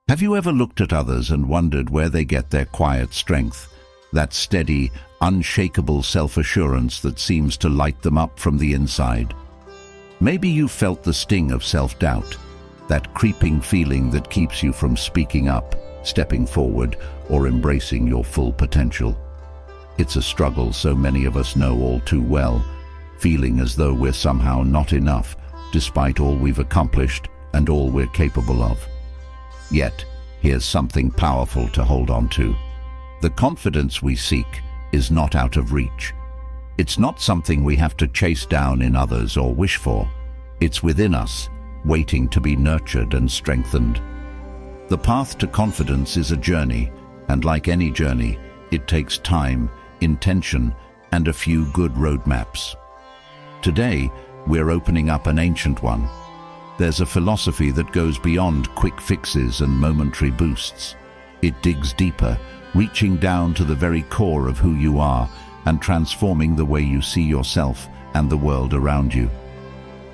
Have you ever looked at others and wondered where they get their quiet strength, that steady, unshakable self-assurance that seems to light them up from the inside? Maybe you felt the sting of self-doubt, that creeping feeling that keeps you from speaking up, stepping forward, or embracing your full potential. It's a struggle so many of us know all too well, feeling as though we're somehow not enough, despite all we've accomplished and all we're capable of. Yet, here's something powerful to hold on to. The confidence we seek is not out of reach. It's not something we have to chase down in others or wish for. It's within us, waiting to be nurtured and strengthened. The path to confidence is a journey, and like any journey, it takes time, intention, and a few good roadmaps. Today, we're opening up an ancient one. There's a philosophy that goes beyond quick fixes and momentary boosts. It digs deeper, reaching down to the very core of who you are and transforming the way you see yourself and the world around you.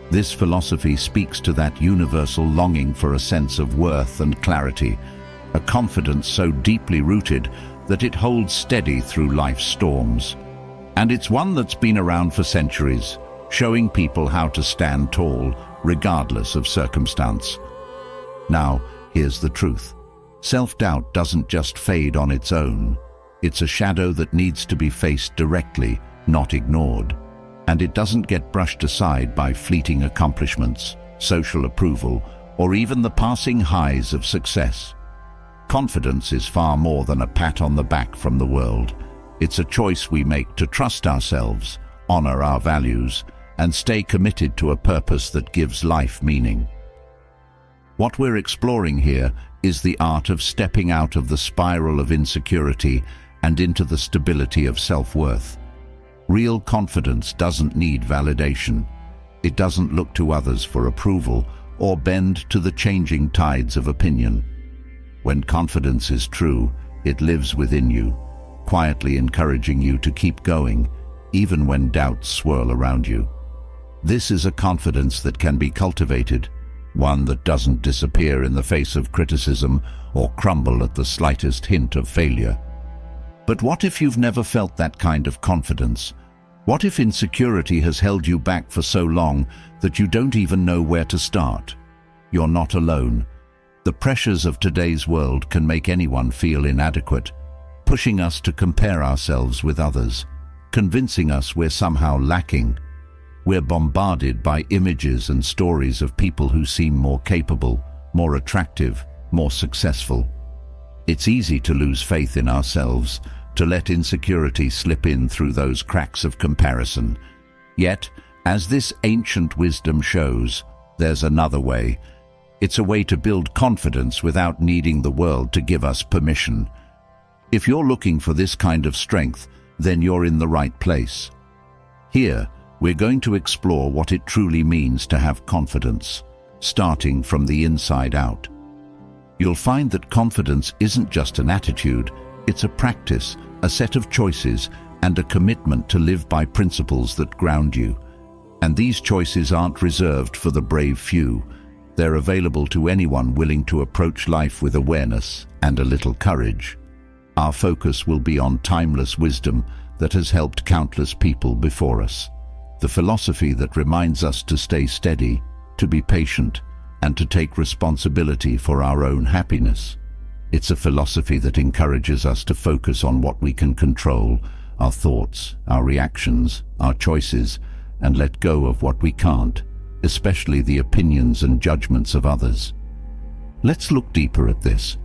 This philosophy speaks to that universal longing for a sense of worth and clarity, a confidence so deeply rooted that it holds steady through life's storms. And it's one that's been around for centuries, showing people how to stand tall, regardless of circumstance. Now, here's the truth. Self-doubt doesn't just fade on its own. It's a shadow that needs to be faced directly, not ignored. And it doesn't get brushed aside by fleeting accomplishments, social approval, or even the passing highs of success. Confidence is far more than a pat on the back from the world. It's a choice we make to trust ourselves, honor our values, and stay committed to a purpose that gives life meaning. What we're exploring here is the art of stepping out of the spiral of insecurity and into the stability of self-worth. Real confidence doesn't need validation. It doesn't look to others for approval or bend to the changing tides of opinion. When confidence is true, it lives within you, quietly encouraging you to keep going, even when doubts swirl around you. This is a confidence that can be cultivated, one that doesn't disappear in the face of criticism or crumble at the slightest hint of failure. But what if you've never felt that kind of confidence? What if insecurity has held you back for so long that you don't even know where to start? You're not alone. The pressures of today's world can make anyone feel inadequate, pushing us to compare ourselves with others, convincing us we're somehow lacking. We're bombarded by images and stories of people who seem more capable, more attractive, more successful. It's easy to lose faith in ourselves, to let insecurity slip in through those cracks of comparison. Yet, as this ancient wisdom shows, there's another way. It's a way to build confidence without needing the world to give us permission. If you're looking for this kind of strength, then you're in the right place. Here, we're going to explore what it truly means to have confidence, starting from the inside out. You'll find that confidence isn't just an attitude, it's a practice, a set of choices, and a commitment to live by principles that ground you. And these choices aren't reserved for the brave few. They're available to anyone willing to approach life with awareness and a little courage. Our focus will be on timeless wisdom that has helped countless people before us. The philosophy that reminds us to stay steady, to be patient, and to take responsibility for our own happiness. It's a philosophy that encourages us to focus on what we can control, our thoughts, our reactions, our choices, and let go of what we can't, especially the opinions and judgments of others. Let's look deeper at this.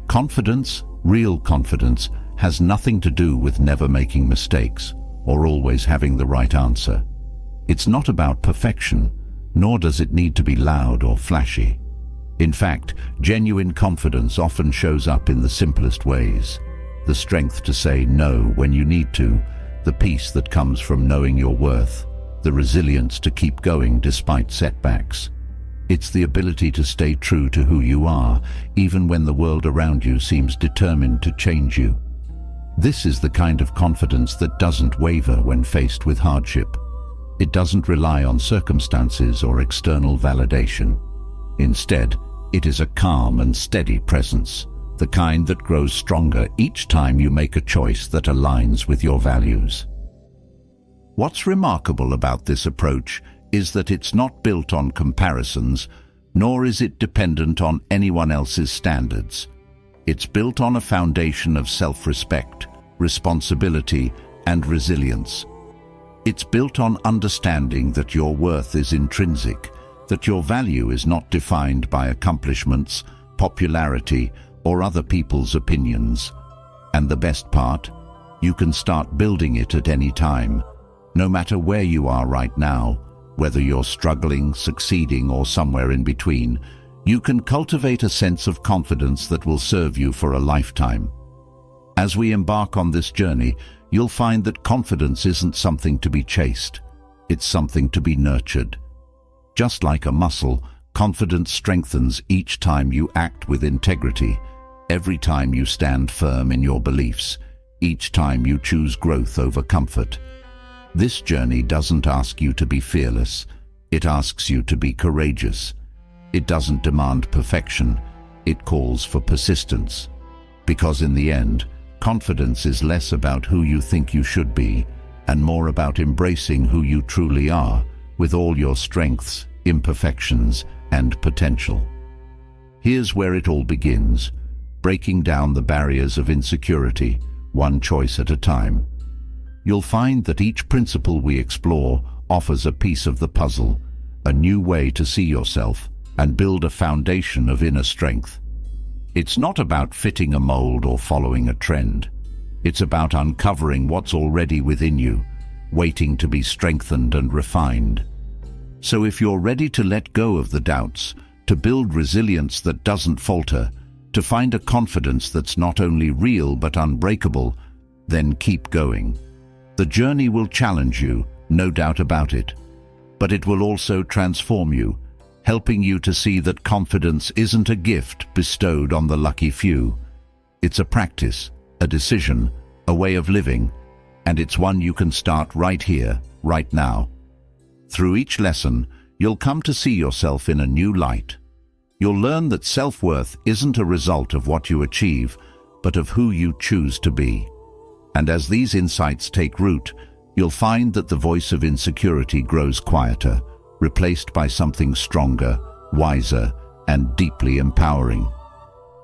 Confidence, real confidence, has nothing to do with never making mistakes or always having the right answer. It's not about perfection, nor does it need to be loud or flashy. In fact, genuine confidence often shows up in the simplest ways. The strength to say no when you need to, the peace that comes from knowing your worth, the resilience to keep going despite setbacks. It's the ability to stay true to who you are, even when the world around you seems determined to change you. This is the kind of confidence that doesn't waver when faced with hardship. It doesn't rely on circumstances or external validation. Instead, It is a calm and steady presence, the kind that grows stronger each time you make a choice that aligns with your values. What's remarkable about this approach is that it's not built on comparisons, nor is it dependent on anyone else's standards. It's built on a foundation of self-respect, responsibility, and resilience. It's built on understanding that your worth is intrinsic, that your value is not defined by accomplishments, popularity, or other people's opinions. And the best part, you can start building it at any time, no matter where you are right now, whether you're struggling, succeeding, or somewhere in between. You can cultivate a sense of confidence that will serve you for a lifetime. As we embark on this journey, you'll find that confidence isn't something to be chased. It's something to be nurtured. Just like a muscle, confidence strengthens each time you act with integrity, every time you stand firm in your beliefs, each time you choose growth over comfort. This journey doesn't ask you to be fearless. It asks you to be courageous. It doesn't demand perfection. It calls for persistence. Because in the end, confidence is less about who you think you should be and more about embracing who you truly are, with all your strengths, imperfections, and potential. Here's where it all begins, breaking down the barriers of insecurity, one choice at a time. You'll find that each principle we explore offers a piece of the puzzle, a new way to see yourself and build a foundation of inner strength. It's not about fitting a mold or following a trend. It's about uncovering what's already within you, waiting to be strengthened and refined. So if you're ready to let go of the doubts, to build resilience that doesn't falter, to find a confidence that's not only real but unbreakable, then keep going. The journey will challenge you, no doubt about it, but it will also transform you, helping you to see that confidence isn't a gift bestowed on the lucky few. It's a practice, a decision, a way of living, and it's one you can start right here, right now. Through each lesson, you'll come to see yourself in a new light. You'll learn that self-worth isn't a result of what you achieve, but of who you choose to be. And as these insights take root, you'll find that the voice of insecurity grows quieter, replaced by something stronger, wiser, and deeply empowering.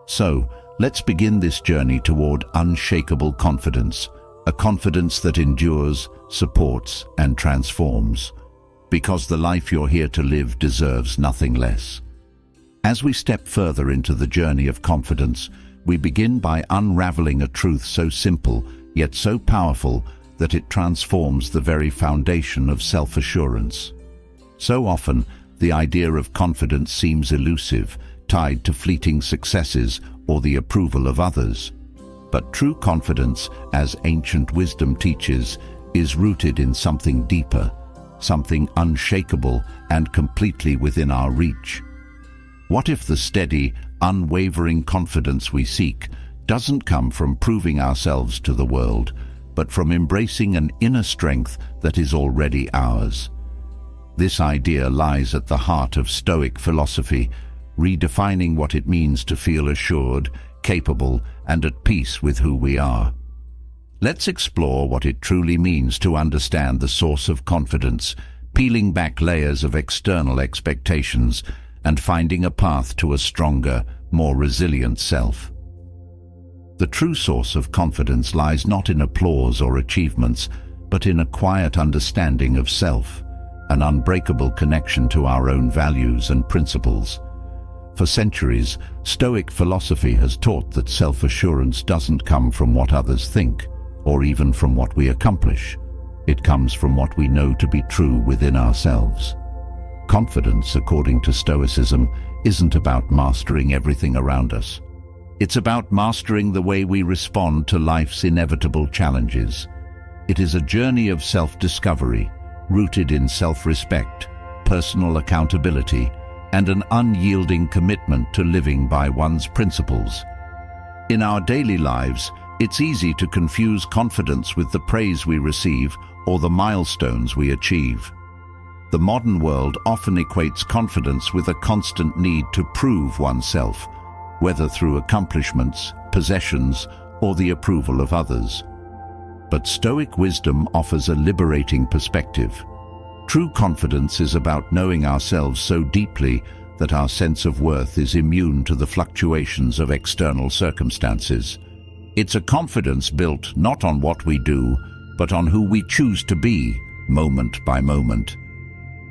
So, let's begin this journey toward unshakable confidence, a confidence that endures, supports, and transforms, because the life you're here to live deserves nothing less. As we step further into the journey of confidence, we begin by unraveling a truth so simple, yet so powerful, that it transforms the very foundation of self-assurance. So often, the idea of confidence seems elusive, tied to fleeting successes or the approval of others. But true confidence, as ancient wisdom teaches, is rooted in something deeper, something unshakable and completely within our reach. What if the steady, unwavering confidence we seek doesn't come from proving ourselves to the world, but from embracing an inner strength that is already ours? This idea lies at the heart of Stoic philosophy, redefining what it means to feel assured, capable, and at peace with who we are. Let's explore what it truly means to understand the source of confidence, peeling back layers of external expectations and finding a path to a stronger, more resilient self. The true source of confidence lies not in applause or achievements, but in a quiet understanding of self, an unbreakable connection to our own values and principles. For centuries, Stoic philosophy has taught that self-assurance doesn't come from what others think, or even from what we accomplish. It comes from what we know to be true within ourselves. Confidence, according to Stoicism, isn't about mastering everything around us. It's about mastering the way we respond to life's inevitable challenges. It is a journey of self-discovery, rooted in self-respect, personal accountability, and an unyielding commitment to living by one's principles. In our daily lives, it's easy to confuse confidence with the praise we receive or the milestones we achieve. The modern world often equates confidence with a constant need to prove oneself, whether through accomplishments, possessions, or the approval of others. But Stoic wisdom offers a liberating perspective. True confidence is about knowing ourselves so deeply that our sense of worth is immune to the fluctuations of external circumstances. It's a confidence built not on what we do, but on who we choose to be, moment by moment.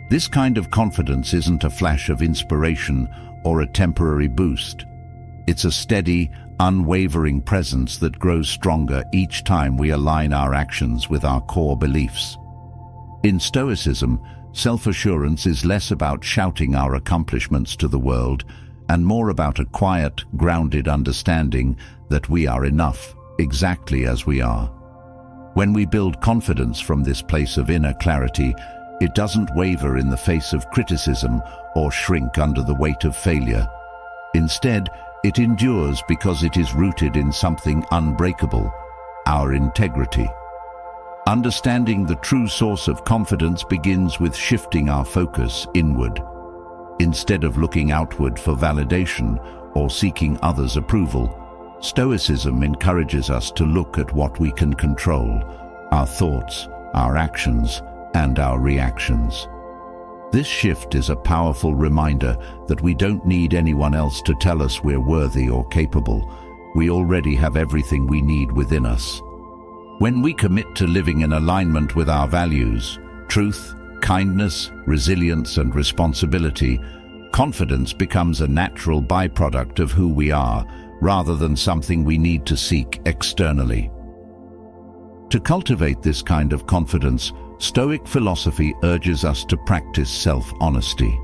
This kind of confidence isn't a flash of inspiration or a temporary boost. It's a steady, unwavering presence that grows stronger each time we align our actions with our core beliefs. In Stoicism, self-assurance is less about shouting our accomplishments to the world and more about a quiet, grounded understanding that we are enough, exactly as we are. When we build confidence from this place of inner clarity, it doesn't waver in the face of criticism or shrink under the weight of failure. Instead, it endures because it is rooted in something unbreakable, our integrity. Understanding the true source of confidence begins with shifting our focus inward. Instead of looking outward for validation or seeking others' approval, Stoicism encourages us to look at what we can control: our thoughts, our actions, and our reactions. This shift is a powerful reminder that we don't need anyone else to tell us we're worthy or capable. We already have everything we need within us. When we commit to living in alignment with our values, truth, kindness, resilience, and responsibility, confidence becomes a natural byproduct of who we are, rather than something we need to seek externally. To cultivate this kind of confidence, Stoic philosophy urges us to practice self-honesty.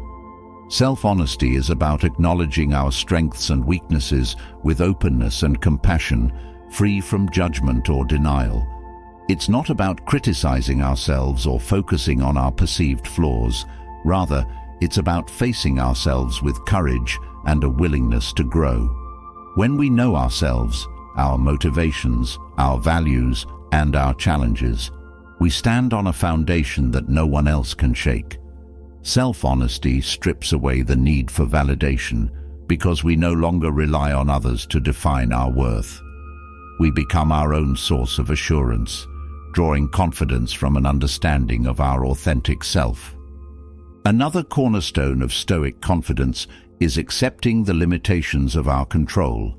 Self-honesty is about acknowledging our strengths and weaknesses with openness and compassion, free from judgment or denial. It's not about criticizing ourselves or focusing on our perceived flaws. Rather, it's about facing ourselves with courage and a willingness to grow. When we know ourselves, our motivations, our values, and our challenges, we stand on a foundation that no one else can shake. Self-honesty strips away the need for validation because we no longer rely on others to define our worth. We become our own source of assurance, drawing confidence from an understanding of our authentic self. Another cornerstone of Stoic confidence is accepting the limitations of our control.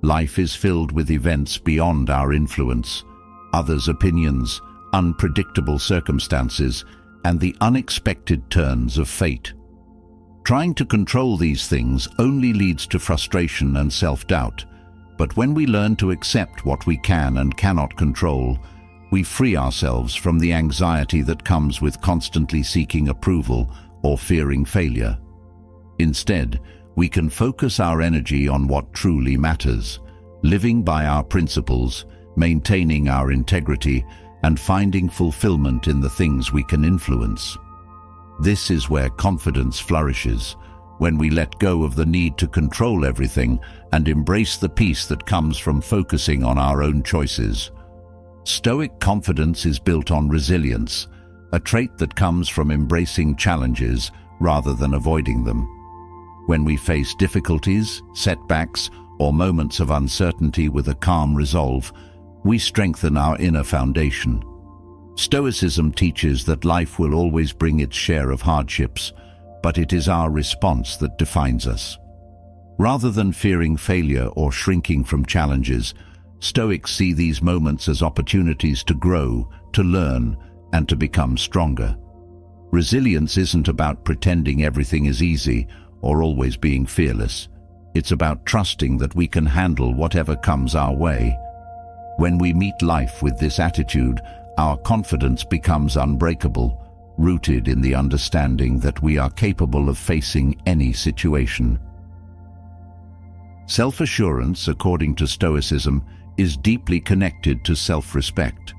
Life is filled with events beyond our influence, others' opinions, unpredictable circumstances, and the unexpected turns of fate. Trying to control these things only leads to frustration and self-doubt, but when we learn to accept what we can and cannot control, we free ourselves from the anxiety that comes with constantly seeking approval or fearing failure. Instead, we can focus our energy on what truly matters, living by our principles, maintaining our integrity, and finding fulfillment in the things we can influence. This is where confidence flourishes, when we let go of the need to control everything and embrace the peace that comes from focusing on our own choices. Stoic confidence is built on resilience, a trait that comes from embracing challenges rather than avoiding them. When we face difficulties, setbacks, or moments of uncertainty with a calm resolve, we strengthen our inner foundation. Stoicism teaches that life will always bring its share of hardships, but it is our response that defines us. Rather than fearing failure or shrinking from challenges, Stoics see these moments as opportunities to grow, to learn, and to become stronger. Resilience isn't about pretending everything is easy or always being fearless. It's about trusting that we can handle whatever comes our way. When we meet life with this attitude, our confidence becomes unbreakable, rooted in the understanding that we are capable of facing any situation. Self-assurance, according to Stoicism, is deeply connected to self-respect.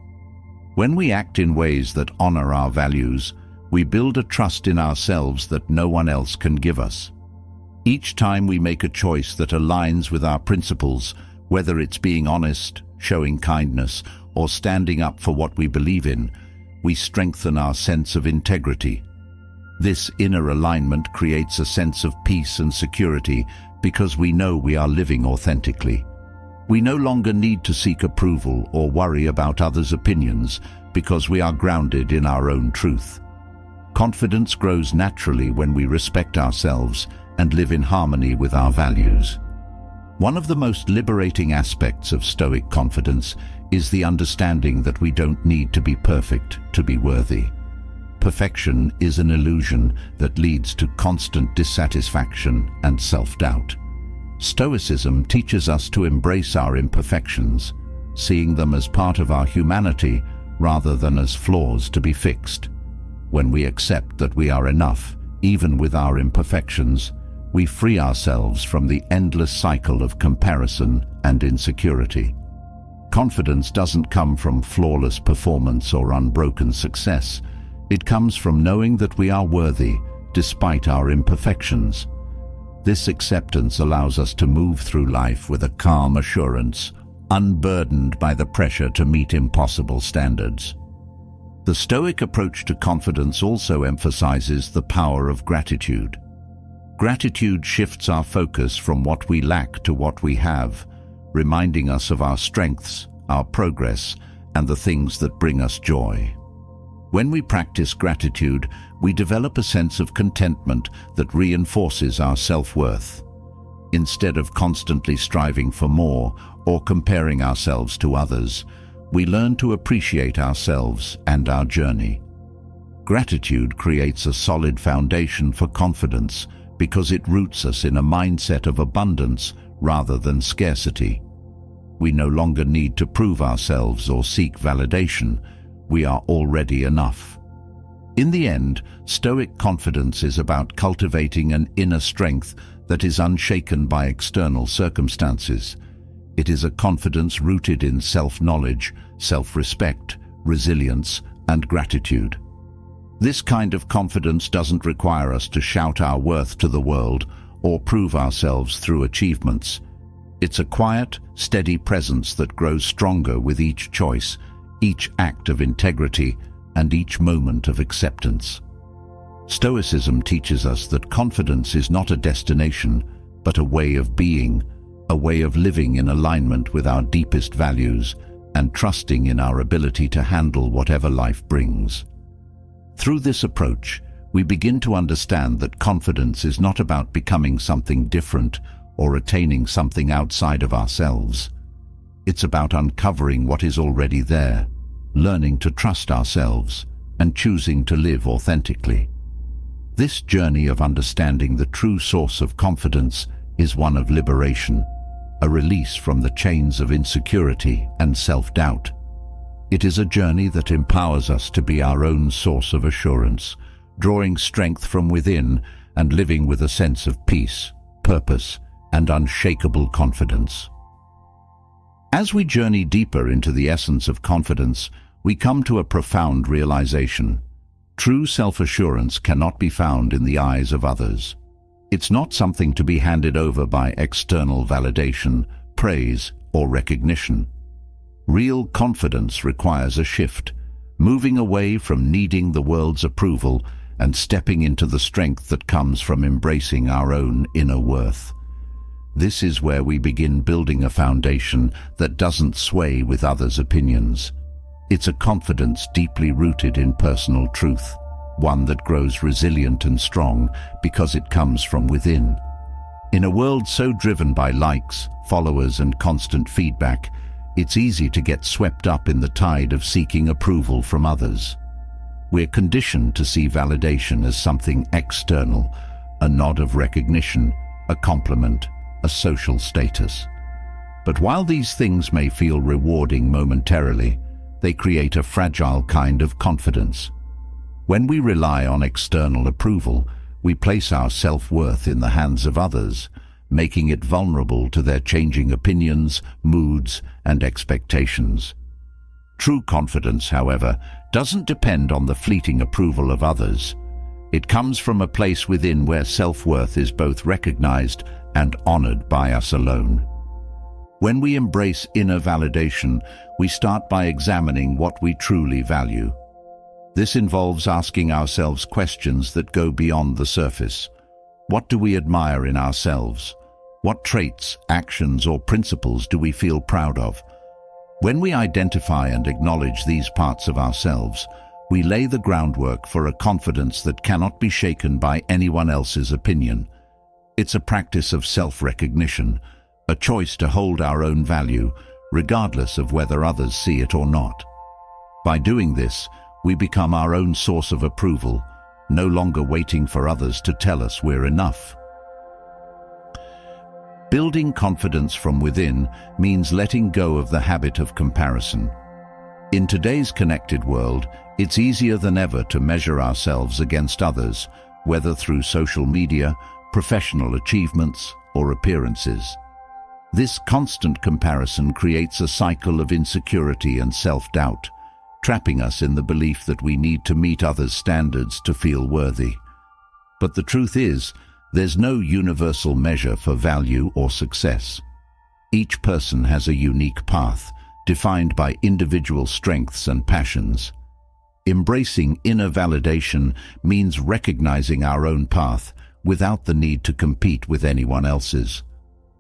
When we act in ways that honor our values, we build a trust in ourselves that no one else can give us. Each time we make a choice that aligns with our principles, whether it's being honest, showing kindness, or standing up for what we believe in, we strengthen our sense of integrity. This inner alignment creates a sense of peace and security because we know we are living authentically. We no longer need to seek approval or worry about others' opinions because we are grounded in our own truth. Confidence grows naturally when we respect ourselves and live in harmony with our values. One of the most liberating aspects of Stoic confidence is the understanding that we don't need to be perfect to be worthy. Perfection is an illusion that leads to constant dissatisfaction and self-doubt. Stoicism teaches us to embrace our imperfections, seeing them as part of our humanity rather than as flaws to be fixed. When we accept that we are enough, even with our imperfections, we free ourselves from the endless cycle of comparison and insecurity. Confidence doesn't come from flawless performance or unbroken success. It comes from knowing that we are worthy despite our imperfections. This acceptance allows us to move through life with a calm assurance, unburdened by the pressure to meet impossible standards. The Stoic approach to confidence also emphasizes the power of gratitude. Gratitude shifts our focus from what we lack to what we have, reminding us of our strengths, our progress, and the things that bring us joy. When we practice gratitude, we develop a sense of contentment that reinforces our self-worth. Instead of constantly striving for more or comparing ourselves to others, we learn to appreciate ourselves and our journey. Gratitude creates a solid foundation for confidence because it roots us in a mindset of abundance rather than scarcity. We no longer need to prove ourselves or seek validation. We are already enough. In the end, Stoic confidence is about cultivating an inner strength that is unshaken by external circumstances. It is a confidence rooted in self-knowledge, self-respect, resilience, and gratitude. This kind of confidence doesn't require us to shout our worth to the world or prove ourselves through achievements. It's a quiet, steady presence that grows stronger with each choice, each act of integrity, and each moment of acceptance. Stoicism teaches us that confidence is not a destination, but a way of being, a way of living in alignment with our deepest values and trusting in our ability to handle whatever life brings. Through this approach, we begin to understand that confidence is not about becoming something different or attaining something outside of ourselves. It's about uncovering what is already there, learning to trust ourselves, and choosing to live authentically. This journey of understanding the true source of confidence is one of liberation, a release from the chains of insecurity and self-doubt. It is a journey that empowers us to be our own source of assurance, drawing strength from within and living with a sense of peace, purpose, and unshakable confidence. As we journey deeper into the essence of confidence, we come to a profound realization. True self-assurance cannot be found in the eyes of others. It's not something to be handed over by external validation, praise, or recognition. Real confidence requires a shift, moving away from needing the world's approval and stepping into the strength that comes from embracing our own inner worth. This is where we begin building a foundation that doesn't sway with others' opinions. It's a confidence deeply rooted in personal truth, one that grows resilient and strong because it comes from within. In a world so driven by likes, followers, and constant feedback, it's easy to get swept up in the tide of seeking approval from others. We're conditioned to see validation as something external, a nod of recognition, a compliment, a social status. But while these things may feel rewarding momentarily, they create a fragile kind of confidence. When we rely on external approval, we place our self-worth in the hands of others, making it vulnerable to their changing opinions, moods, and expectations. True confidence, however, doesn't depend on the fleeting approval of others. It comes from a place within where self-worth is both recognized and honored by us alone. When we embrace inner validation, we start by examining what we truly value. This involves asking ourselves questions that go beyond the surface. What do we admire in ourselves? What traits, actions, or principles do we feel proud of? When we identify and acknowledge these parts of ourselves, we lay the groundwork for a confidence that cannot be shaken by anyone else's opinion. It's a practice of self-recognition, a choice to hold our own value, regardless of whether others see it or not. By doing this, we become our own source of approval, no longer waiting for others to tell us we're enough. Building confidence from within means letting go of the habit of comparison. In today's connected world, it's easier than ever to measure ourselves against others, whether through social media, professional achievements, or appearances. This constant comparison creates a cycle of insecurity and self-doubt, trapping us in the belief that we need to meet others' standards to feel worthy. But the truth is, there's no universal measure for value or success. Each person has a unique path, defined by individual strengths and passions. Embracing inner validation means recognizing our own path without the need to compete with anyone else's.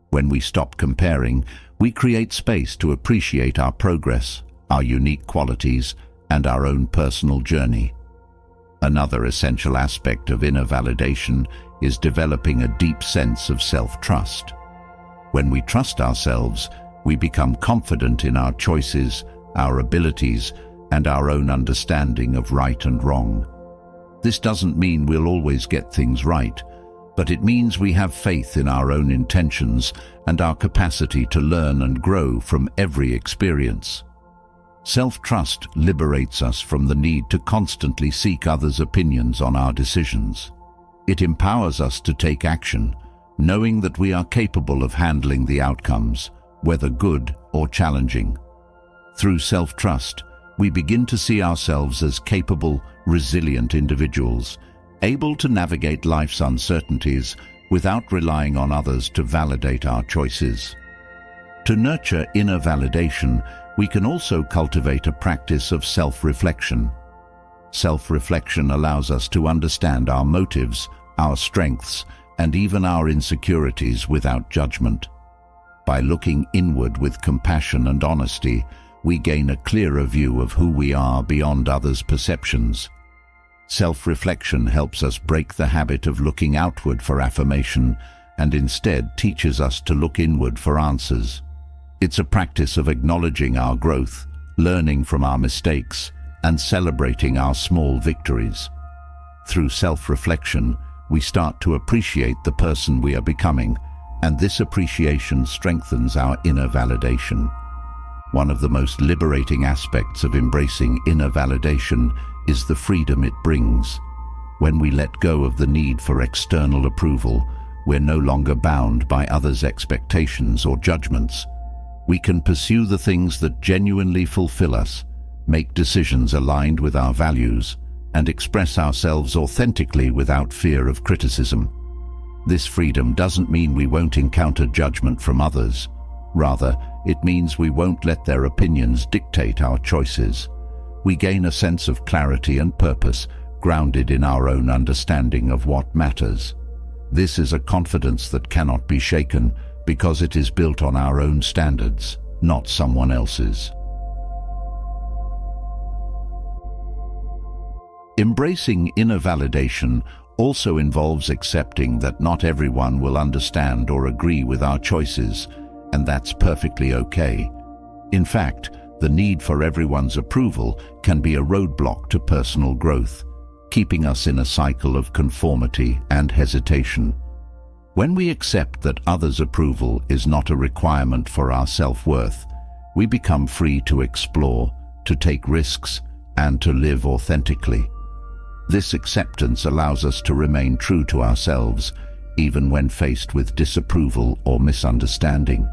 When we stop comparing, we create space to appreciate our progress, our unique qualities, and our own personal journey. Another essential aspect of inner validation is developing a deep sense of self-trust. When we trust ourselves, we become confident in our choices, our abilities, and our own understanding of right and wrong. This doesn't mean we'll always get things right, but it means we have faith in our own intentions and our capacity to learn and grow from every experience. Self-trust liberates us from the need to constantly seek others' opinions on our decisions. It empowers us to take action, knowing that we are capable of handling the outcomes, whether good or challenging. Through self-trust, we begin to see ourselves as capable, resilient individuals, able to navigate life's uncertainties without relying on others to validate our choices. To nurture inner validation, we can also cultivate a practice of self-reflection. Self-reflection allows us to understand our motives, our strengths, and even our insecurities without judgment. By looking inward with compassion and honesty, we gain a clearer view of who we are beyond others' perceptions. Self-reflection helps us break the habit of looking outward for affirmation and instead teaches us to look inward for answers. It's a practice of acknowledging our growth, learning from our mistakes, and celebrating our small victories. Through self-reflection, we start to appreciate the person we are becoming, and this appreciation strengthens our inner validation. One of the most liberating aspects of embracing inner validation is the freedom it brings. When we let go of the need for external approval, we're no longer bound by others' expectations or judgments. We can pursue the things that genuinely fulfill us, make decisions aligned with our values, and express ourselves authentically without fear of criticism. This freedom doesn't mean we won't encounter judgment from others. Rather, it means we won't let their opinions dictate our choices. We gain a sense of clarity and purpose, grounded in our own understanding of what matters. This is a confidence that cannot be shaken because it is built on our own standards, not someone else's. Embracing inner validation also involves accepting that not everyone will understand or agree with our choices, and that's perfectly okay. In fact, the need for everyone's approval can be a roadblock to personal growth, keeping us in a cycle of conformity and hesitation. When we accept that others' approval is not a requirement for our self-worth, we become free to explore, to take risks, and to live authentically. This acceptance allows us to remain true to ourselves, even when faced with disapproval or misunderstanding.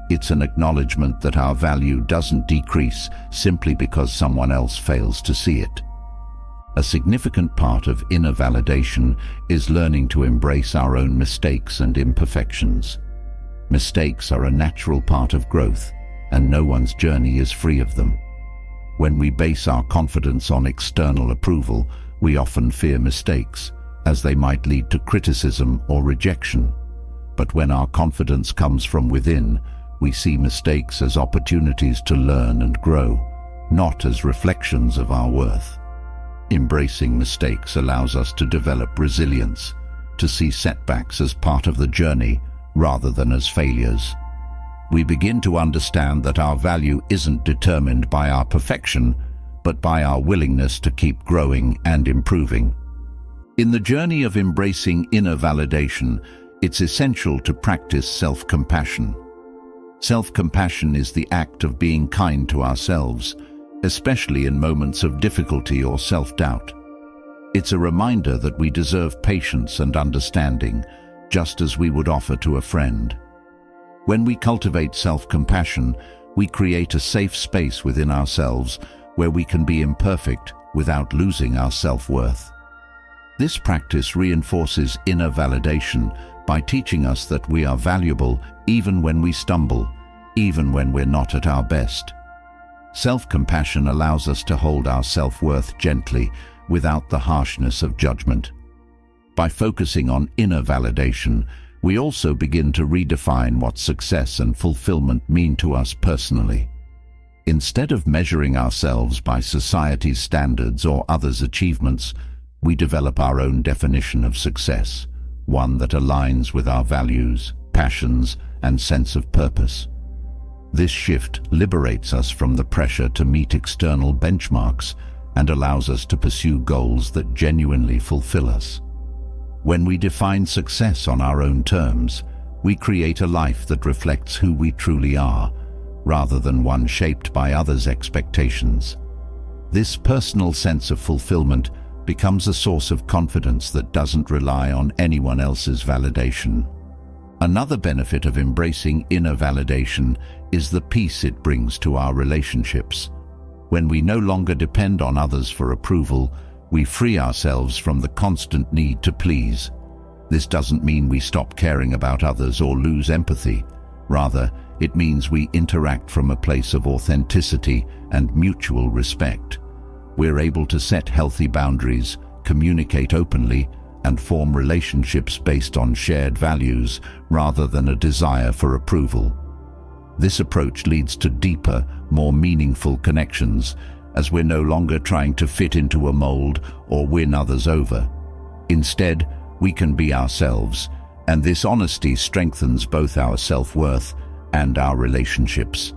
It's an acknowledgement that our value doesn't decrease simply because someone else fails to see it. A significant part of inner validation is learning to embrace our own mistakes and imperfections. Mistakes are a natural part of growth, and no one's journey is free of them. When we base our confidence on external approval, we often fear mistakes, as they might lead to criticism or rejection. But when our confidence comes from within, we see mistakes as opportunities to learn and grow, not as reflections of our worth. Embracing mistakes allows us to develop resilience, to see setbacks as part of the journey rather than as failures. We begin to understand that our value isn't determined by our perfection, but by our willingness to keep growing and improving. In the journey of embracing inner validation, it's essential to practice self-compassion. Self-compassion is the act of being kind to ourselves, especially in moments of difficulty or self-doubt. It's a reminder that we deserve patience and understanding, just as we would offer to a friend. When we cultivate self-compassion, we create a safe space within ourselves where we can be imperfect without losing our self-worth. This practice reinforces inner validation by teaching us that we are valuable even when we stumble, even when we're not at our best. Self-compassion allows us to hold our self-worth gently without the harshness of judgment. By focusing on inner validation, we also begin to redefine what success and fulfillment mean to us personally. Instead of measuring ourselves by society's standards or others' achievements, we develop our own definition of success, one that aligns with our values, passions, and sense of purpose. This shift liberates us from the pressure to meet external benchmarks and allows us to pursue goals that genuinely fulfill us. When we define success on our own terms, we create a life that reflects who we truly are, rather than one shaped by others' expectations. This personal sense of fulfillment becomes a source of confidence that doesn't rely on anyone else's validation. Another benefit of embracing inner validation is the peace it brings to our relationships. When we no longer depend on others for approval, we free ourselves from the constant need to please. This doesn't mean we stop caring about others or lose empathy. Rather, it means we interact from a place of authenticity and mutual respect. We're able to set healthy boundaries, communicate openly, and form relationships based on shared values rather than a desire for approval. This approach leads to deeper, more meaningful connections, as we're no longer trying to fit into a mold or win others over. Instead, we can be ourselves, and this honesty strengthens both our self-worth and our relationships.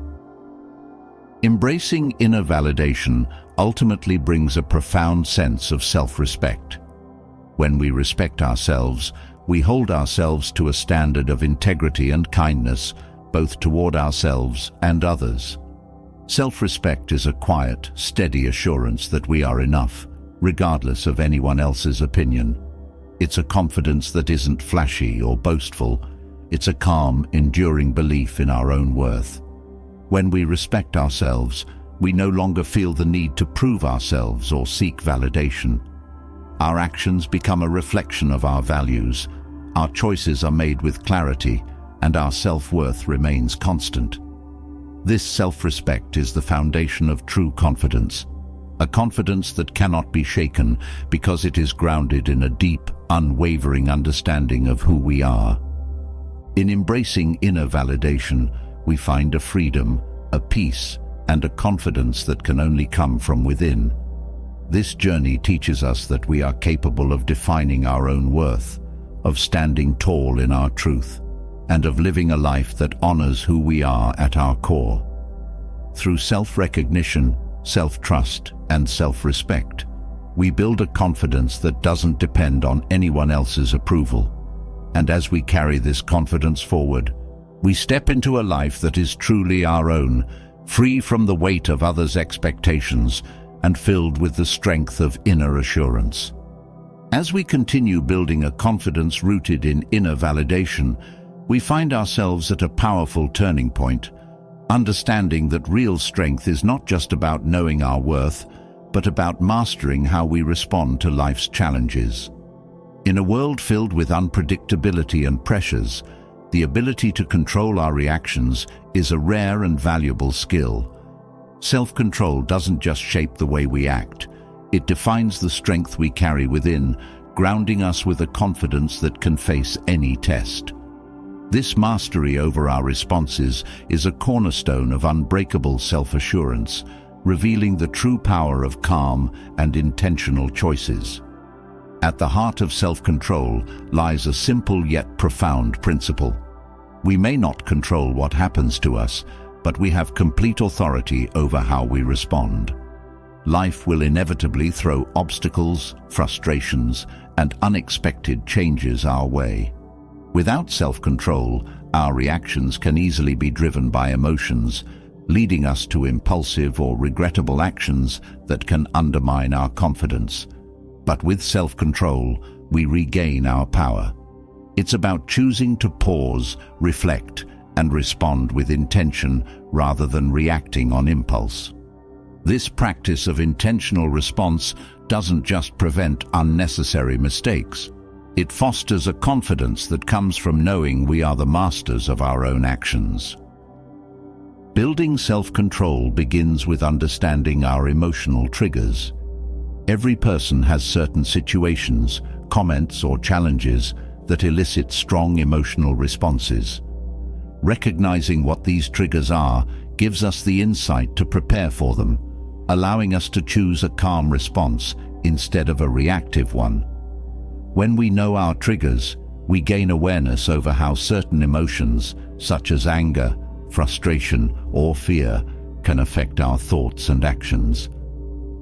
Embracing inner validation ultimately brings a profound sense of self-respect. When we respect ourselves, we hold ourselves to a standard of integrity and kindness, both toward ourselves and others. Self-respect is a quiet, steady assurance that we are enough, regardless of anyone else's opinion. It's a confidence that isn't flashy or boastful. It's a calm, enduring belief in our own worth. When we respect ourselves, we no longer feel the need to prove ourselves or seek validation. Our actions become a reflection of our values, our choices are made with clarity, and our self-worth remains constant. This self-respect is the foundation of true confidence, a confidence that cannot be shaken because it is grounded in a deep, unwavering understanding of who we are. In embracing inner validation, we find a freedom, a peace, and a confidence that can only come from within. This journey teaches us that we are capable of defining our own worth, of standing tall in our truth, and of living a life that honors who we are at our core. Through self-recognition, self-trust, and self-respect, we build a confidence that doesn't depend on anyone else's approval. And as we carry this confidence forward, we step into a life that is truly our own, free from the weight of others' expectations and filled with the strength of inner assurance. As we continue building a confidence rooted in inner validation, we find ourselves at a powerful turning point, understanding that real strength is not just about knowing our worth, but about mastering how we respond to life's challenges. In a world filled with unpredictability and pressures, the ability to control our reactions is a rare and valuable skill. Self-control doesn't just shape the way we act. It defines the strength we carry within, grounding us with a confidence that can face any test. This mastery over our responses is a cornerstone of unbreakable self-assurance, revealing the true power of calm and intentional choices. At the heart of self-control lies a simple yet profound principle. We may not control what happens to us, but we have complete authority over how we respond. Life will inevitably throw obstacles, frustrations, and unexpected changes our way. Without self-control, our reactions can easily be driven by emotions, leading us to impulsive or regrettable actions that can undermine our confidence. But with self-control, we regain our power. It's about choosing to pause, reflect, and respond with intention rather than reacting on impulse. This practice of intentional response doesn't just prevent unnecessary mistakes. It fosters a confidence that comes from knowing we are the masters of our own actions. Building self-control begins with understanding our emotional triggers. Every person has certain situations, comments, or challenges that elicit strong emotional responses. Recognizing what these triggers are gives us the insight to prepare for them, allowing us to choose a calm response instead of a reactive one. When we know our triggers, we gain awareness over how certain emotions, such as anger, frustration, or fear, can affect our thoughts and actions.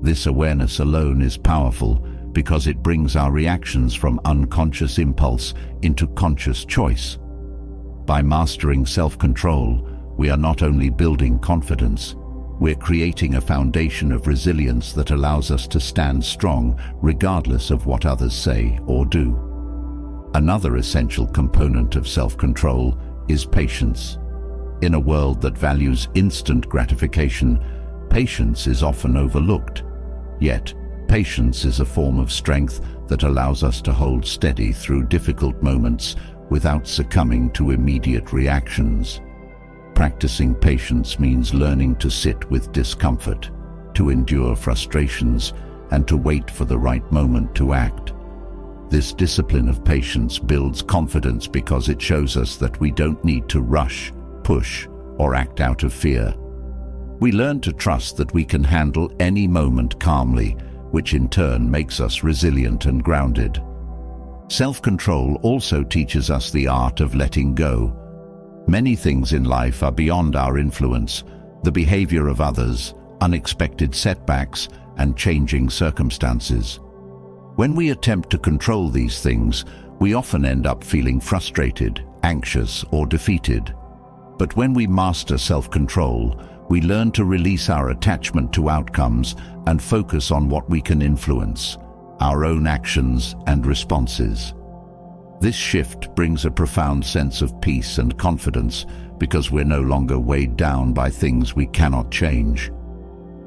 This awareness alone is powerful because it brings our reactions from unconscious impulse into conscious choice. By mastering self-control, we are not only building confidence, we're creating a foundation of resilience that allows us to stand strong regardless of what others say or do. Another essential component of self-control is patience. In a world that values instant gratification, patience is often overlooked. Yet, patience is a form of strength that allows us to hold steady through difficult moments without succumbing to immediate reactions. Practicing patience means learning to sit with discomfort, to endure frustrations, and to wait for the right moment to act. This discipline of patience builds confidence because it shows us that we don't need to rush, push, or act out of fear. We learn to trust that we can handle any moment calmly, which in turn makes us resilient and grounded. Self-control also teaches us the art of letting go. Many things in life are beyond our influence: the behavior of others, unexpected setbacks, and changing circumstances. When we attempt to control these things, we often end up feeling frustrated, anxious, or defeated. But when we master self-control, we learn to release our attachment to outcomes and focus on what we can influence, our own actions and responses. This shift brings a profound sense of peace and confidence because we're no longer weighed down by things we cannot change.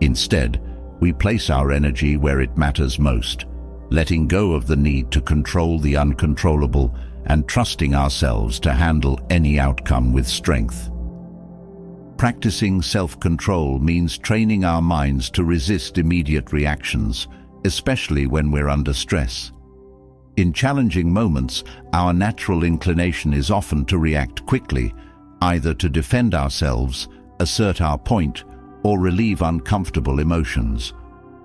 Instead, we place our energy where it matters most, letting go of the need to control the uncontrollable and trusting ourselves to handle any outcome with strength. Practicing self-control means training our minds to resist immediate reactions, especially when we're under stress. In challenging moments, our natural inclination is often to react quickly, either to defend ourselves, assert our point, or relieve uncomfortable emotions.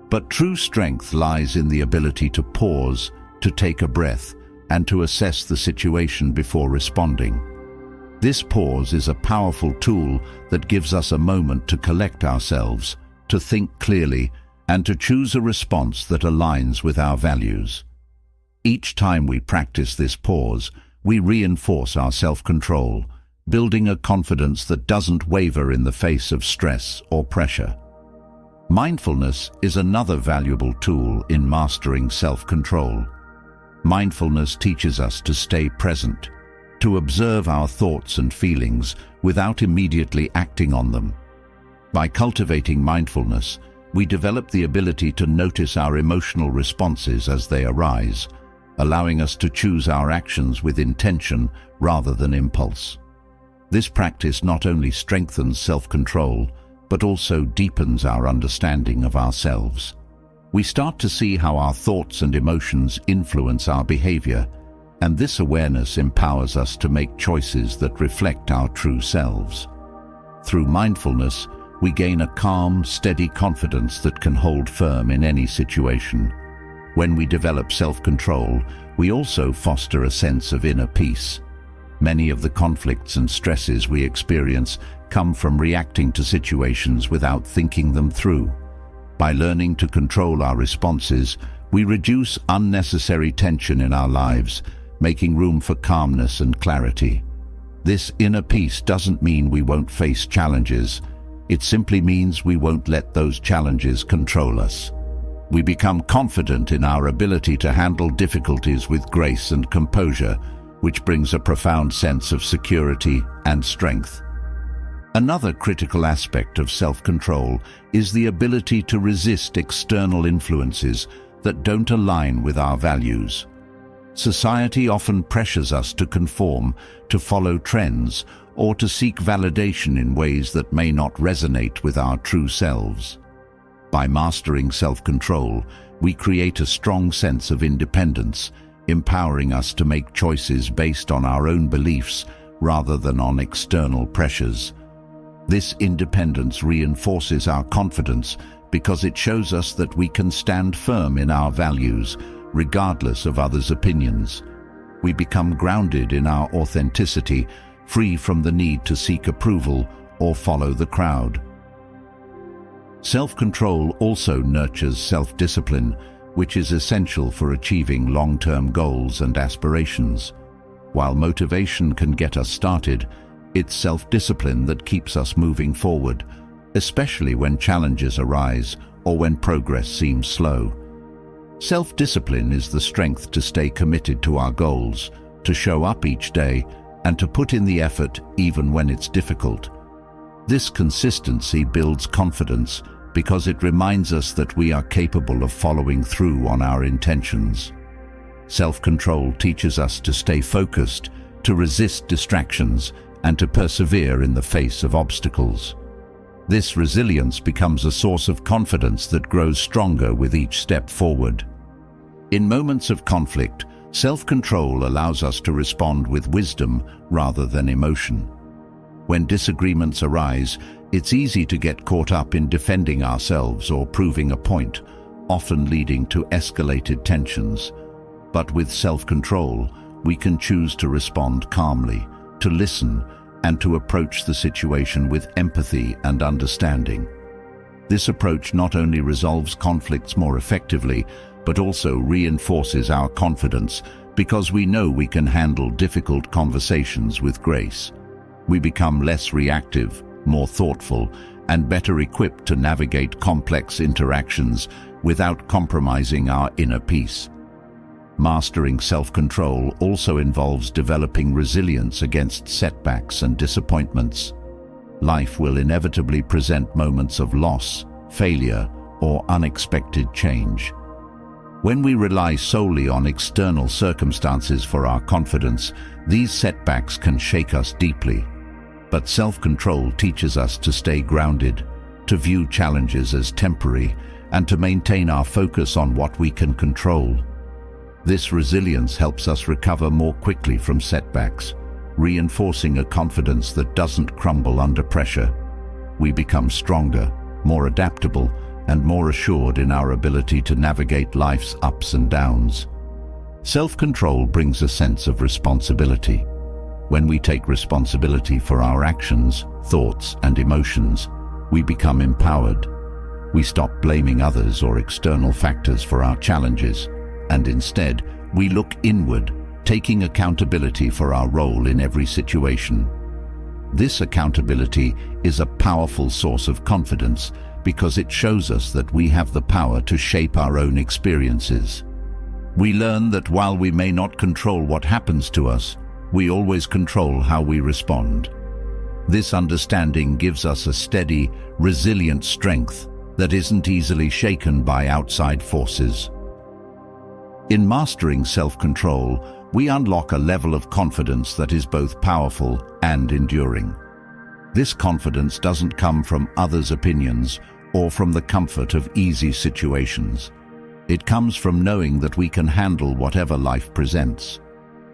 But true strength lies in the ability to pause, to take a breath, and to assess the situation before responding. This pause is a powerful tool that gives us a moment to collect ourselves, to think clearly, and to choose a response that aligns with our values. Each time we practice this pause, we reinforce our self-control, building a confidence that doesn't waver in the face of stress or pressure. Mindfulness is another valuable tool in mastering self-control. Mindfulness teaches us to stay present, to observe our thoughts and feelings without immediately acting on them. By cultivating mindfulness, we develop the ability to notice our emotional responses as they arise, allowing us to choose our actions with intention rather than impulse. This practice not only strengthens self-control, but also deepens our understanding of ourselves. We start to see how our thoughts and emotions influence our behavior, and this awareness empowers us to make choices that reflect our true selves. Through mindfulness, we gain a calm, steady confidence that can hold firm in any situation. When we develop self-control, we also foster a sense of inner peace. Many of the conflicts and stresses we experience come from reacting to situations without thinking them through. By learning to control our responses, we reduce unnecessary tension in our lives, making room for calmness and clarity. This inner peace doesn't mean we won't face challenges. It simply means we won't let those challenges control us. We become confident in our ability to handle difficulties with grace and composure, which brings a profound sense of security and strength. Another critical aspect of self-control is the ability to resist external influences that don't align with our values. Society often pressures us to conform, to follow trends, or to seek validation in ways that may not resonate with our true selves. By mastering self-control, we create a strong sense of independence, empowering us to make choices based on our own beliefs rather than on external pressures. This independence reinforces our confidence because it shows us that we can stand firm in our values, regardless of others' opinions. We become grounded in our authenticity, free from the need to seek approval or follow the crowd. Self-control also nurtures self-discipline, which is essential for achieving long-term goals and aspirations. While motivation can get us started, it's self-discipline that keeps us moving forward, especially when challenges arise or when progress seems slow. Self-discipline is the strength to stay committed to our goals, to show up each day, and to put in the effort even when it's difficult. This consistency builds confidence because it reminds us that we are capable of following through on our intentions. Self-control teaches us to stay focused, to resist distractions, and to persevere in the face of obstacles. This resilience becomes a source of confidence that grows stronger with each step forward. In moments of conflict, self-control allows us to respond with wisdom rather than emotion. When disagreements arise, it's easy to get caught up in defending ourselves or proving a point, often leading to escalated tensions. But with self-control, we can choose to respond calmly, to listen, and to approach the situation with empathy and understanding. This approach not only resolves conflicts more effectively, but also reinforces our confidence because we know we can handle difficult conversations with grace. We become less reactive, more thoughtful, and better equipped to navigate complex interactions without compromising our inner peace. Mastering self-control also involves developing resilience against setbacks and disappointments. Life will inevitably present moments of loss, failure, or unexpected change. When we rely solely on external circumstances for our confidence, these setbacks can shake us deeply. But self-control teaches us to stay grounded, to view challenges as temporary, and to maintain our focus on what we can control. This resilience helps us recover more quickly from setbacks, reinforcing a confidence that doesn't crumble under pressure. We become stronger, more adaptable, and more assured in our ability to navigate life's ups and downs. Self-control brings a sense of responsibility. When we take responsibility for our actions, thoughts, and emotions, we become empowered. We stop blaming others or external factors for our challenges, and instead, we look inward, taking accountability for our role in every situation. This accountability is a powerful source of confidence because it shows us that we have the power to shape our own experiences. We learn that while we may not control what happens to us, we always control how we respond. This understanding gives us a steady, resilient strength that isn't easily shaken by outside forces. In mastering self-control, we unlock a level of confidence that is both powerful and enduring. This confidence doesn't come from others' opinions or from the comfort of easy situations. It comes from knowing that we can handle whatever life presents.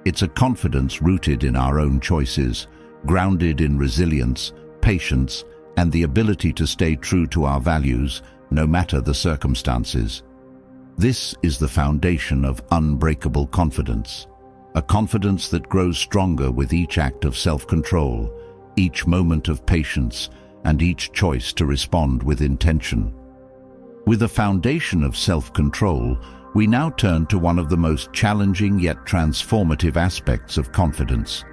It's a confidence rooted in our own choices, grounded in resilience, patience, and the ability to stay true to our values, no matter the circumstances. This is the foundation of unbreakable confidence, a confidence that grows stronger with each act of self-control, each moment of patience, and each choice to respond with intention. With a foundation of self-control, we now turn to one of the most challenging yet transformative aspects of confidence,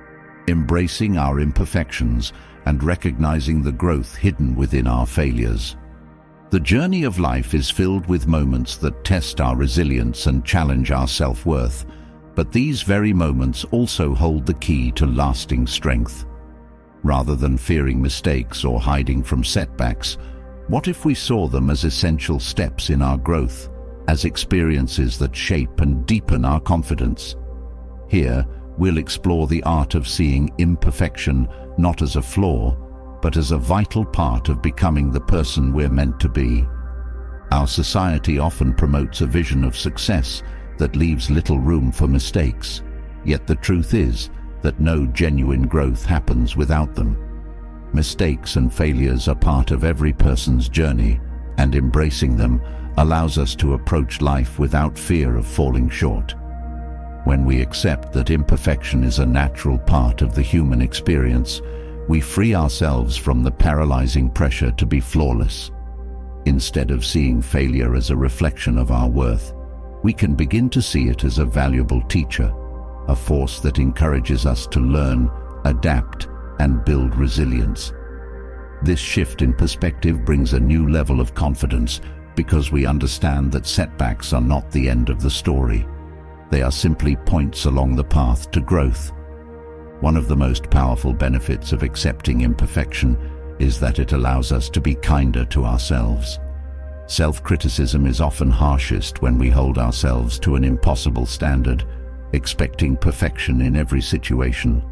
embracing our imperfections and recognizing the growth hidden within our failures. The journey of life is filled with moments that test our resilience and challenge our self-worth, but these very moments also hold the key to lasting strength. Rather than fearing mistakes or hiding from setbacks, what if we saw them as essential steps in our growth, as experiences that shape and deepen our confidence? Here, we'll explore the art of seeing imperfection not as a flaw, but as a vital part of becoming the person we're meant to be. Our society often promotes a vision of success that leaves little room for mistakes, yet the truth is that no genuine growth happens without them. Mistakes and failures are part of every person's journey, and embracing them allows us to approach life without fear of falling short. When we accept that imperfection is a natural part of the human experience, we free ourselves from the paralyzing pressure to be flawless. Instead of seeing failure as a reflection of our worth, we can begin to see it as a valuable teacher, a force that encourages us to learn, adapt, and build resilience. This shift in perspective brings a new level of confidence because we understand that setbacks are not the end of the story. They are simply points along the path to growth. One of the most powerful benefits of accepting imperfection is that it allows us to be kinder to ourselves. Self-criticism is often harshest when we hold ourselves to an impossible standard, expecting perfection in every situation.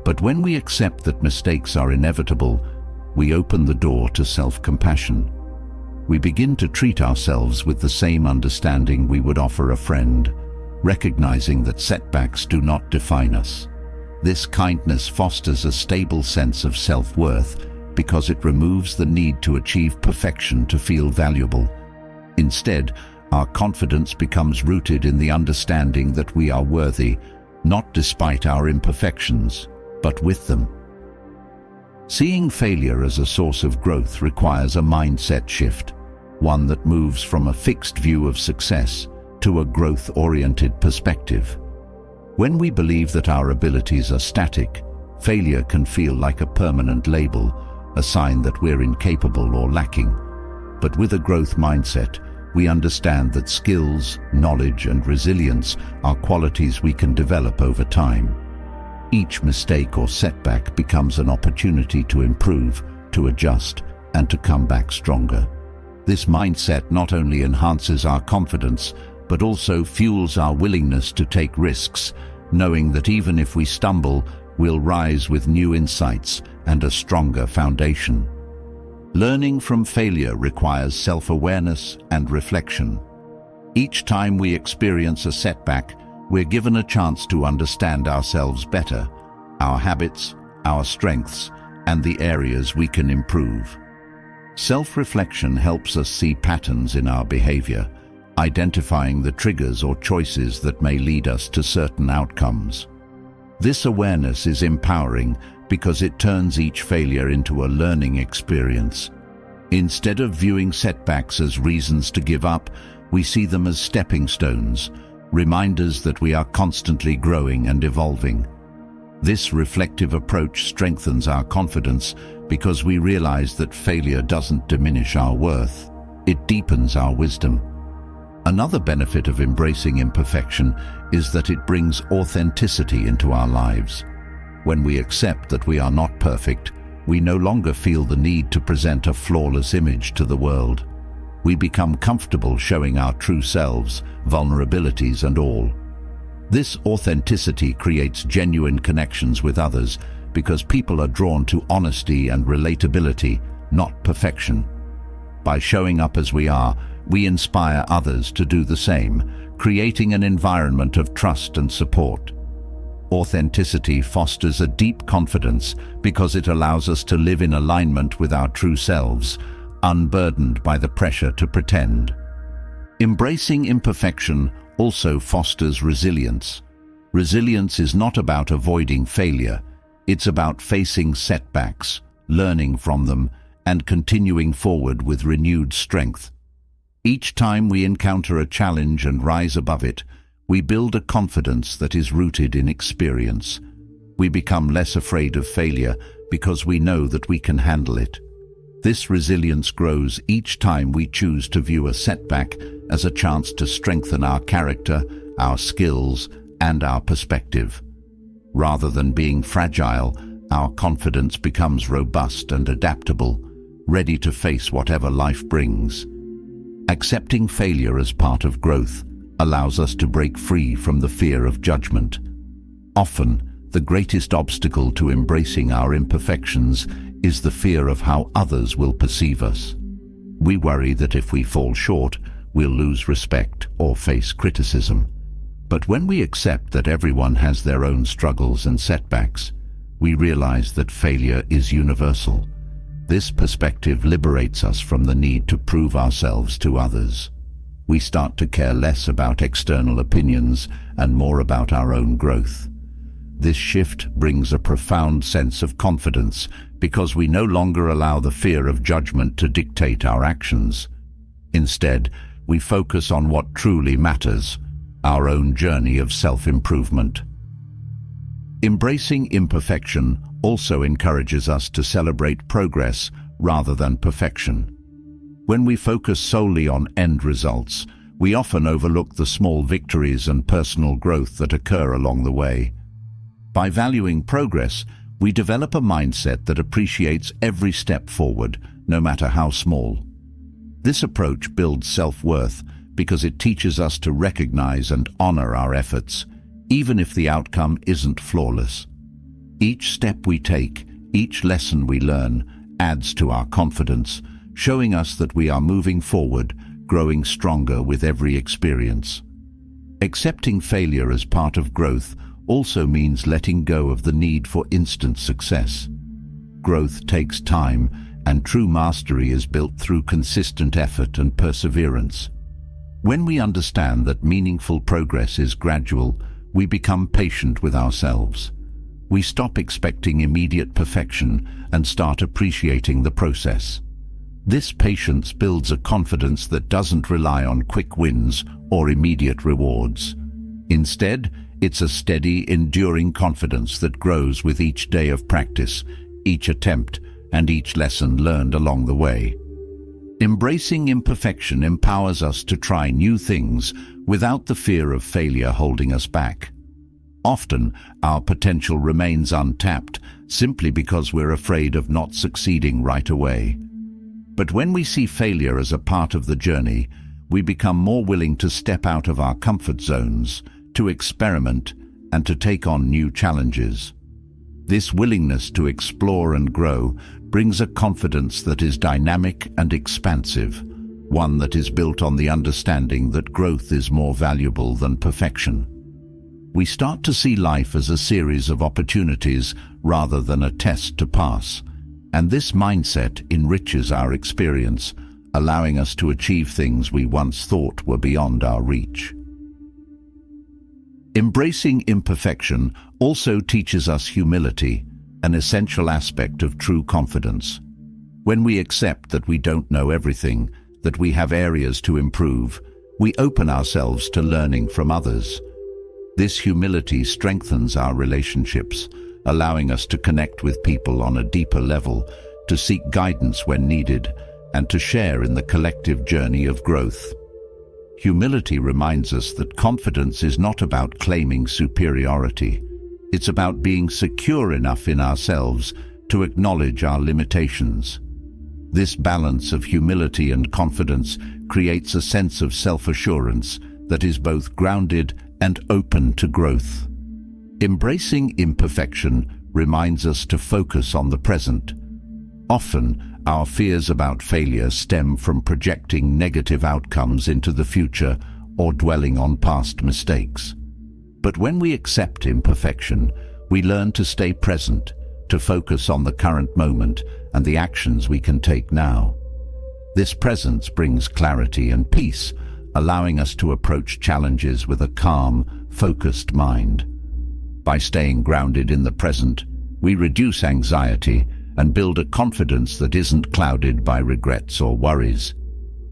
But when we accept that mistakes are inevitable, we open the door to self-compassion. We begin to treat ourselves with the same understanding we would offer a friend, recognizing that setbacks do not define us. This kindness fosters a stable sense of self-worth because it removes the need to achieve perfection to feel valuable. Instead, our confidence becomes rooted in the understanding that we are worthy, not despite our imperfections, but with them. Seeing failure as a source of growth requires a mindset shift, one that moves from a fixed view of success to a growth-oriented perspective. When we believe that our abilities are static, failure can feel like a permanent label, a sign that we're incapable or lacking. But with a growth mindset, we understand that skills, knowledge, and resilience are qualities we can develop over time. Each mistake or setback becomes an opportunity to improve, to adjust, and to come back stronger. This mindset not only enhances our confidence, but also fuels our willingness to take risks, knowing that even if we stumble, we'll rise with new insights and a stronger foundation. Learning from failure requires self-awareness and reflection. Each time we experience a setback, we're given a chance to understand ourselves better, our habits, our strengths, and the areas we can improve. Self-reflection helps us see patterns in our behavior, identifying the triggers or choices that may lead us to certain outcomes. This awareness is empowering because it turns each failure into a learning experience. Instead of viewing setbacks as reasons to give up, we see them as stepping stones, reminders that we are constantly growing and evolving. This reflective approach strengthens our confidence because we realize that failure doesn't diminish our worth, it deepens our wisdom. Another benefit of embracing imperfection is that it brings authenticity into our lives. When we accept that we are not perfect, we no longer feel the need to present a flawless image to the world. We become comfortable showing our true selves, vulnerabilities and all. This authenticity creates genuine connections with others because people are drawn to honesty and relatability, not perfection. By showing up as we are, we inspire others to do the same, creating an environment of trust and support. Authenticity fosters a deep confidence because it allows us to live in alignment with our true selves, unburdened by the pressure to pretend. Embracing imperfection also fosters resilience. Resilience is not about avoiding failure. It's about facing setbacks, learning from them, and continuing forward with renewed strength. Each time we encounter a challenge and rise above it, we build a confidence that is rooted in experience. We become less afraid of failure because we know that we can handle it. This resilience grows each time we choose to view a setback as a chance to strengthen our character, our skills, and our perspective. Rather than being fragile, our confidence becomes robust and adaptable, ready to face whatever life brings. Accepting failure as part of growth allows us to break free from the fear of judgment. Often, the greatest obstacle to embracing our imperfections is the fear of how others will perceive us. We worry that if we fall short, we'll lose respect or face criticism. But when we accept that everyone has their own struggles and setbacks, we realize that failure is universal. This perspective liberates us from the need to prove ourselves to others. We start to care less about external opinions and more about our own growth. This shift brings a profound sense of confidence because we no longer allow the fear of judgment to dictate our actions. Instead, we focus on what truly matters, our own journey of self-improvement. Embracing imperfection also encourages us to celebrate progress rather than perfection. When we focus solely on end results, we often overlook the small victories and personal growth that occur along the way. By valuing progress, we develop a mindset that appreciates every step forward, no matter how small. This approach builds self-worth because it teaches us to recognize and honor our efforts, even if the outcome isn't flawless. Each step we take, each lesson we learn, adds to our confidence, showing us that we are moving forward, growing stronger with every experience. Accepting failure as part of growth also means letting go of the need for instant success. Growth takes time, and true mastery is built through consistent effort and perseverance. When we understand that meaningful progress is gradual, we become patient with ourselves. We stop expecting immediate perfection and start appreciating the process. This patience builds a confidence that doesn't rely on quick wins or immediate rewards. Instead, it's a steady, enduring confidence that grows with each day of practice, each attempt, and each lesson learned along the way. Embracing imperfection empowers us to try new things without the fear of failure holding us back. Often, our potential remains untapped simply because we're afraid of not succeeding right away. But when we see failure as a part of the journey, we become more willing to step out of our comfort zones, to experiment, and to take on new challenges. This willingness to explore and grow brings a confidence that is dynamic and expansive, one that is built on the understanding that growth is more valuable than perfection. We start to see life as a series of opportunities rather than a test to pass, and this mindset enriches our experience, allowing us to achieve things we once thought were beyond our reach. Embracing imperfection also teaches us humility, an essential aspect of true confidence. When we accept that we don't know everything, that we have areas to improve, we open ourselves to learning from others. This humility strengthens our relationships, allowing us to connect with people on a deeper level, to seek guidance when needed, and to share in the collective journey of growth. Humility reminds us that confidence is not about claiming superiority. It's about being secure enough in ourselves to acknowledge our limitations. This balance of humility and confidence creates a sense of self-assurance that is both grounded and open to growth. Embracing imperfection reminds us to focus on the present. Often, our fears about failure stem from projecting negative outcomes into the future or dwelling on past mistakes. But when we accept imperfection, we learn to stay present, to focus on the current moment and the actions we can take now. This presence brings clarity and peace, allowing us to approach challenges with a calm, focused mind. By staying grounded in the present, we reduce anxiety and build a confidence that isn't clouded by regrets or worries.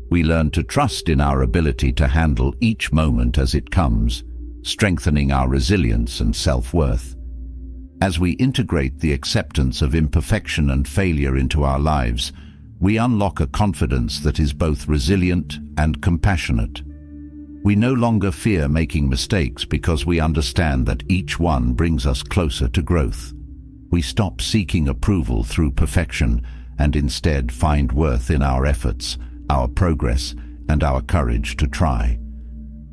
We learn to trust in our ability to handle each moment as it comes, strengthening our resilience and self-worth. As we integrate the acceptance of imperfection and failure into our lives, we unlock a confidence that is both resilient and compassionate. We no longer fear making mistakes because we understand that each one brings us closer to growth. We stop seeking approval through perfection and instead find worth in our efforts, our progress, and our courage to try.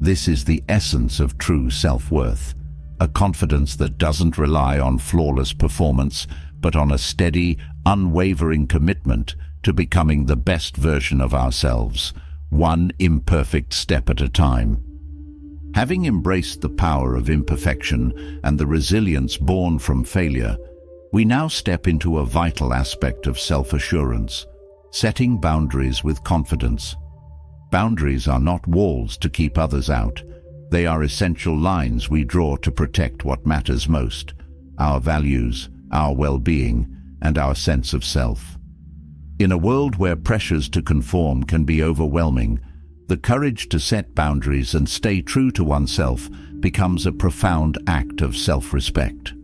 This is the essence of true self-worth, a confidence that doesn't rely on flawless performance, but on a steady, unwavering commitment to becoming the best version of ourselves, one imperfect step at a time. Having embraced the power of imperfection and the resilience born from failure, we now step into a vital aspect of self-assurance, setting boundaries with confidence. Boundaries are not walls to keep others out. They are essential lines we draw to protect what matters most: our values, our well-being, and our sense of self. In a world where pressures to conform can be overwhelming, the courage to set boundaries and stay true to oneself becomes a profound act of self-respect.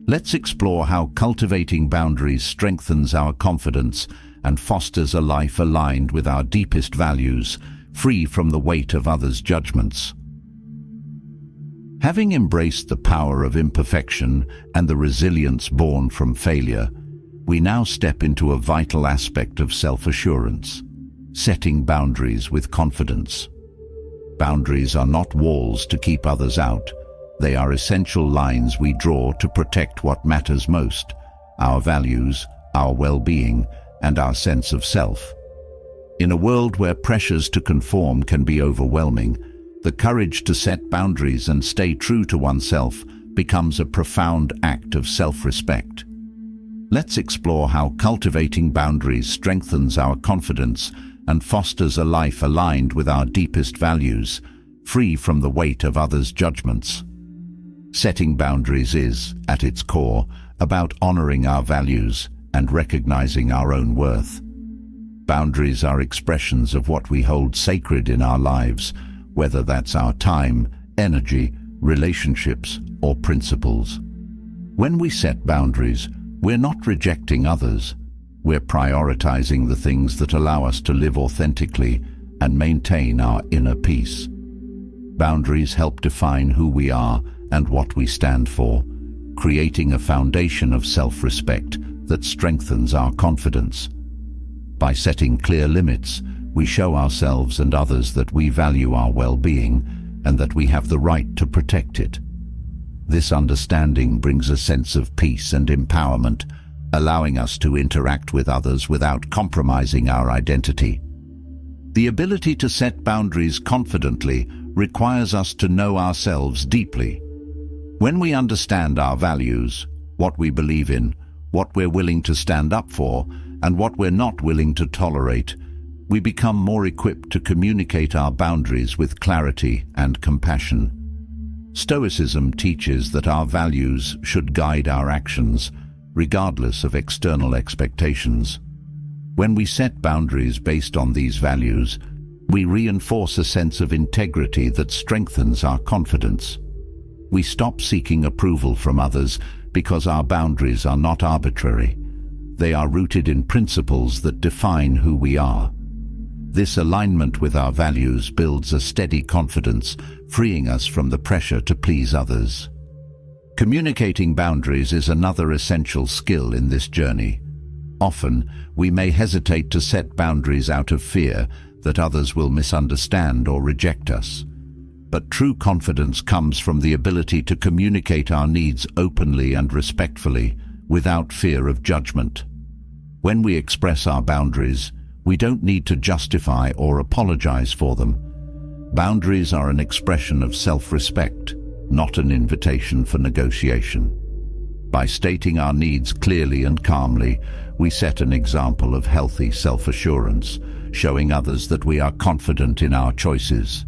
Let's explore how cultivating boundaries strengthens our confidence and fosters a life aligned with our deepest values, free from the weight of others' judgments. Having embraced the power of imperfection and the resilience born from failure, we now step into a vital aspect of self-assurance, setting boundaries with confidence. Boundaries are not walls to keep others out. They are essential lines we draw to protect what matters most: our values, our well-being, and our sense of self. In a world where pressures to conform can be overwhelming, the courage to set boundaries and stay true to oneself becomes a profound act of self-respect. Let's explore how cultivating boundaries strengthens our confidence and fosters a life aligned with our deepest values, free from the weight of others' judgments. Setting boundaries is, at its core, about honoring our values and recognizing our own worth. Boundaries are expressions of what we hold sacred in our lives, whether that's our time, energy, relationships, or principles. When we set boundaries, we're not rejecting others. We're prioritizing the things that allow us to live authentically and maintain our inner peace. Boundaries help define who we are and what we stand for, creating a foundation of self-respect that strengthens our confidence. By setting clear limits, we show ourselves and others that we value our well-being and that we have the right to protect it. This understanding brings a sense of peace and empowerment, allowing us to interact with others without compromising our identity. The ability to set boundaries confidently requires us to know ourselves deeply. When we understand our values, what we believe in, what we're willing to stand up for, and what we're not willing to tolerate, we become more equipped to communicate our boundaries with clarity and compassion. Stoicism teaches that our values should guide our actions, regardless of external expectations. When we set boundaries based on these values, we reinforce a sense of integrity that strengthens our confidence. We stop seeking approval from others because our boundaries are not arbitrary. They are rooted in principles that define who we are. This alignment with our values builds a steady confidence, freeing us from the pressure to please others. Communicating boundaries is another essential skill in this journey. Often, we may hesitate to set boundaries out of fear that others will misunderstand or reject us. But true confidence comes from the ability to communicate our needs openly and respectfully, without fear of judgment. When we express our boundaries, we don't need to justify or apologize for them. Boundaries are an expression of self-respect, not an invitation for negotiation. By stating our needs clearly and calmly, we set an example of healthy self-assurance, showing others that we are confident in our choices.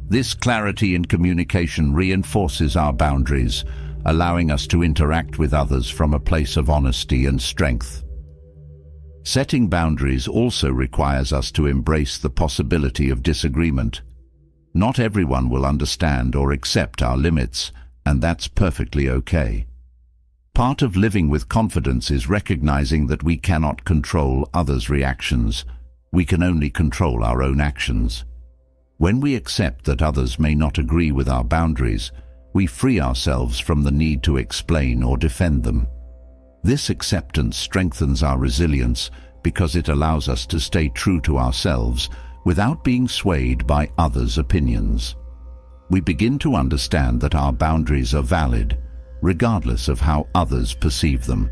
This clarity in communication reinforces our boundaries, allowing us to interact with others from a place of honesty and strength. Setting boundaries also requires us to embrace the possibility of disagreement. Not everyone will understand or accept our limits, and that's perfectly okay. Part of living with confidence is recognizing that we cannot control others' reactions. We can only control our own actions. When we accept that others may not agree with our boundaries, we free ourselves from the need to explain or defend them. This acceptance strengthens our resilience because it allows us to stay true to ourselves without being swayed by others' opinions. We begin to understand that our boundaries are valid, regardless of how others perceive them.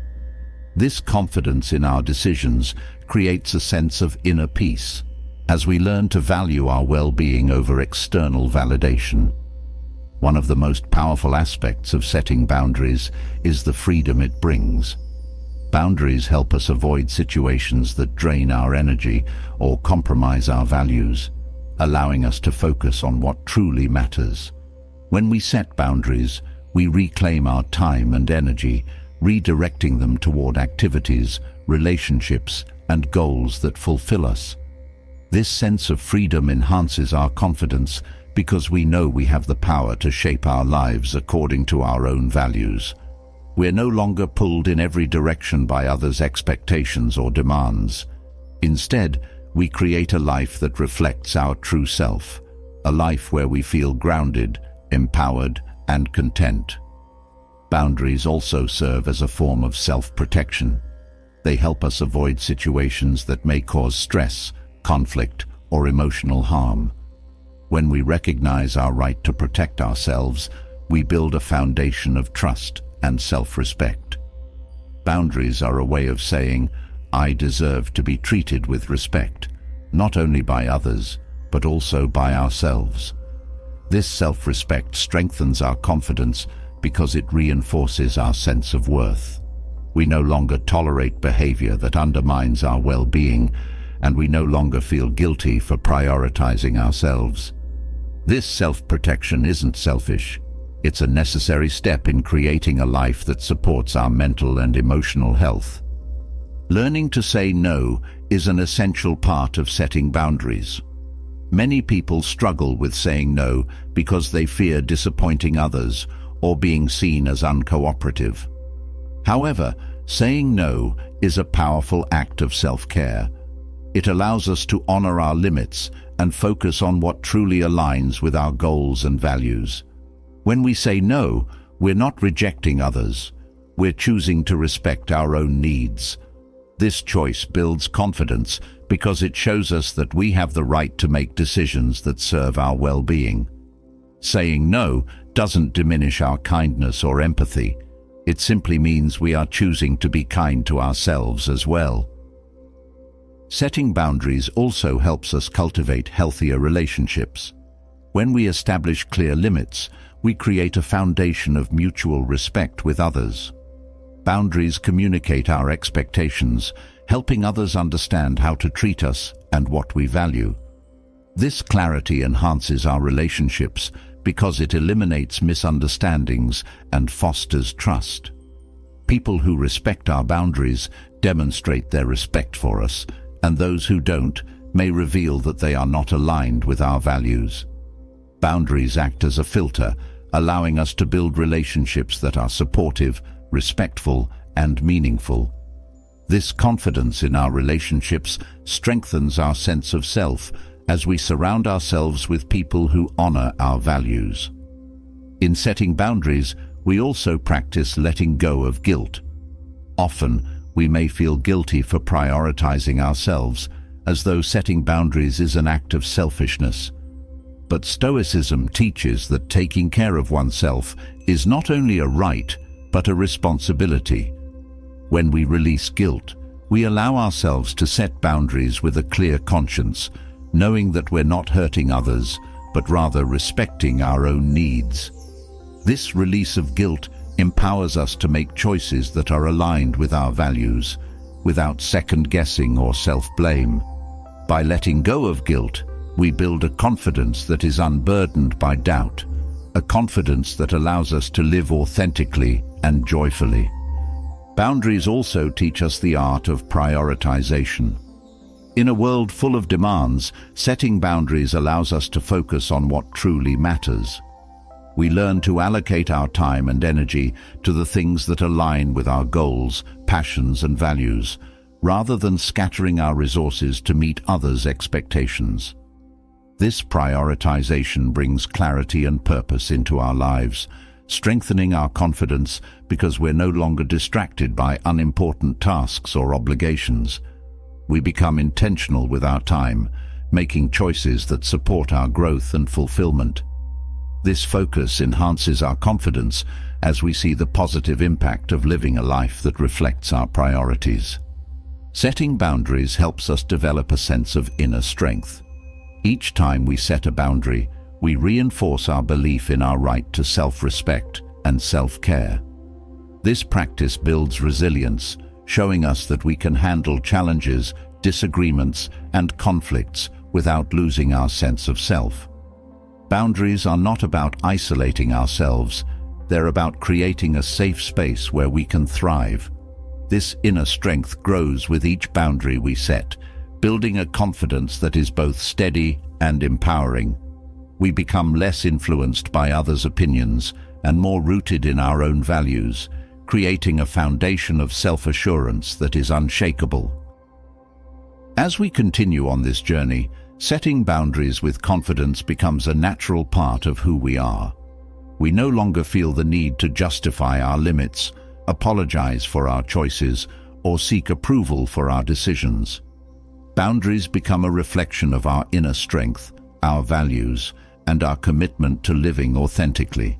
This confidence in our decisions creates a sense of inner peace, as we learn to value our well-being over external validation. One of the most powerful aspects of setting boundaries is the freedom it brings. Boundaries help us avoid situations that drain our energy or compromise our values, allowing us to focus on what truly matters. When we set boundaries, we reclaim our time and energy, redirecting them toward activities, relationships, and goals that fulfill us. This sense of freedom enhances our confidence because we know we have the power to shape our lives according to our own values. We're no longer pulled in every direction by others' expectations or demands. Instead, we create a life that reflects our true self, a life where we feel grounded, empowered, and content. Boundaries also serve as a form of self-protection. They help us avoid situations that may cause stress, conflict, or emotional harm. When we recognize our right to protect ourselves, we build a foundation of trust and self-respect. Boundaries are a way of saying, I deserve to be treated with respect, not only by others, but also by ourselves. This self-respect strengthens our confidence because it reinforces our sense of worth. We no longer tolerate behavior that undermines our well-being, and we no longer feel guilty for prioritizing ourselves. This self-protection isn't selfish. It's a necessary step in creating a life that supports our mental and emotional health. Learning to say no is an essential part of setting boundaries. Many people struggle with saying no because they fear disappointing others or being seen as uncooperative. However, saying no is a powerful act of self-care. It allows us to honor our limits and focus on what truly aligns with our goals and values. When we say no, we're not rejecting others. We're choosing to respect our own needs. This choice builds confidence because it shows us that we have the right to make decisions that serve our well-being. Saying no doesn't diminish our kindness or empathy. It simply means we are choosing to be kind to ourselves as well. Setting boundaries also helps us cultivate healthier relationships. When we establish clear limits, we create a foundation of mutual respect with others. Boundaries communicate our expectations, helping others understand how to treat us and what we value. This clarity enhances our relationships because it eliminates misunderstandings and fosters trust. People who respect our boundaries demonstrate their respect for us, and those who don't may reveal that they are not aligned with our values. Boundaries act as a filter, allowing us to build relationships that are supportive, respectful, and meaningful. This confidence in our relationships strengthens our sense of self as we surround ourselves with people who honor our values. In setting boundaries, we also practice letting go of guilt. Often, we may feel guilty for prioritizing ourselves, as though setting boundaries is an act of selfishness. But Stoicism teaches that taking care of oneself is not only a right, but a responsibility. When we release guilt, we allow ourselves to set boundaries with a clear conscience, knowing that we're not hurting others, but rather respecting our own needs. This release of guilt empowers us to make choices that are aligned with our values, without second-guessing or self-blame. By letting go of guilt, we build a confidence that is unburdened by doubt, a confidence that allows us to live authentically and joyfully. Boundaries also teach us the art of prioritization. In a world full of demands, setting boundaries allows us to focus on what truly matters. We learn to allocate our time and energy to the things that align with our goals, passions, and values, rather than scattering our resources to meet others' expectations. This prioritization brings clarity and purpose into our lives, strengthening our confidence because we're no longer distracted by unimportant tasks or obligations. We become intentional with our time, making choices that support our growth and fulfillment. This focus enhances our confidence as we see the positive impact of living a life that reflects our priorities. Setting boundaries helps us develop a sense of inner strength. Each time we set a boundary, we reinforce our belief in our right to self-respect and self-care. This practice builds resilience, showing us that we can handle challenges, disagreements, and conflicts without losing our sense of self. Boundaries are not about isolating ourselves, they're about creating a safe space where we can thrive. This inner strength grows with each boundary we set, building a confidence that is both steady and empowering. We become less influenced by others' opinions and more rooted in our own values, creating a foundation of self-assurance that is unshakable. As we continue on this journey, setting boundaries with confidence becomes a natural part of who we are. We no longer feel the need to justify our limits, apologize for our choices, or seek approval for our decisions. Boundaries become a reflection of our inner strength, our values, and our commitment to living authentically.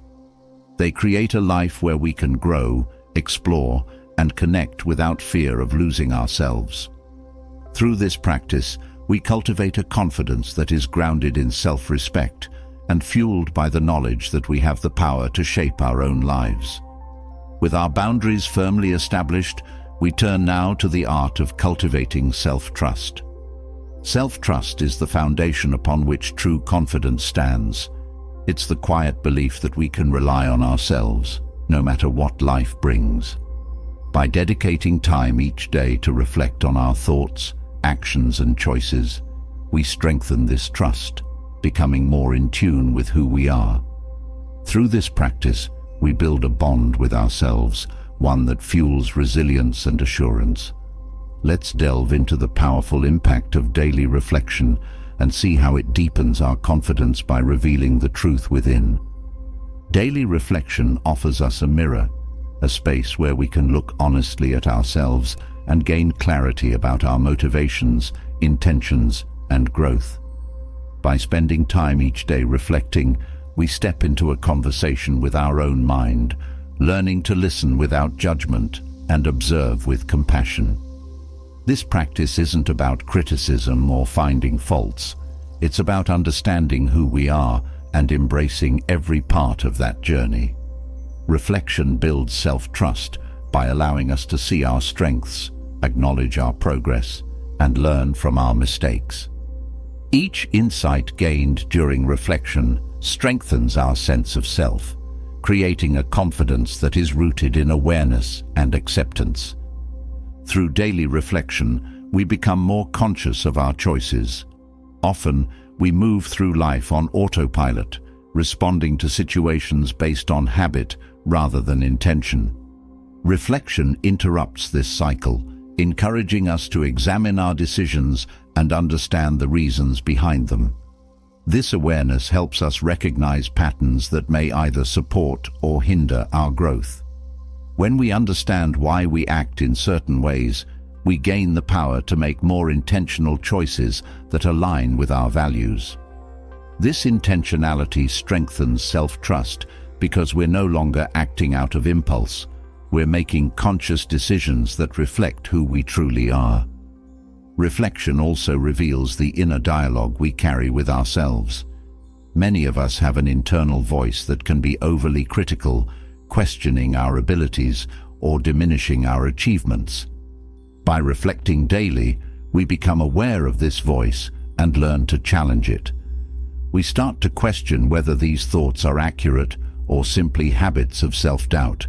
They create a life where we can grow, explore, and connect without fear of losing ourselves. Through this practice, we cultivate a confidence that is grounded in self-respect and fueled by the knowledge that we have the power to shape our own lives. With our boundaries firmly established, we turn now to the art of cultivating self-trust. Self-trust is the foundation upon which true confidence stands. It's the quiet belief that we can rely on ourselves, no matter what life brings. By dedicating time each day to reflect on our thoughts, actions, and choices, we strengthen this trust, becoming more in tune with who we are. Through this practice, we build a bond with ourselves, one that fuels resilience and assurance. Let's delve into the powerful impact of daily reflection and see how it deepens our confidence by revealing the truth within. Daily reflection offers us a mirror, a space where we can look honestly at ourselves and gain clarity about our motivations, intentions, and growth. By spending time each day reflecting, we step into a conversation with our own mind, learning to listen without judgment and observe with compassion. This practice isn't about criticism or finding faults. It's about understanding who we are and embracing every part of that journey. Reflection builds self-trust by allowing us to see our strengths, acknowledge our progress, and learn from our mistakes. Each insight gained during reflection strengthens our sense of self, creating a confidence that is rooted in awareness and acceptance. Through daily reflection, we become more conscious of our choices. Often, we move through life on autopilot, responding to situations based on habit rather than intention. Reflection interrupts this cycle, encouraging us to examine our decisions and understand the reasons behind them. This awareness helps us recognize patterns that may either support or hinder our growth. When we understand why we act in certain ways, we gain the power to make more intentional choices that align with our values. This intentionality strengthens self-trust because we're no longer acting out of impulse. We're making conscious decisions that reflect who we truly are. Reflection also reveals the inner dialogue we carry with ourselves. Many of us have an internal voice that can be overly critical, questioning our abilities or diminishing our achievements. By reflecting daily, we become aware of this voice and learn to challenge it. We start to question whether these thoughts are accurate or simply habits of self-doubt.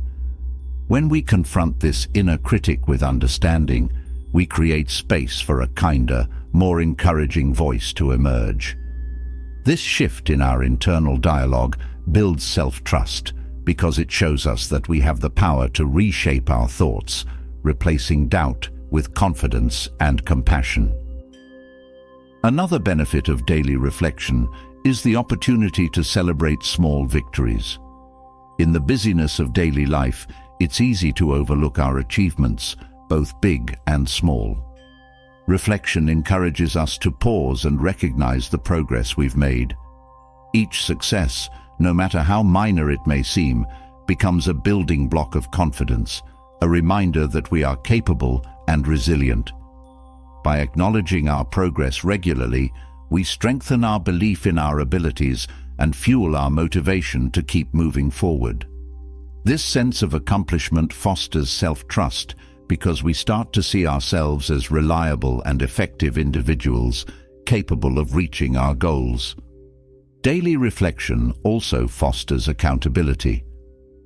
When we confront this inner critic with understanding, we create space for a kinder, more encouraging voice to emerge. This shift in our internal dialogue builds self-trust because it shows us that we have the power to reshape our thoughts, replacing doubt with confidence and compassion. Another benefit of daily reflection is the opportunity to celebrate small victories. In the busyness of daily life, it's easy to overlook our achievements, both big and small. Reflection encourages us to pause and recognize the progress we've made. Each success, no matter how minor it may seem, becomes a building block of confidence, a reminder that we are capable and resilient. By acknowledging our progress regularly, we strengthen our belief in our abilities and fuel our motivation to keep moving forward. This sense of accomplishment fosters self-trust because we start to see ourselves as reliable and effective individuals capable of reaching our goals. Daily reflection also fosters accountability.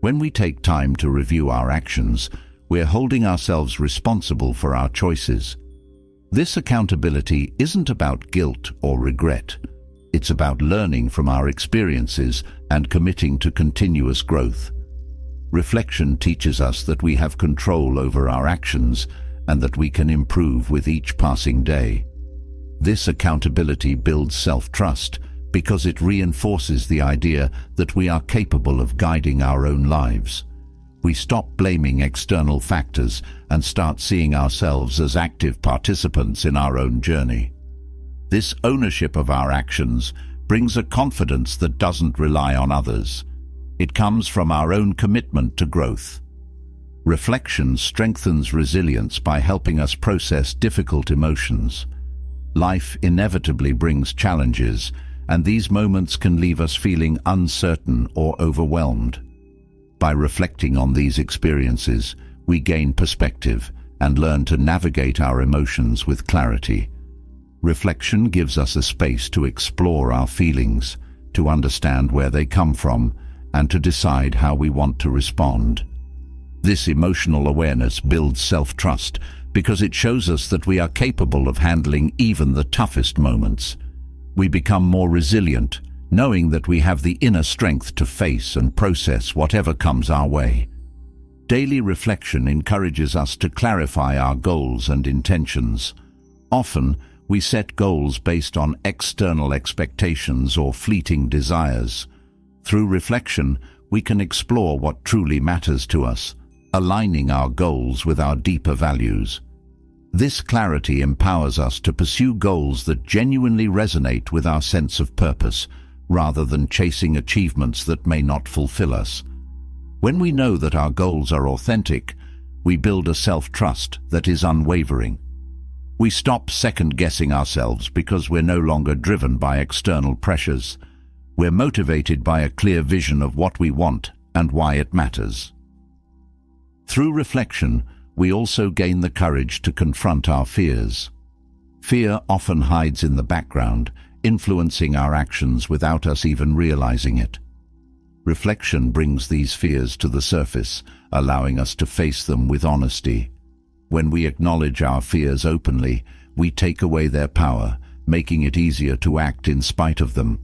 When we take time to review our actions, we're holding ourselves responsible for our choices. This accountability isn't about guilt or regret. It's about learning from our experiences and committing to continuous growth. Reflection teaches us that we have control over our actions and that we can improve with each passing day. This accountability builds self-trust because it reinforces the idea that we are capable of guiding our own lives. We stop blaming external factors and start seeing ourselves as active participants in our own journey. This ownership of our actions brings a confidence that doesn't rely on others. It comes from our own commitment to growth. Reflection strengthens resilience by helping us process difficult emotions. Life inevitably brings challenges, and these moments can leave us feeling uncertain or overwhelmed. By reflecting on these experiences, we gain perspective and learn to navigate our emotions with clarity. Reflection gives us a space to explore our feelings, to understand where they come from, and to decide how we want to respond. This emotional awareness builds self-trust because it shows us that we are capable of handling even the toughest moments. We become more resilient, knowing that we have the inner strength to face and process whatever comes our way. Daily reflection encourages us to clarify our goals and intentions. Often, we set goals based on external expectations or fleeting desires. Through reflection, we can explore what truly matters to us, aligning our goals with our deeper values. This clarity empowers us to pursue goals that genuinely resonate with our sense of purpose, rather than chasing achievements that may not fulfill us. When we know that our goals are authentic, we build a self-trust that is unwavering. We stop second-guessing ourselves because we're no longer driven by external pressures. We're motivated by a clear vision of what we want and why it matters. Through reflection, we also gain the courage to confront our fears. Fear often hides in the background, influencing our actions without us even realizing it. Reflection brings these fears to the surface, allowing us to face them with honesty. When we acknowledge our fears openly, we take away their power, making it easier to act in spite of them.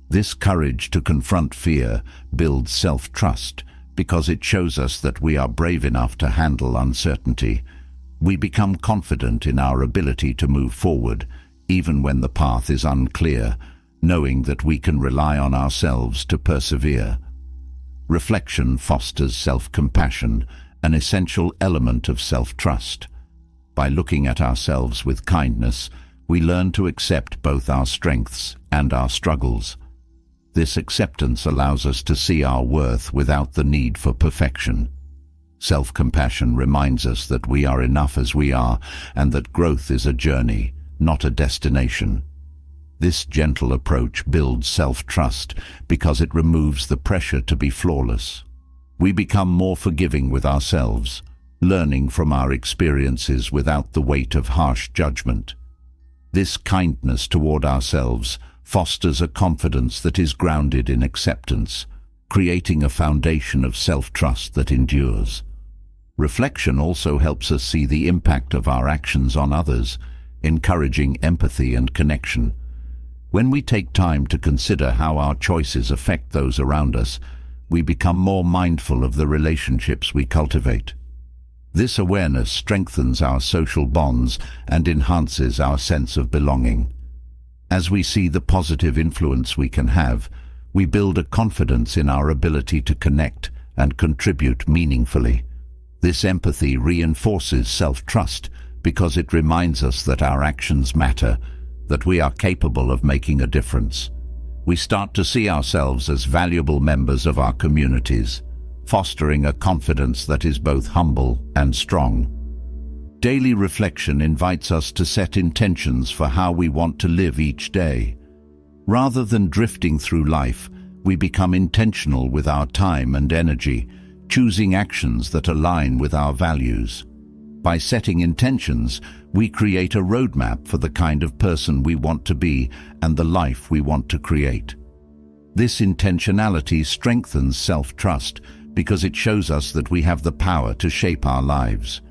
This courage to confront fear builds self-trust because it shows us that we are brave enough to handle uncertainty. We become confident in our ability to move forward, even when the path is unclear, knowing that we can rely on ourselves to persevere. Reflection fosters self-compassion, an essential element of self-trust. By looking at ourselves with kindness, we learn to accept both our strengths and our struggles. This acceptance allows us to see our worth without the need for perfection. Self-compassion reminds us that we are enough as we are and that growth is a journey, not a destination. This gentle approach builds self-trust because it removes the pressure to be flawless. We become more forgiving with ourselves, learning from our experiences without the weight of harsh judgment. This kindness toward ourselves fosters a confidence that is grounded in acceptance, creating a foundation of self-trust that endures. Reflection also helps us see the impact of our actions on others, encouraging empathy and connection. When we take time to consider how our choices affect those around us, we become more mindful of the relationships we cultivate. This awareness strengthens our social bonds and enhances our sense of belonging. As we see the positive influence we can have, we build a confidence in our ability to connect and contribute meaningfully. This empathy reinforces self-trust because it reminds us that our actions matter, that we are capable of making a difference. We start to see ourselves as valuable members of our communities, fostering a confidence that is both humble and strong. Daily reflection invites us to set intentions for how we want to live each day. Rather than drifting through life, we become intentional with our time and energy, choosing actions that align with our values. By setting intentions, we create a roadmap for the kind of person we want to be and the life we want to create. This intentionality strengthens self-trust because it shows us that we have the power to shape our lives.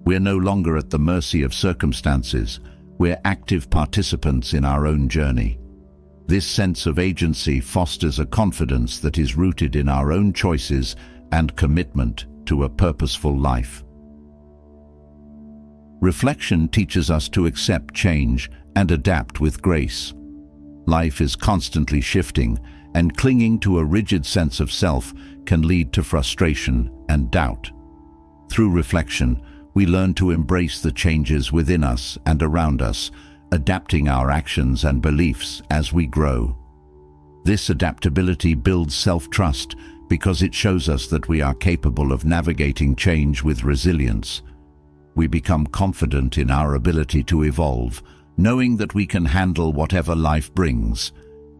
We're no longer at the mercy of circumstances. We're active participants in our own journey. This sense of agency fosters a confidence that is rooted in our own choices and commitment to a purposeful life. Reflection teaches us to accept change and adapt with grace. Life is constantly shifting, and clinging to a rigid sense of self can lead to frustration and doubt. Through reflection, we learn to embrace the changes within us and around us, adapting our actions and beliefs as we grow. This adaptability builds self-trust because it shows us that we are capable of navigating change with resilience. We become confident in our ability to evolve, knowing that we can handle whatever life brings.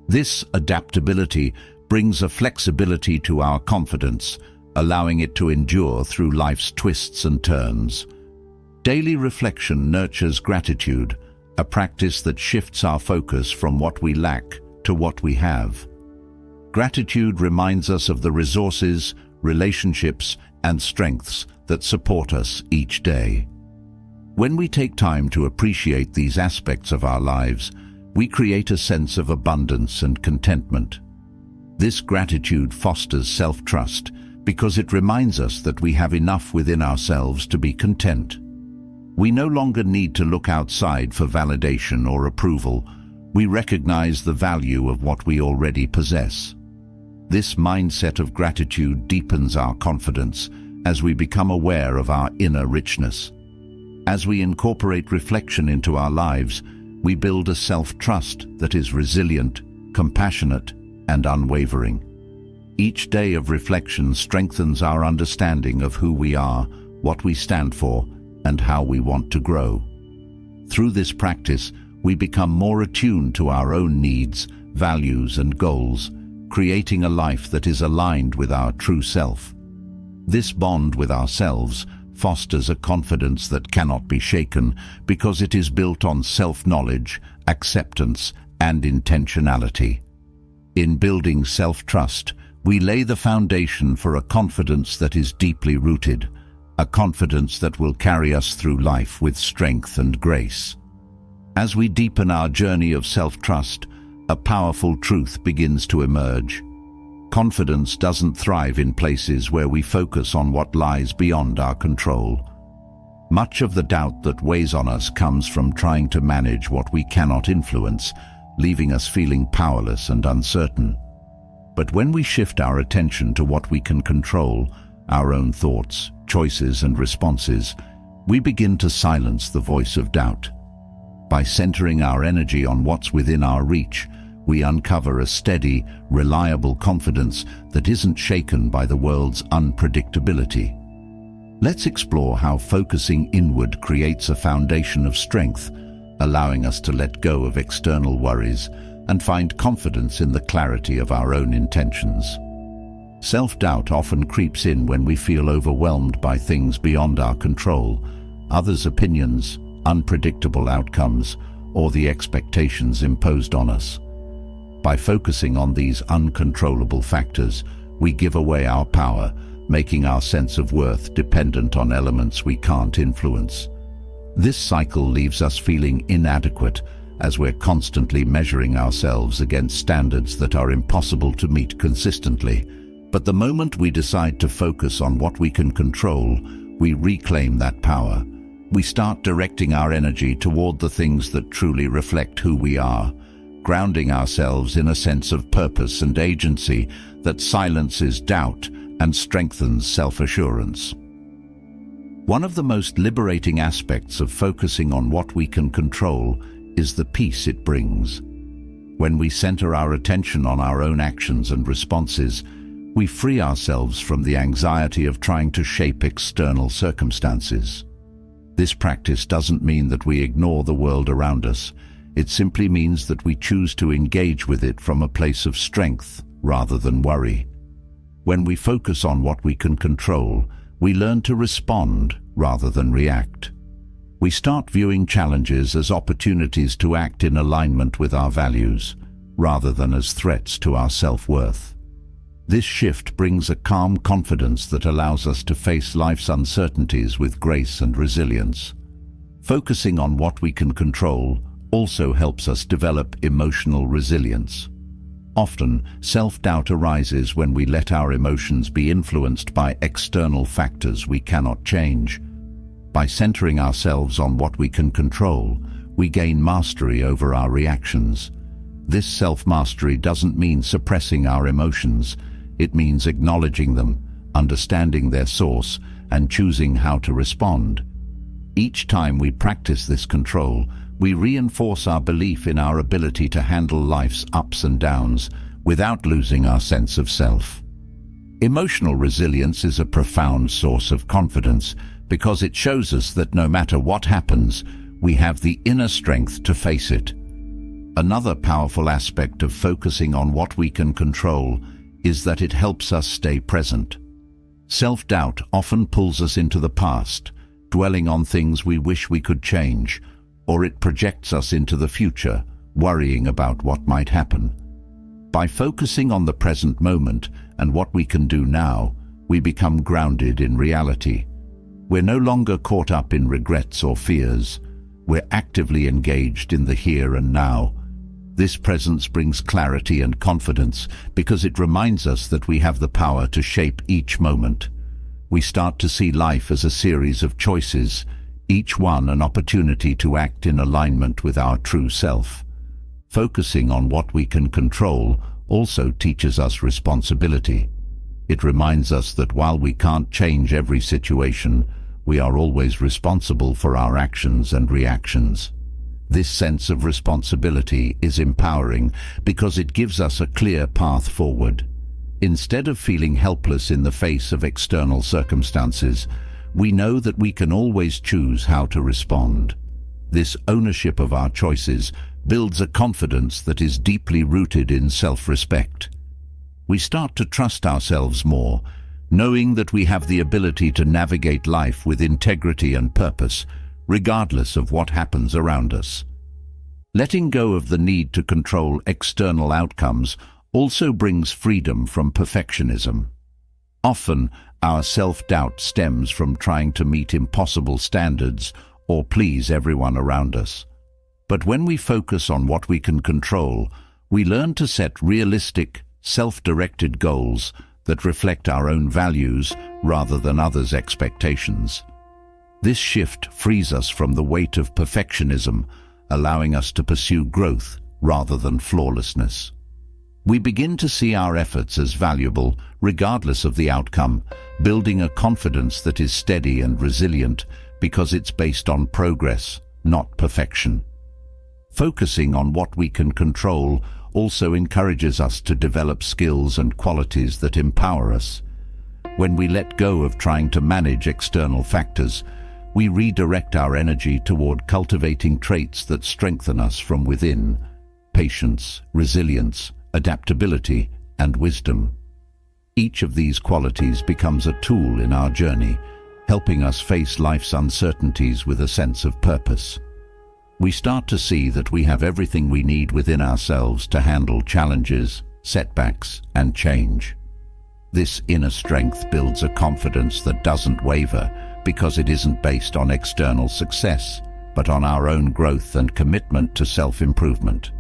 This adaptability brings a flexibility to our confidence, allowing it to endure through life's twists and turns. Daily reflection nurtures gratitude, a practice that shifts our focus from what we lack to what we have. Gratitude reminds us of the resources, relationships, and strengths that support us each day. When we take time to appreciate these aspects of our lives, we create a sense of abundance and contentment. This gratitude fosters self-trust because it reminds us that we have enough within ourselves to be content. We no longer need to look outside for validation or approval. We recognize the value of what we already possess. This mindset of gratitude deepens our confidence as we become aware of our inner richness. As we incorporate reflection into our lives, we build a self-trust that is resilient, compassionate, and unwavering. Each day of reflection strengthens our understanding of who we are, what we stand for, and how we want to grow. Through this practice, we become more attuned to our own needs, values, and goals, creating a life that is aligned with our true self. This bond with ourselves fosters a confidence that cannot be shaken because it is built on self-knowledge, acceptance, and intentionality. In building self-trust, we lay the foundation for a confidence that is deeply rooted, a confidence that will carry us through life with strength and grace. As we deepen our journey of self-trust, a powerful truth begins to emerge. Confidence doesn't thrive in places where we focus on what lies beyond our control. Much of the doubt that weighs on us comes from trying to manage what we cannot influence, leaving us feeling powerless and uncertain. But when we shift our attention to what we can control, our own thoughts, choices, and responses, we begin to silence the voice of doubt. By centering our energy on what's within our reach, we uncover a steady, reliable confidence that isn't shaken by the world's unpredictability. Let's explore how focusing inward creates a foundation of strength, allowing us to let go of external worries and find confidence in the clarity of our own intentions. Self-doubt often creeps in when we feel overwhelmed by things beyond our control, others' opinions, unpredictable outcomes, or the expectations imposed on us. By focusing on these uncontrollable factors, we give away our power, making our sense of worth dependent on elements we can't influence. This cycle leaves us feeling inadequate, as we're constantly measuring ourselves against standards that are impossible to meet consistently. But the moment we decide to focus on what we can control, we reclaim that power. We start directing our energy toward the things that truly reflect who we are, grounding ourselves in a sense of purpose and agency that silences doubt and strengthens self-assurance. One of the most liberating aspects of focusing on what we can control is the peace it brings. When we center our attention on our own actions and responses, we free ourselves from the anxiety of trying to shape external circumstances. This practice doesn't mean that we ignore the world around us. It simply means that we choose to engage with it from a place of strength rather than worry. When we focus on what we can control, we learn to respond rather than react. We start viewing challenges as opportunities to act in alignment with our values, rather than as threats to our self-worth. This shift brings a calm confidence that allows us to face life's uncertainties with grace and resilience. Focusing on what we can control also helps us develop emotional resilience. Often, self-doubt arises when we let our emotions be influenced by external factors we cannot change. By centering ourselves on what we can control, we gain mastery over our reactions. This self-mastery doesn't mean suppressing our emotions. It means acknowledging them, understanding their source, and choosing how to respond. Each time we practice this control, we reinforce our belief in our ability to handle life's ups and downs without losing our sense of self. Emotional resilience is a profound source of confidence because it shows us that no matter what happens, we have the inner strength to face it. Another powerful aspect of focusing on what we can control is that it helps us stay present. Self-doubt often pulls us into the past, dwelling on things we wish we could change, or it projects us into the future, worrying about what might happen. By focusing on the present moment and what we can do now, we become grounded in reality. We're no longer caught up in regrets or fears. We're actively engaged in the here and now. This presence brings clarity and confidence because it reminds us that we have the power to shape each moment. We start to see life as a series of choices, each one an opportunity to act in alignment with our true self. Focusing on what we can control also teaches us responsibility. It reminds us that while we can't change every situation, we are always responsible for our actions and reactions. This sense of responsibility is empowering because it gives us a clear path forward. Instead of feeling helpless in the face of external circumstances, we know that we can always choose how to respond. This ownership of our choices builds a confidence that is deeply rooted in self-respect. We start to trust ourselves more, knowing that we have the ability to navigate life with integrity and purpose, regardless of what happens around us. Letting go of the need to control external outcomes also brings freedom from perfectionism. Often, our self-doubt stems from trying to meet impossible standards or please everyone around us. But when we focus on what we can control, we learn to set realistic, self-directed goals that reflect our own values rather than others' expectations. This shift frees us from the weight of perfectionism, allowing us to pursue growth rather than flawlessness. We begin to see our efforts as valuable, regardless of the outcome, building a confidence that is steady and resilient because it's based on progress, not perfection. Focusing on what we can control also encourages us to develop skills and qualities that empower us. When we let go of trying to manage external factors, we redirect our energy toward cultivating traits that strengthen us from within: patience, resilience, adaptability, and wisdom. Each of these qualities becomes a tool in our journey, helping us face life's uncertainties with a sense of purpose. We start to see that we have everything we need within ourselves to handle challenges, setbacks, and change. This inner strength builds a confidence that doesn't waver because it isn't based on external success, but on our own growth and commitment to self-improvement.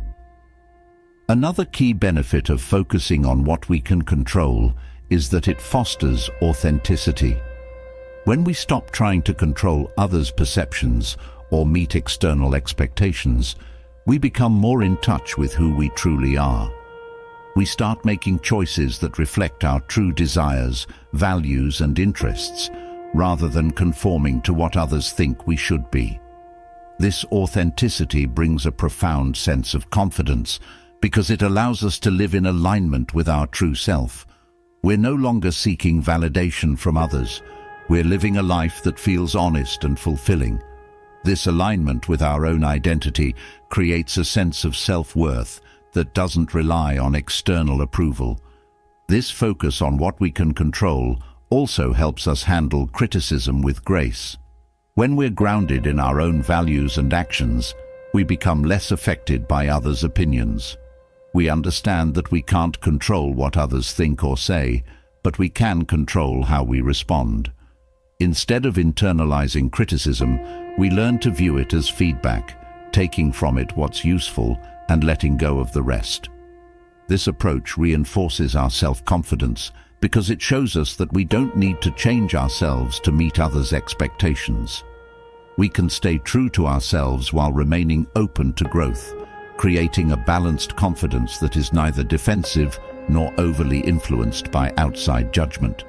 Another key benefit of focusing on what we can control is that it fosters authenticity. When we stop trying to control others' perceptions or meet external expectations, we become more in touch with who we truly are. We start making choices that reflect our true desires, values, and interests, rather than conforming to what others think we should be. This authenticity brings a profound sense of confidence because it allows us to live in alignment with our true self. We're no longer seeking validation from others. We're living a life that feels honest and fulfilling. This alignment with our own identity creates a sense of self-worth that doesn't rely on external approval. This focus on what we can control also helps us handle criticism with grace. When we're grounded in our own values and actions, we become less affected by others' opinions. We understand that we can't control what others think or say, but we can control how we respond. Instead of internalizing criticism, we learn to view it as feedback, taking from it what's useful and letting go of the rest. This approach reinforces our self-confidence because it shows us that we don't need to change ourselves to meet others' expectations. We can stay true to ourselves while remaining open to growth, creating a balanced confidence that is neither defensive nor overly influenced by outside judgment.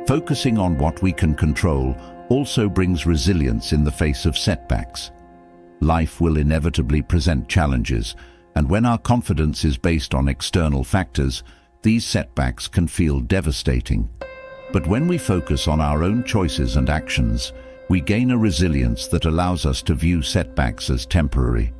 Focusing on what we can control also brings resilience in the face of setbacks. Life will inevitably present challenges, and when our confidence is based on external factors, these setbacks can feel devastating. But when we focus on our own choices and actions, we gain a resilience that allows us to view setbacks as temporary.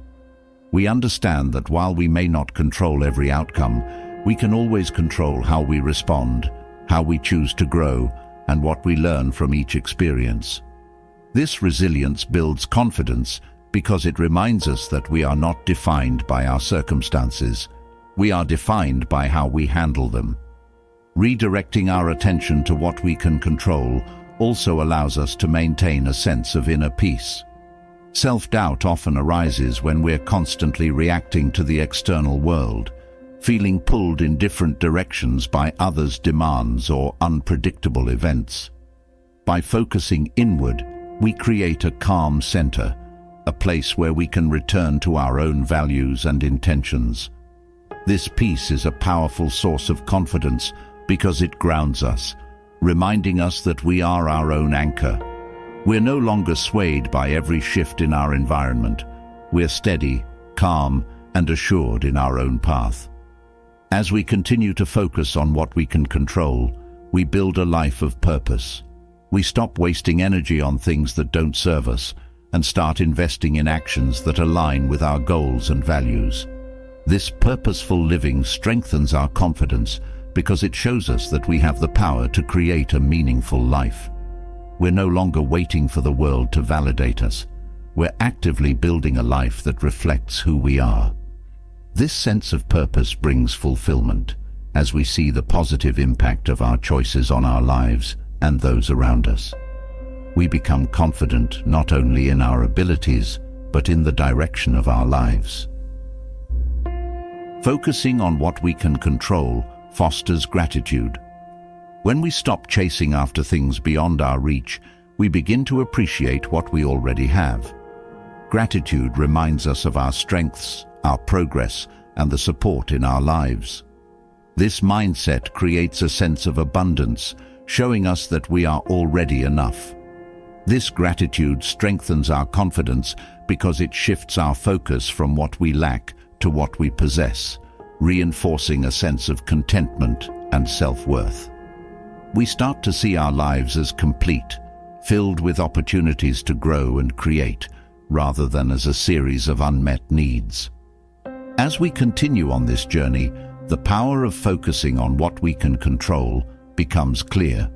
We understand that while we may not control every outcome, we can always control how we respond, how we choose to grow, and what we learn from each experience. This resilience builds confidence because it reminds us that we are not defined by our circumstances. We are defined by how we handle them. Redirecting our attention to what we can control also allows us to maintain a sense of inner peace. Self-doubt often arises when we're constantly reacting to the external world, feeling pulled in different directions by others' demands or unpredictable events. By focusing inward, we create a calm center, a place where we can return to our own values and intentions. This peace is a powerful source of confidence because it grounds us, reminding us that we are our own anchor. We're no longer swayed by every shift in our environment. We're steady, calm, and assured in our own path. As we continue to focus on what we can control, we build a life of purpose. We stop wasting energy on things that don't serve us and start investing in actions that align with our goals and values. This purposeful living strengthens our confidence because it shows us that we have the power to create a meaningful life. We're no longer waiting for the world to validate us. We're actively building a life that reflects who we are. This sense of purpose brings fulfillment as we see the positive impact of our choices on our lives and those around us. We become confident not only in our abilities, but in the direction of our lives. Focusing on what we can control fosters gratitude. When we stop chasing after things beyond our reach, we begin to appreciate what we already have. Gratitude reminds us of our strengths, our progress, and the support in our lives. This mindset creates a sense of abundance, showing us that we are already enough. This gratitude strengthens our confidence because it shifts our focus from what we lack to what we possess, reinforcing a sense of contentment and self-worth. We start to see our lives as complete, filled with opportunities to grow and create, rather than as a series of unmet needs. As we continue on this journey, the power of focusing on what we can control becomes clear.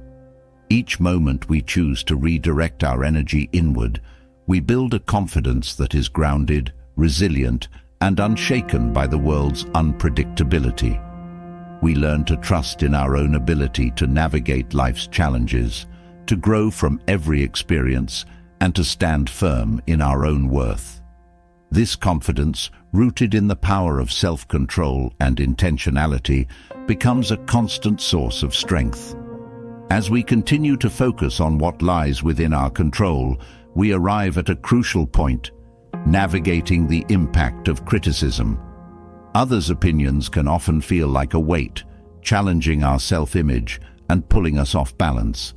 Each moment we choose to redirect our energy inward, we build a confidence that is grounded, resilient, and unshaken by the world's unpredictability. We learn to trust in our own ability to navigate life's challenges, to grow from every experience, and to stand firm in our own worth. This confidence, rooted in the power of self-control and intentionality, becomes a constant source of strength. As we continue to focus on what lies within our control, we arrive at a crucial point: navigating the impact of criticism. Others' opinions can often feel like a weight, challenging our self-image and pulling us off balance.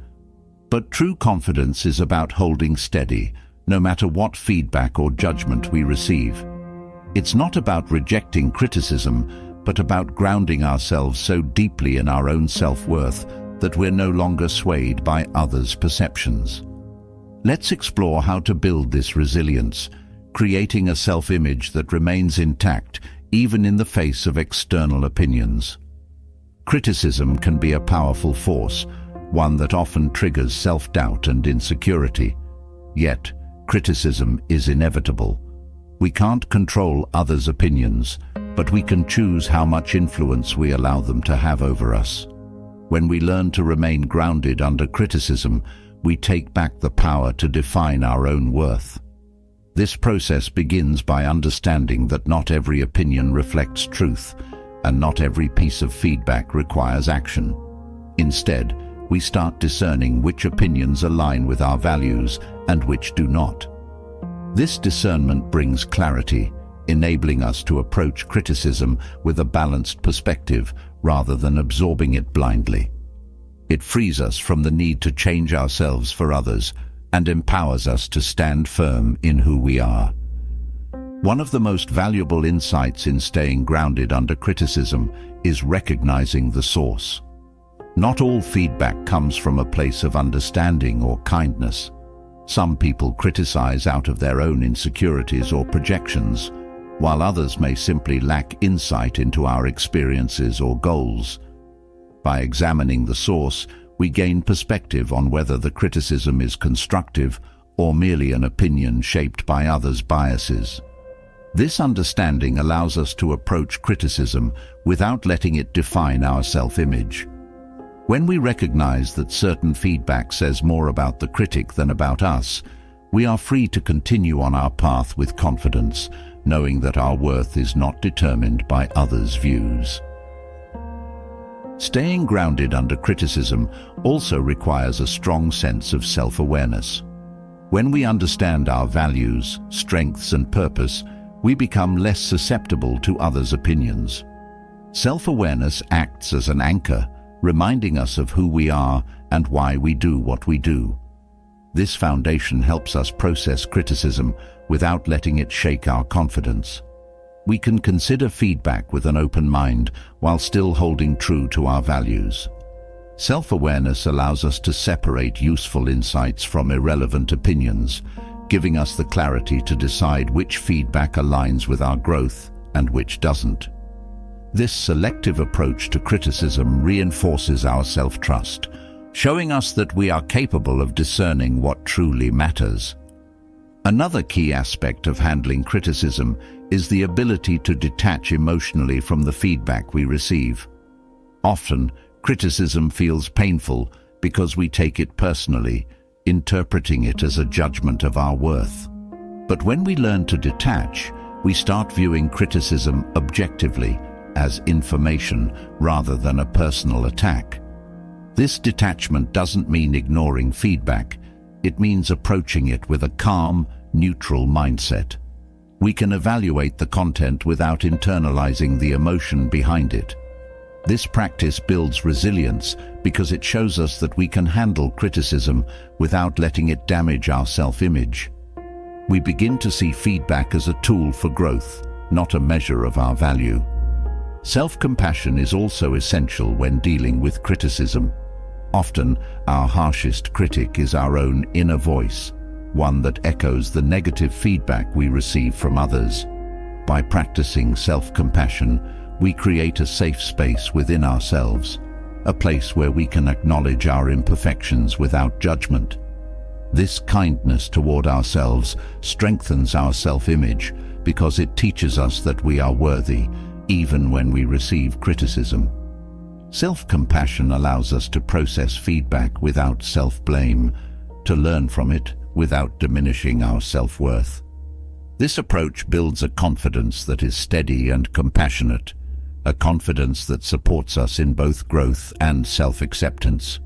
But true confidence is about holding steady, no matter what feedback or judgment we receive. It's not about rejecting criticism, but about grounding ourselves so deeply in our own self-worth that we're no longer swayed by others' perceptions. Let's explore how to build this resilience, creating a self-image that remains intact even in the face of external opinions. Criticism can be a powerful force, one that often triggers self-doubt and insecurity. Yet, criticism is inevitable. We can't control others' opinions, but we can choose how much influence we allow them to have over us. When we learn to remain grounded under criticism, we take back the power to define our own worth. This process begins by understanding that not every opinion reflects truth, and not every piece of feedback requires action. Instead, we start discerning which opinions align with our values and which do not. This discernment brings clarity, enabling us to approach criticism with a balanced perspective rather than absorbing it blindly. It frees us from the need to change ourselves for others and empowers us to stand firm in who we are. One of the most valuable insights in staying grounded under criticism is recognizing the source. Not all feedback comes from a place of understanding or kindness. Some people criticize out of their own insecurities or projections, while others may simply lack insight into our experiences or goals. By examining the source, we gain perspective on whether the criticism is constructive or merely an opinion shaped by others' biases. This understanding allows us to approach criticism without letting it define our self-image. When we recognize that certain feedback says more about the critic than about us, we are free to continue on our path with confidence, knowing that our worth is not determined by others' views. Staying grounded under criticism also requires a strong sense of self-awareness. When we understand our values, strengths, and purpose, we become less susceptible to others' opinions. Self-awareness acts as an anchor, reminding us of who we are and why we do what we do. This foundation helps us process criticism without letting it shake our confidence. We can consider feedback with an open mind while still holding true to our values. Self-awareness allows us to separate useful insights from irrelevant opinions, giving us the clarity to decide which feedback aligns with our growth and which doesn't. This selective approach to criticism reinforces our self-trust, showing us that we are capable of discerning what truly matters. Another key aspect of handling criticism is the ability to detach emotionally from the feedback we receive. Often, criticism feels painful because we take it personally, interpreting it as a judgment of our worth. But when we learn to detach, we start viewing criticism objectively, as information rather than a personal attack. This detachment doesn't mean ignoring feedback. It means approaching it with a calm, neutral mindset. We can evaluate the content without internalizing the emotion behind it. This practice builds resilience because it shows us that we can handle criticism without letting it damage our self-image. We begin to see feedback as a tool for growth, not a measure of our value. Self-compassion is also essential when dealing with criticism. Often, our harshest critic is our own inner voice, one that echoes the negative feedback we receive from others. By practicing self-compassion, we create a safe space within ourselves, a place where we can acknowledge our imperfections without judgment. This kindness toward ourselves strengthens our self-image because it teaches us that we are worthy, even when we receive criticism. Self-compassion allows us to process feedback without self-blame, to learn from it without diminishing our self-worth. This approach builds a confidence that is steady and compassionate, a confidence that supports us in both growth and self-acceptance.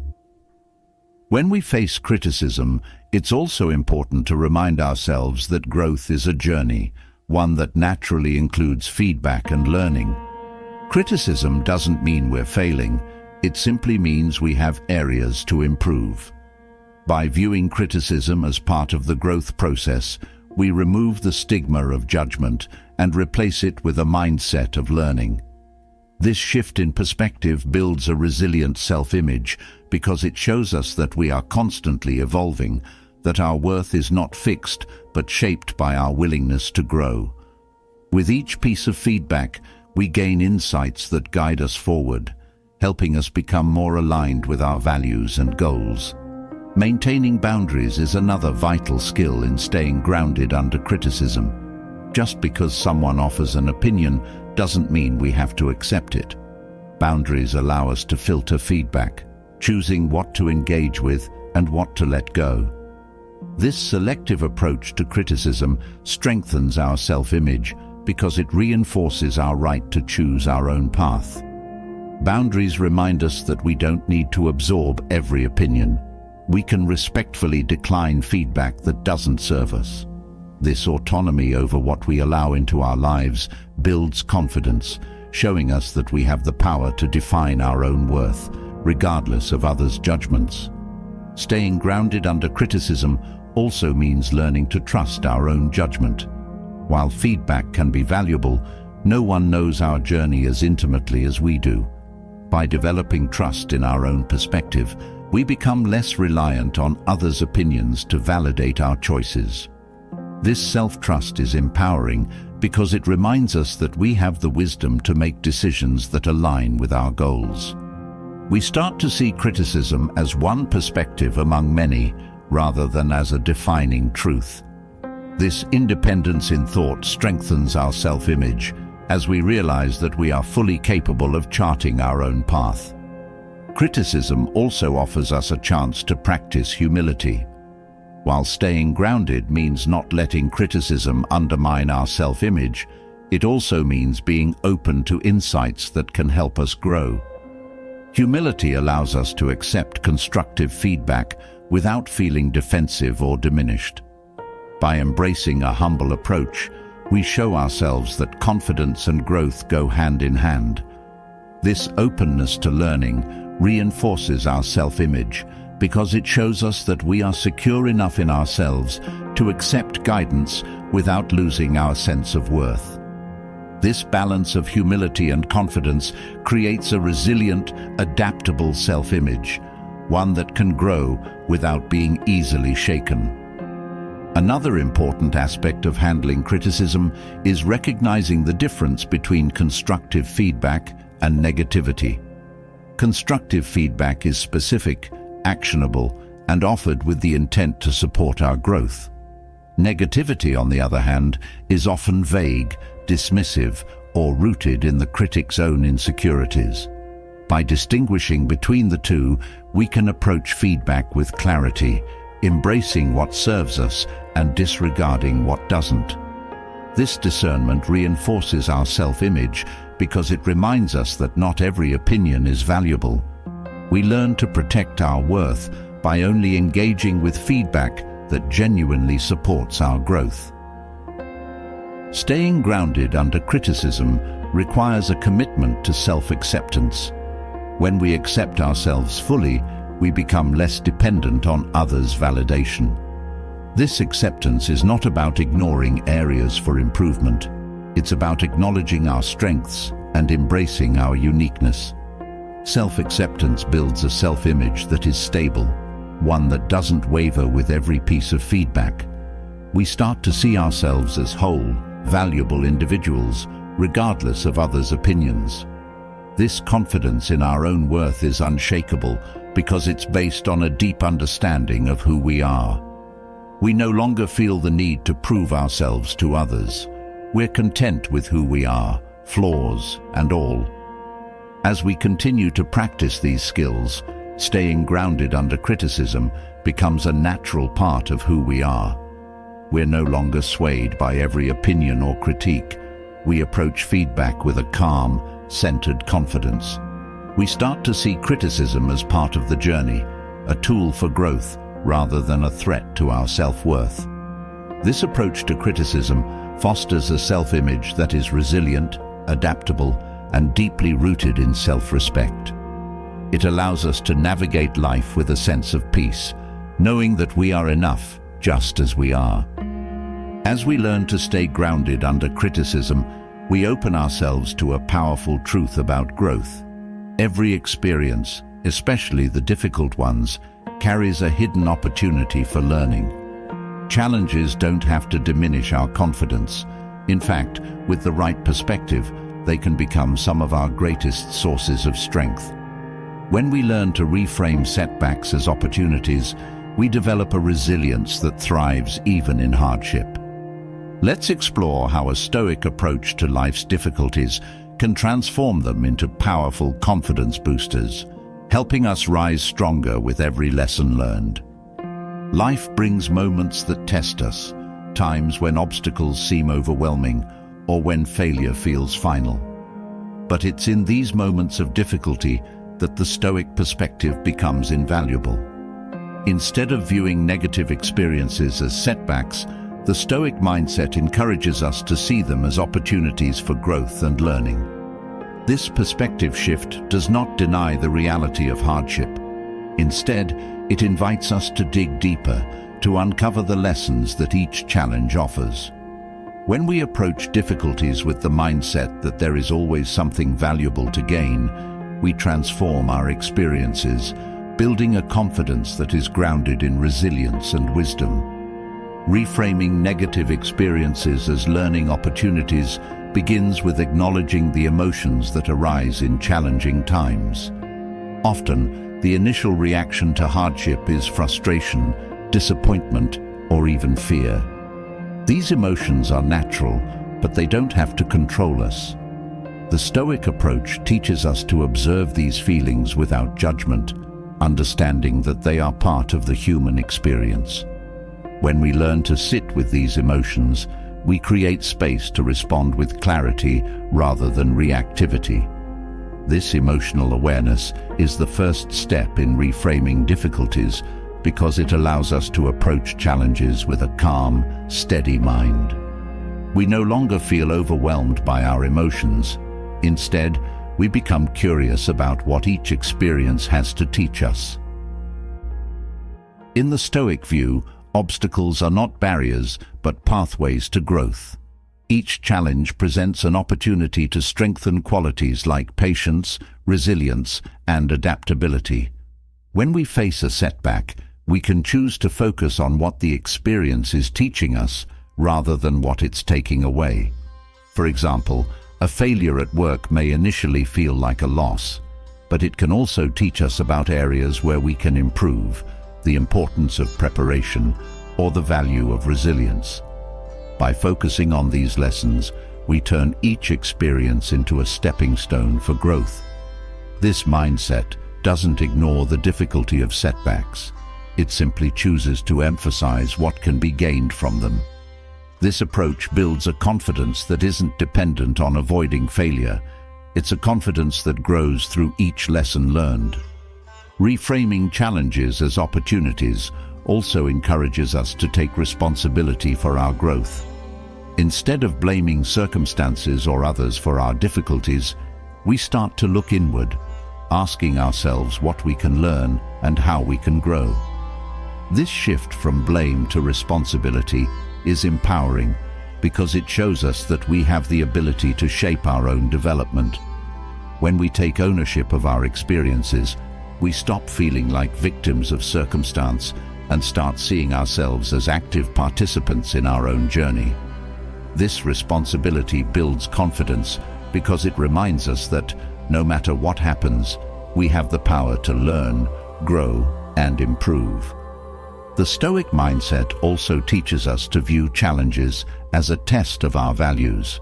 When we face criticism, it's also important to remind ourselves that growth is a journey, one that naturally includes feedback and learning. Criticism doesn't mean we're failing, it simply means we have areas to improve. By viewing criticism as part of the growth process, we remove the stigma of judgment and replace it with a mindset of learning. This shift in perspective builds a resilient self-image because it shows us that we are constantly evolving, that our worth is not fixed but shaped by our willingness to grow. With each piece of feedback, we gain insights that guide us forward, helping us become more aligned with our values and goals. Maintaining boundaries is another vital skill in staying grounded under criticism. Just because someone offers an opinion doesn't mean we have to accept it. Boundaries allow us to filter feedback, choosing what to engage with and what to let go. This selective approach to criticism strengthens our self-image because it reinforces our right to choose our own path. Boundaries remind us that we don't need to absorb every opinion. We can respectfully decline feedback that doesn't serve us. This autonomy over what we allow into our lives builds confidence, showing us that we have the power to define our own worth, regardless of others' judgments. Staying grounded under criticism also means learning to trust our own judgment. While feedback can be valuable, no one knows our journey as intimately as we do. By developing trust in our own perspective, we become less reliant on others' opinions to validate our choices. This self-trust is empowering because it reminds us that we have the wisdom to make decisions that align with our goals. We start to see criticism as one perspective among many, rather than as a defining truth. This independence in thought strengthens our self-image as we realize that we are fully capable of charting our own path. Criticism also offers us a chance to practice humility. While staying grounded means not letting criticism undermine our self-image, it also means being open to insights that can help us grow. Humility allows us to accept constructive feedback without feeling defensive or diminished. By embracing a humble approach, we show ourselves that confidence and growth go hand in hand. This openness to learning reinforces our self-image because it shows us that we are secure enough in ourselves to accept guidance without losing our sense of worth. This balance of humility and confidence creates a resilient, adaptable self-image, one that can grow without being easily shaken. Another important aspect of handling criticism is recognizing the difference between constructive feedback and negativity. Constructive feedback is specific, actionable, and offered with the intent to support our growth. Negativity, on the other hand, is often vague, dismissive, or rooted in the critic's own insecurities. By distinguishing between the two, we can approach feedback with clarity, embracing what serves us and disregarding what doesn't. This discernment reinforces our self-image because it reminds us that not every opinion is valuable. We learn to protect our worth by only engaging with feedback that genuinely supports our growth. Staying grounded under criticism requires a commitment to self-acceptance. When we accept ourselves fully, we become less dependent on others' validation. This acceptance is not about ignoring areas for improvement. It's about acknowledging our strengths and embracing our uniqueness. Self-acceptance builds a self-image that is stable, one that doesn't waver with every piece of feedback. We start to see ourselves as whole, valuable individuals, regardless of others' opinions. This confidence in our own worth is unshakable because it's based on a deep understanding of who we are. We no longer feel the need to prove ourselves to others. We're content with who we are, flaws and all. As we continue to practice these skills, staying grounded under criticism becomes a natural part of who we are. We're no longer swayed by every opinion or critique. We approach feedback with a calm, centered confidence. We start to see criticism as part of the journey, a tool for growth rather than a threat to our self-worth. This approach to criticism fosters a self-image that is resilient, adaptable, and deeply rooted in self-respect. It allows us to navigate life with a sense of peace, knowing that we are enough just as we are. As we learn to stay grounded under criticism, we open ourselves to a powerful truth about growth. Every experience, especially the difficult ones, carries a hidden opportunity for learning. Challenges don't have to diminish our confidence. In fact, with the right perspective, they can become some of our greatest sources of strength. When we learn to reframe setbacks as opportunities, we develop a resilience that thrives even in hardship. Let's explore how a Stoic approach to life's difficulties can transform them into powerful confidence boosters, helping us rise stronger with every lesson learned. Life brings moments that test us, times when obstacles seem overwhelming or when failure feels final. But it's in these moments of difficulty that the Stoic perspective becomes invaluable. Instead of viewing negative experiences as setbacks, the Stoic mindset encourages us to see them as opportunities for growth and learning. This perspective shift does not deny the reality of hardship. Instead, it invites us to dig deeper, to uncover the lessons that each challenge offers. When we approach difficulties with the mindset that there is always something valuable to gain, we transform our experiences, building a confidence that is grounded in resilience and wisdom. Reframing negative experiences as learning opportunities begins with acknowledging the emotions that arise in challenging times. Often, the initial reaction to hardship is frustration, disappointment, or even fear. These emotions are natural, but they don't have to control us. The Stoic approach teaches us to observe these feelings without judgment, understanding that they are part of the human experience. When we learn to sit with these emotions, we create space to respond with clarity rather than reactivity. This emotional awareness is the first step in reframing difficulties because it allows us to approach challenges with a calm, steady mind. We no longer feel overwhelmed by our emotions. Instead, we become curious about what each experience has to teach us. In the Stoic view, obstacles are not barriers, but pathways to growth. Each challenge presents an opportunity to strengthen qualities like patience, resilience, and adaptability. When we face a setback, we can choose to focus on what the experience is teaching us rather than what it's taking away. For example, a failure at work may initially feel like a loss, but it can also teach us about areas where we can improve, the importance of preparation, or the value of resilience. By focusing on these lessons, we turn each experience into a stepping stone for growth. This mindset doesn't ignore the difficulty of setbacks. It simply chooses to emphasize what can be gained from them. This approach builds a confidence that isn't dependent on avoiding failure. It's a confidence that grows through each lesson learned. Reframing challenges as opportunities also encourages us to take responsibility for our growth. Instead of blaming circumstances or others for our difficulties, we start to look inward, asking ourselves what we can learn and how we can grow. This shift from blame to responsibility is empowering because it shows us that we have the ability to shape our own development. When we take ownership of our experiences, we stop feeling like victims of circumstance and start seeing ourselves as active participants in our own journey. This responsibility builds confidence because it reminds us that, no matter what happens, we have the power to learn, grow, and improve. The Stoic mindset also teaches us to view challenges as a test of our values.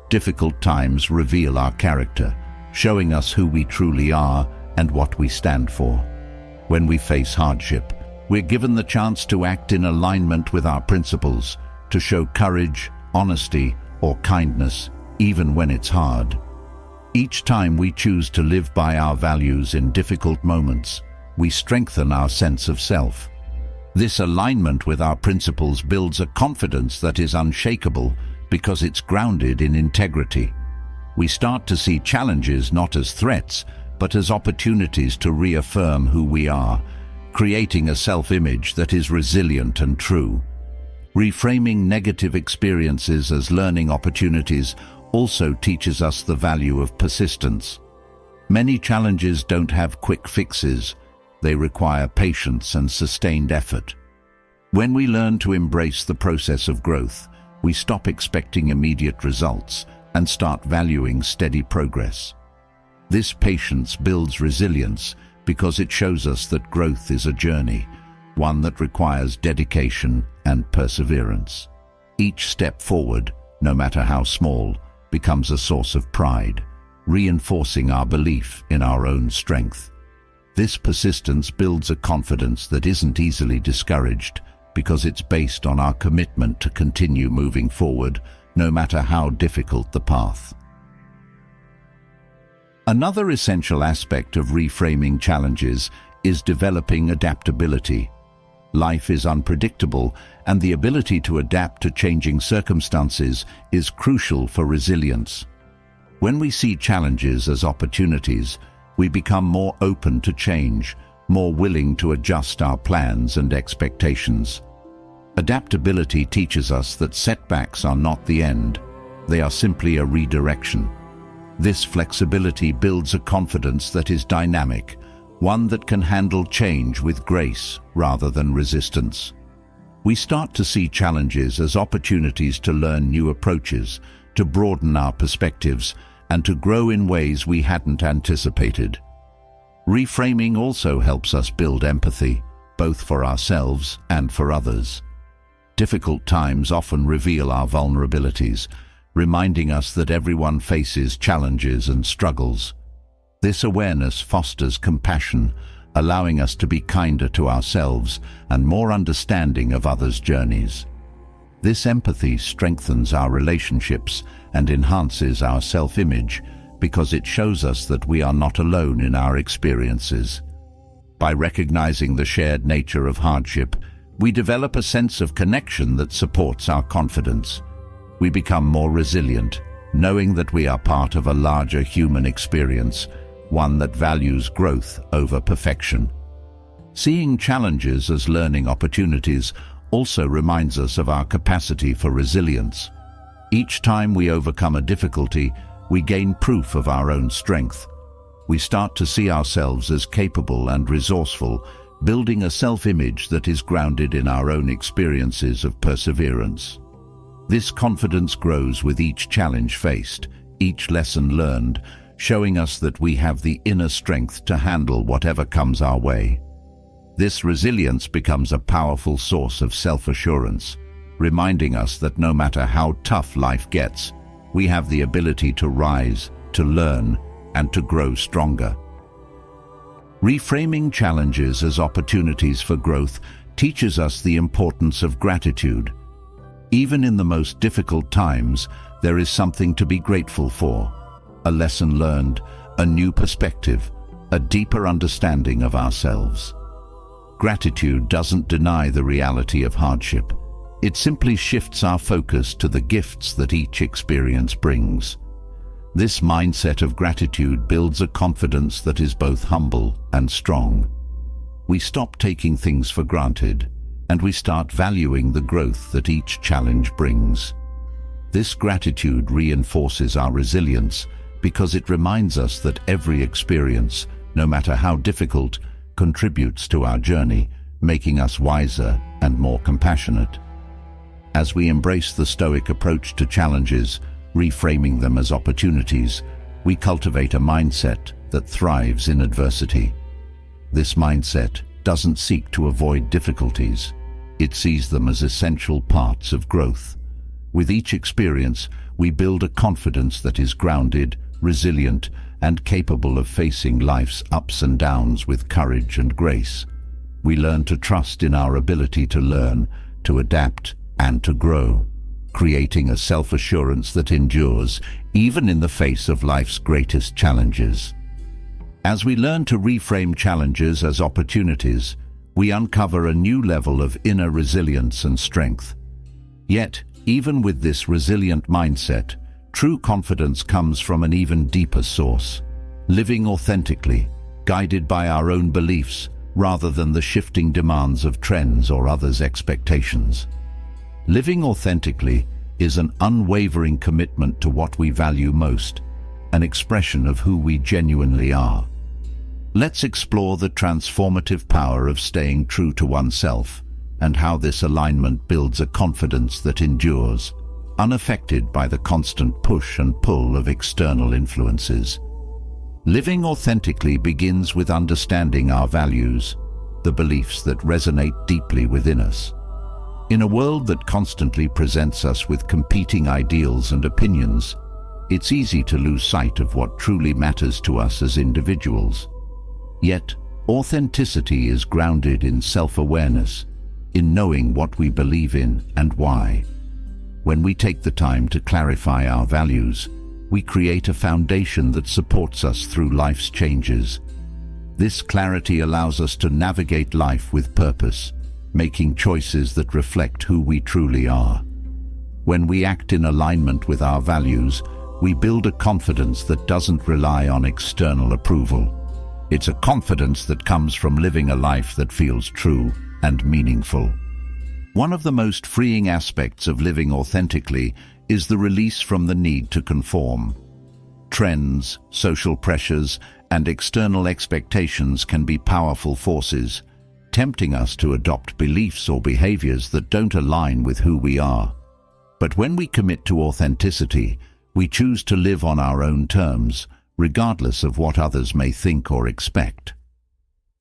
Difficult times reveal our character, showing us who we truly are and what we stand for. When we face hardship, we're given the chance to act in alignment with our principles, to show courage, honesty, or kindness, even when it's hard. Each time we choose to live by our values in difficult moments, we strengthen our sense of self. This alignment with our principles builds a confidence that is unshakable because it's grounded in integrity. We start to see challenges not as threats, but as opportunities to reaffirm who we are, creating a self-image that is resilient and true. Reframing negative experiences as learning opportunities also teaches us the value of persistence. Many challenges don't have quick fixes. They require patience and sustained effort. When we learn to embrace the process of growth, we stop expecting immediate results and start valuing steady progress. This patience builds resilience because it shows us that growth is a journey, one that requires dedication and perseverance. Each step forward, no matter how small, becomes a source of pride, reinforcing our belief in our own strength. This persistence builds a confidence that isn't easily discouraged because it's based on our commitment to continue moving forward, no matter how difficult the path. Another essential aspect of reframing challenges is developing adaptability. Life is unpredictable, and the ability to adapt to changing circumstances is crucial for resilience. When we see challenges as opportunities, we become more open to change, more willing to adjust our plans and expectations. Adaptability teaches us that setbacks are not the end, they are simply a redirection. This flexibility builds a confidence that is dynamic, one that can handle change with grace rather than resistance. We start to see challenges as opportunities to learn new approaches, to broaden our perspectives, and to grow in ways we hadn't anticipated. Reframing also helps us build empathy, both for ourselves and for others. Difficult times often reveal our vulnerabilities, reminding us that everyone faces challenges and struggles. This awareness fosters compassion, allowing us to be kinder to ourselves and more understanding of others' journeys. This empathy strengthens our relationships and enhances our self-image because it shows us that we are not alone in our experiences. By recognizing the shared nature of hardship, we develop a sense of connection that supports our confidence. We become more resilient, knowing that we are part of a larger human experience, one that values growth over perfection. Seeing challenges as learning opportunities also reminds us of our capacity for resilience. Each time we overcome a difficulty, we gain proof of our own strength. We start to see ourselves as capable and resourceful, building a self-image that is grounded in our own experiences of perseverance. This confidence grows with each challenge faced, each lesson learned, showing us that we have the inner strength to handle whatever comes our way. This resilience becomes a powerful source of self-assurance, reminding us that no matter how tough life gets, we have the ability to rise, to learn, and to grow stronger. Reframing challenges as opportunities for growth teaches us the importance of gratitude. Even in the most difficult times, there is something to be grateful for: a lesson learned, a new perspective, a deeper understanding of ourselves. Gratitude doesn't deny the reality of hardship. It simply shifts our focus to the gifts that each experience brings. This mindset of gratitude builds a confidence that is both humble and strong. We stop taking things for granted, and we start valuing the growth that each challenge brings. This gratitude reinforces our resilience because it reminds us that every experience, no matter how difficult, contributes to our journey, making us wiser and more compassionate. As we embrace the Stoic approach to challenges, reframing them as opportunities, we cultivate a mindset that thrives in adversity. This mindset doesn't seek to avoid difficulties. It sees them as essential parts of growth. With each experience, we build a confidence that is grounded, resilient, and capable of facing life's ups and downs with courage and grace. We learn to trust in our ability to learn, to adapt, and to grow, creating a self-assurance that endures even in the face of life's greatest challenges. As we learn to reframe challenges as opportunities, we uncover a new level of inner resilience and strength. Yet, even with this resilient mindset, true confidence comes from an even deeper source, living authentically, guided by our own beliefs rather than the shifting demands of trends or others' expectations. Living authentically is an unwavering commitment to what we value most, an expression of who we genuinely are. Let's explore the transformative power of staying true to oneself and how this alignment builds a confidence that endures, unaffected by the constant push and pull of external influences. Living authentically begins with understanding our values, the beliefs that resonate deeply within us. In a world that constantly presents us with competing ideals and opinions, it's easy to lose sight of what truly matters to us as individuals. Yet, authenticity is grounded in self-awareness, in knowing what we believe in and why. When we take the time to clarify our values, we create a foundation that supports us through life's changes. This clarity allows us to navigate life with purpose, making choices that reflect who we truly are. When we act in alignment with our values, we build a confidence that doesn't rely on external approval. It's a confidence that comes from living a life that feels true and meaningful. One of the most freeing aspects of living authentically is the release from the need to conform. Trends, social pressures, and external expectations can be powerful forces, tempting us to adopt beliefs or behaviors that don't align with who we are. But when we commit to authenticity, we choose to live on our own terms, regardless of what others may think or expect.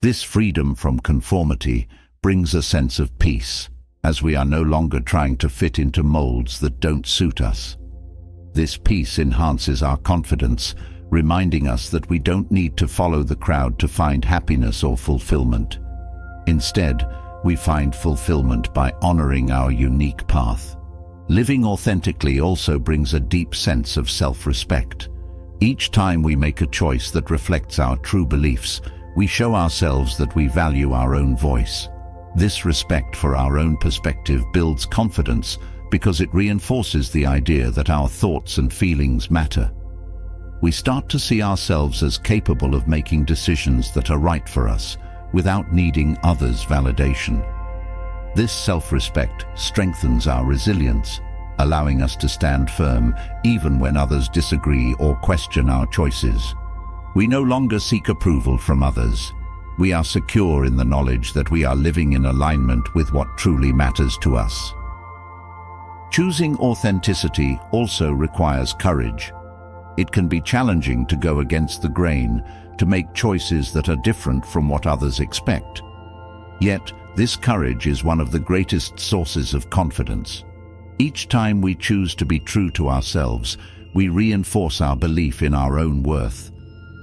This freedom from conformity brings a sense of peace, as we are no longer trying to fit into molds that don't suit us. This peace enhances our confidence, reminding us that we don't need to follow the crowd to find happiness or fulfillment. Instead, we find fulfillment by honoring our unique path. Living authentically also brings a deep sense of self-respect. Each time we make a choice that reflects our true beliefs, we show ourselves that we value our own voice. This respect for our own perspective builds confidence because it reinforces the idea that our thoughts and feelings matter. We start to see ourselves as capable of making decisions that are right for us, without needing others' validation. This self-respect strengthens our resilience, allowing us to stand firm even when others disagree or question our choices. We no longer seek approval from others. We are secure in the knowledge that we are living in alignment with what truly matters to us. Choosing authenticity also requires courage. It can be challenging to go against the grain, to make choices that are different from what others expect. Yet, this courage is one of the greatest sources of confidence. Each time we choose to be true to ourselves, we reinforce our belief in our own worth.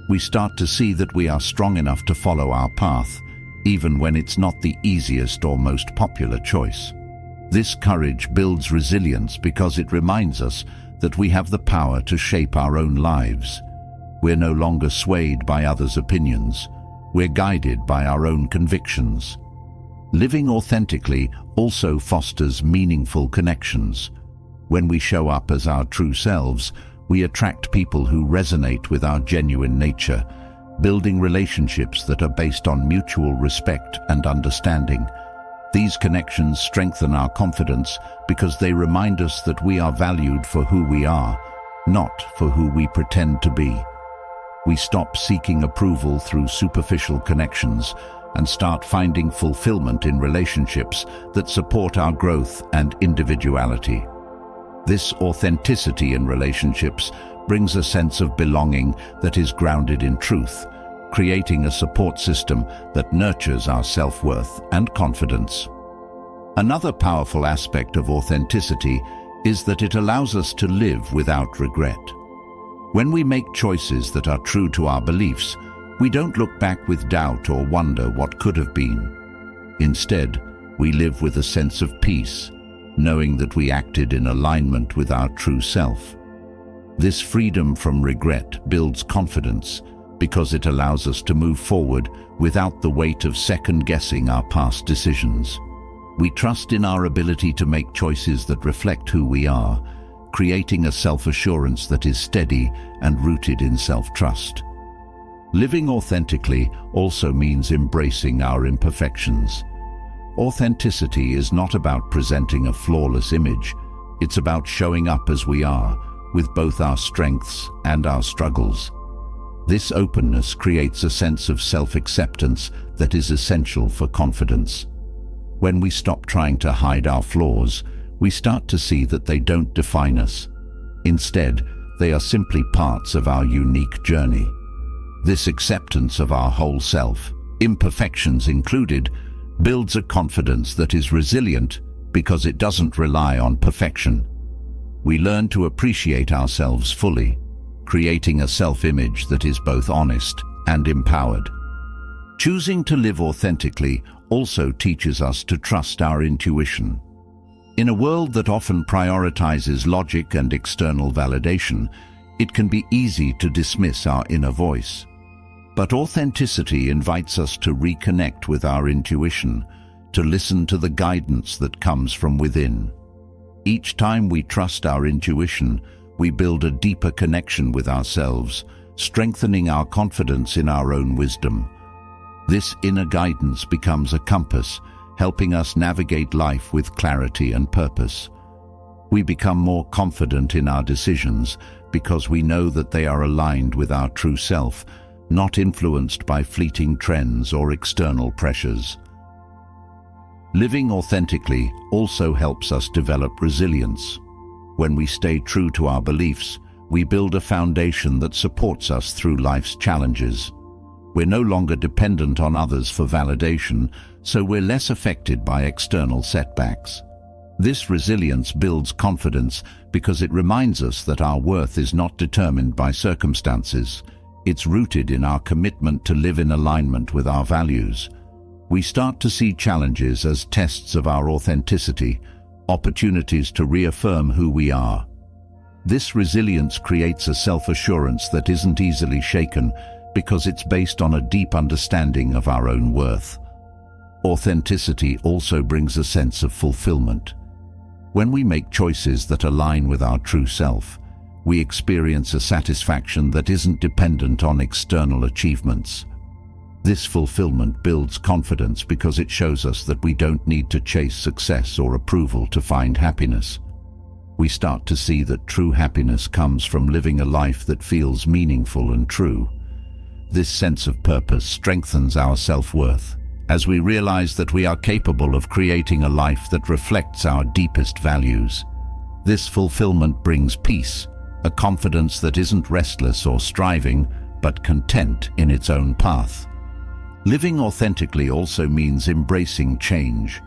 We start to see that we are strong enough to follow our path, even when it's not the easiest or most popular choice. This courage builds resilience because it reminds us that we have the power to shape our own lives. We're no longer swayed by others' opinions. We're guided by our own convictions. Living authentically also fosters meaningful connections. When we show up as our true selves, we attract people who resonate with our genuine nature, building relationships that are based on mutual respect and understanding. These connections strengthen our confidence because they remind us that we are valued for who we are, not for who we pretend to be. We stop seeking approval through superficial connections and start finding fulfillment in relationships that support our growth and individuality. This authenticity in relationships brings a sense of belonging that is grounded in truth, creating a support system that nurtures our self-worth and confidence. Another powerful aspect of authenticity is that it allows us to live without regret. When we make choices that are true to our beliefs, we don't look back with doubt or wonder what could have been. Instead, we live with a sense of peace, knowing that we acted in alignment with our true self. This freedom from regret builds confidence because it allows us to move forward without the weight of second-guessing our past decisions. We trust in our ability to make choices that reflect who we are, creating a self-assurance that is steady and rooted in self-trust. Living authentically also means embracing our imperfections. Authenticity is not about presenting a flawless image. It's about showing up as we are, with both our strengths and our struggles. This openness creates a sense of self-acceptance that is essential for confidence. When we stop trying to hide our flaws, we start to see that they don't define us. Instead, they are simply parts of our unique journey. This acceptance of our whole self, imperfections included, builds a confidence that is resilient because it doesn't rely on perfection. We learn to appreciate ourselves fully, creating a self-image that is both honest and empowered. Choosing to live authentically also teaches us to trust our intuition. In a world that often prioritizes logic and external validation, it can be easy to dismiss our inner voice. But authenticity invites us to reconnect with our intuition, to listen to the guidance that comes from within. Each time we trust our intuition, we build a deeper connection with ourselves, strengthening our confidence in our own wisdom. This inner guidance becomes a compass, helping us navigate life with clarity and purpose. We become more confident in our decisions because we know that they are aligned with our true self, not influenced by fleeting trends or external pressures. Living authentically also helps us develop resilience. When we stay true to our beliefs, we build a foundation that supports us through life's challenges. We're no longer dependent on others for validation, so we're less affected by external setbacks. This resilience builds confidence because it reminds us that our worth is not determined by circumstances. It's rooted in our commitment to live in alignment with our values. We start to see challenges as tests of our authenticity, opportunities to reaffirm who we are. This resilience creates a self-assurance that isn't easily shaken because it's based on a deep understanding of our own worth. Authenticity also brings a sense of fulfillment. When we make choices that align with our true self, we experience a satisfaction that isn't dependent on external achievements. This fulfillment builds confidence because it shows us that we don't need to chase success or approval to find happiness. We start to see that true happiness comes from living a life that feels meaningful and true. This sense of purpose strengthens our self-worth, as we realize that we are capable of creating a life that reflects our deepest values. This fulfillment brings peace, a confidence that isn't restless or striving, but content in its own path. Living authentically also means embracing change.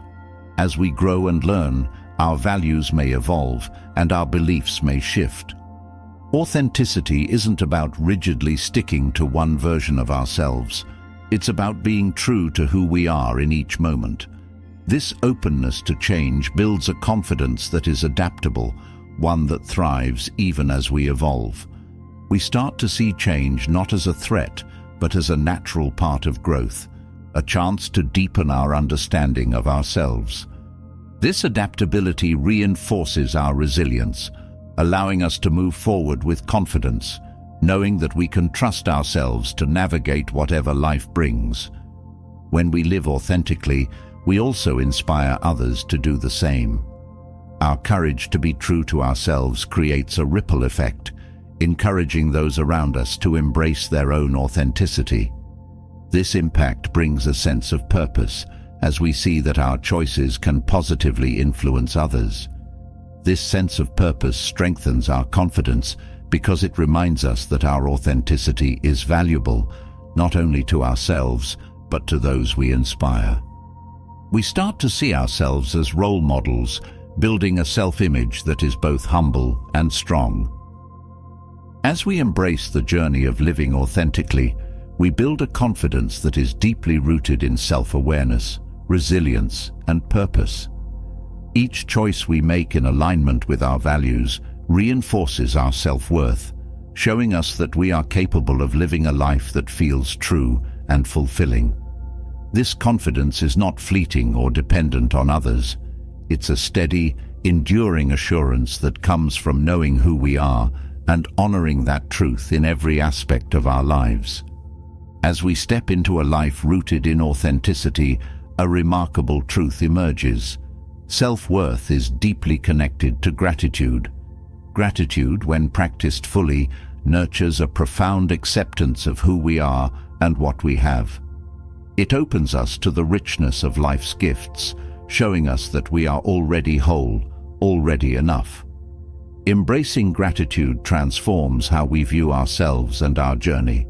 As we grow and learn, our values may evolve and our beliefs may shift. Authenticity isn't about rigidly sticking to one version of ourselves. It's about being true to who we are in each moment. This openness to change builds a confidence that is adaptable, one that thrives even as we evolve. We start to see change not as a threat, but as a natural part of growth, a chance to deepen our understanding of ourselves. This adaptability reinforces our resilience, allowing us to move forward with confidence, knowing that we can trust ourselves to navigate whatever life brings. When we live authentically, we also inspire others to do the same. Our courage to be true to ourselves creates a ripple effect, encouraging those around us to embrace their own authenticity. This impact brings a sense of purpose, as we see that our choices can positively influence others. This sense of purpose strengthens our confidence because it reminds us that our authenticity is valuable, not only to ourselves, but to those we inspire. We start to see ourselves as role models, building a self-image that is both humble and strong. As we embrace the journey of living authentically, we build a confidence that is deeply rooted in self-awareness, resilience, and purpose. Each choice we make in alignment with our values reinforces our self-worth, showing us that we are capable of living a life that feels true and fulfilling. This confidence is not fleeting or dependent on others. It's a steady, enduring assurance that comes from knowing who we are and honoring that truth in every aspect of our lives. As we step into a life rooted in authenticity, a remarkable truth emerges. Self-worth is deeply connected to gratitude. Gratitude, when practiced fully, nurtures a profound acceptance of who we are and what we have. It opens us to the richness of life's gifts, showing us that we are already whole, already enough. Embracing gratitude transforms how we view ourselves and our journey.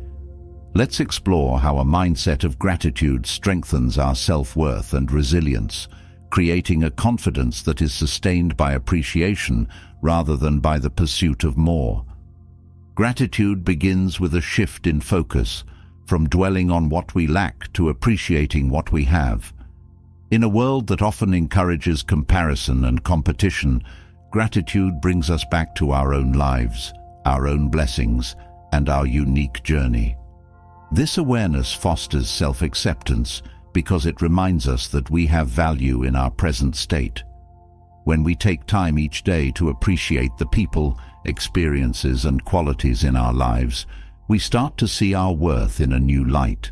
Let's explore how a mindset of gratitude strengthens our self-worth and resilience, creating a confidence that is sustained by appreciation rather than by the pursuit of more. Gratitude begins with a shift in focus, from dwelling on what we lack to appreciating what we have. In a world that often encourages comparison and competition, gratitude brings us back to our own lives, our own blessings, and our unique journey. This awareness fosters self-acceptance because it reminds us that we have value in our present state. When we take time each day to appreciate the people, experiences, and qualities in our lives, we start to see our worth in a new light.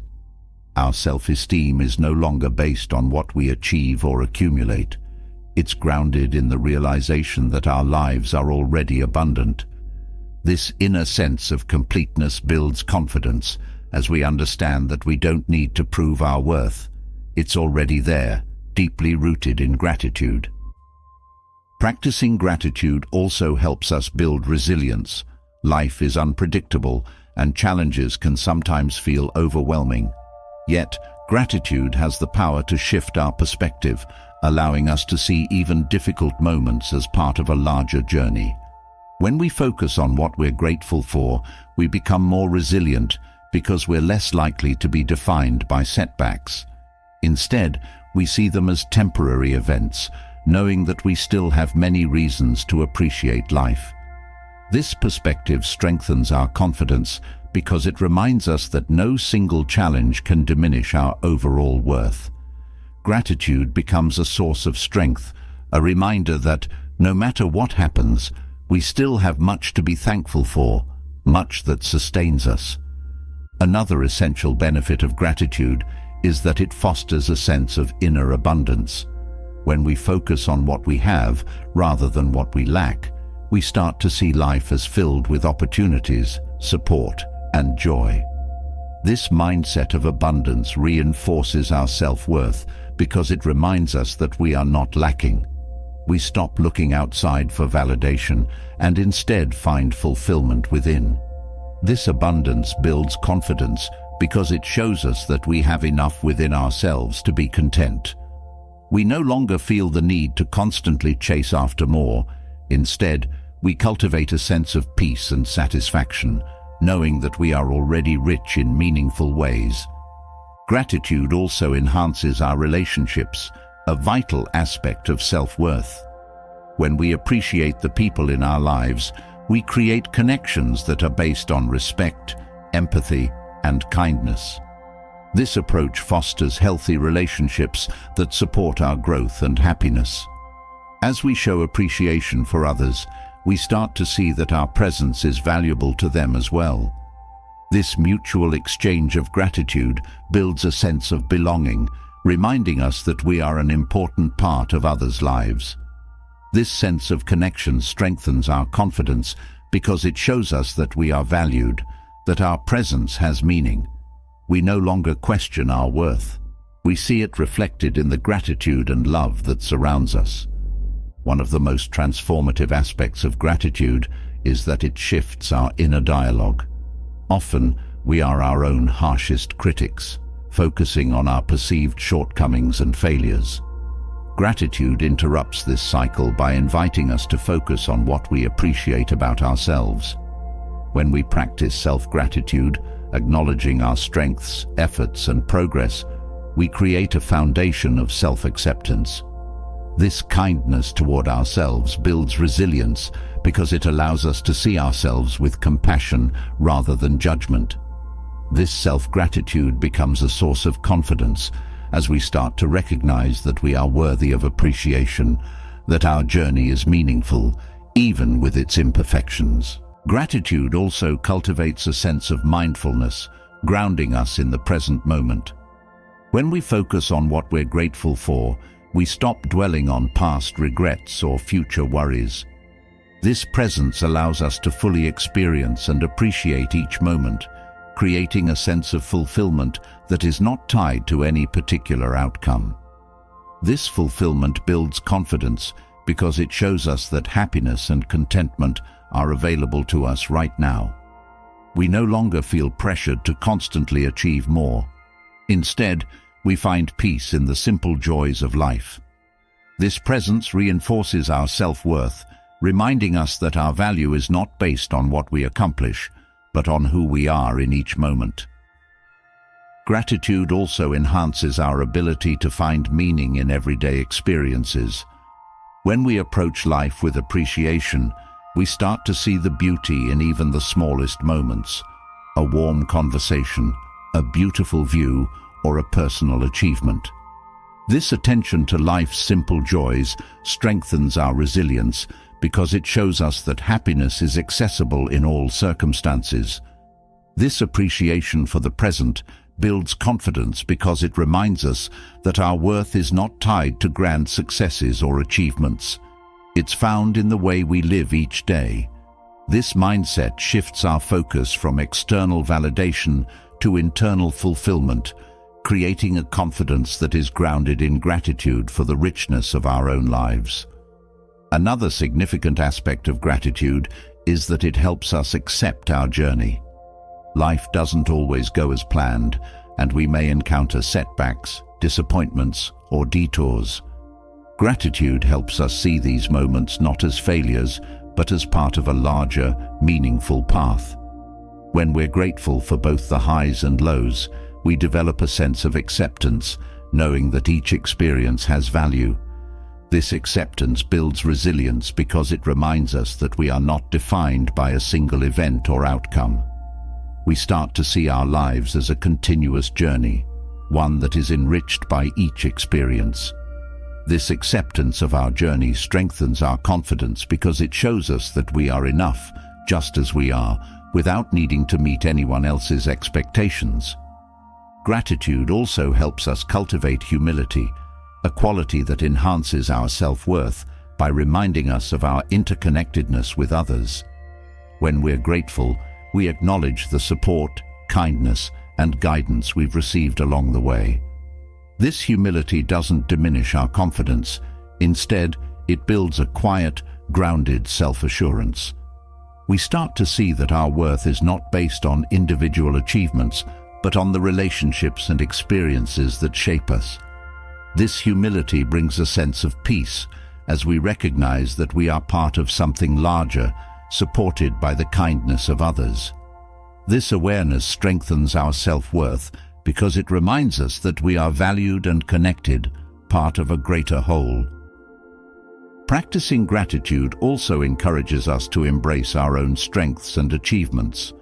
Our self-esteem is no longer based on what we achieve or accumulate. It's grounded in the realization that our lives are already abundant. This inner sense of completeness builds confidence, as we understand that we don't need to prove our worth. It's already there, deeply rooted in gratitude. Practicing gratitude also helps us build resilience. Life is unpredictable, and challenges can sometimes feel overwhelming. Yet, gratitude has the power to shift our perspective, allowing us to see even difficult moments as part of a larger journey. When we focus on what we're grateful for, we become more resilient because we're less likely to be defined by setbacks. Instead, we see them as temporary events, knowing that we still have many reasons to appreciate life. This perspective strengthens our confidence because it reminds us that no single challenge can diminish our overall worth. Gratitude becomes a source of strength, a reminder that, no matter what happens, we still have much to be thankful for, much that sustains us. Another essential benefit of gratitude is that it fosters a sense of inner abundance. When we focus on what we have rather than what we lack, we start to see life as filled with opportunities, support, and joy. This mindset of abundance reinforces our self-worth because it reminds us that we are not lacking. We stop looking outside for validation and instead find fulfillment within. This abundance builds confidence because it shows us that we have enough within ourselves to be content. We no longer feel the need to constantly chase after more. Instead, we cultivate a sense of peace and satisfaction, knowing that we are already rich in meaningful ways. Gratitude also enhances our relationships, a vital aspect of self-worth. When we appreciate the people in our lives, we create connections that are based on respect, empathy, and kindness. This approach fosters healthy relationships that support our growth and happiness. As we show appreciation for others, we start to see that our presence is valuable to them as well. This mutual exchange of gratitude builds a sense of belonging, reminding us that we are an important part of others' lives. This sense of connection strengthens our confidence because it shows us that we are valued, that our presence has meaning. We no longer question our worth. We see it reflected in the gratitude and love that surrounds us. One of the most transformative aspects of gratitude is that it shifts our inner dialogue. Often, we are our own harshest critics, focusing on our perceived shortcomings and failures. Gratitude interrupts this cycle by inviting us to focus on what we appreciate about ourselves. When we practice self-gratitude, acknowledging our strengths, efforts, and progress, we create a foundation of self-acceptance. This kindness toward ourselves builds resilience because it allows us to see ourselves with compassion rather than judgment. This self-gratitude becomes a source of confidence as we start to recognize that we are worthy of appreciation, that our journey is meaningful, even with its imperfections. Gratitude also cultivates a sense of mindfulness, grounding us in the present moment. When we focus on what we're grateful for, we stop dwelling on past regrets or future worries. This presence allows us to fully experience and appreciate each moment, creating a sense of fulfillment that is not tied to any particular outcome. This fulfillment builds confidence because it shows us that happiness and contentment are available to us right now. We no longer feel pressured to constantly achieve more. Instead, we find peace in the simple joys of life. This presence reinforces our self-worth, reminding us that our value is not based on what we accomplish, but on who we are in each moment. Gratitude also enhances our ability to find meaning in everyday experiences. When we approach life with appreciation, we start to see the beauty in even the smallest moments. A warm conversation, a beautiful view, or a personal achievement. This attention to life's simple joys strengthens our resilience because it shows us that happiness is accessible in all circumstances. This appreciation for the present builds confidence because it reminds us that our worth is not tied to grand successes or achievements. It's found in the way we live each day. This mindset shifts our focus from external validation to internal fulfillment, creating a confidence that is grounded in gratitude for the richness of our own lives. Another significant aspect of gratitude is that it helps us accept our journey. Life doesn't always go as planned, and we may encounter setbacks, disappointments, or detours. Gratitude helps us see these moments not as failures, but as part of a larger, meaningful path. When we're grateful for both the highs and lows, we develop a sense of acceptance, knowing that each experience has value. This acceptance builds resilience because it reminds us that we are not defined by a single event or outcome. We start to see our lives as a continuous journey, one that is enriched by each experience. This acceptance of our journey strengthens our confidence because it shows us that we are enough, just as we are, without needing to meet anyone else's expectations. Gratitude also helps us cultivate humility, a quality that enhances our self-worth by reminding us of our interconnectedness with others. When we're grateful, we acknowledge the support, kindness, and guidance we've received along the way. This humility doesn't diminish our confidence. Instead, it builds a quiet, grounded self-assurance. We start to see that our worth is not based on individual achievements, but on the relationships and experiences that shape us. This humility brings a sense of peace as we recognize that we are part of something larger, supported by the kindness of others. This awareness strengthens our self-worth because it reminds us that we are valued and connected, part of a greater whole. Practicing gratitude also encourages us to embrace our own strengths and achievements.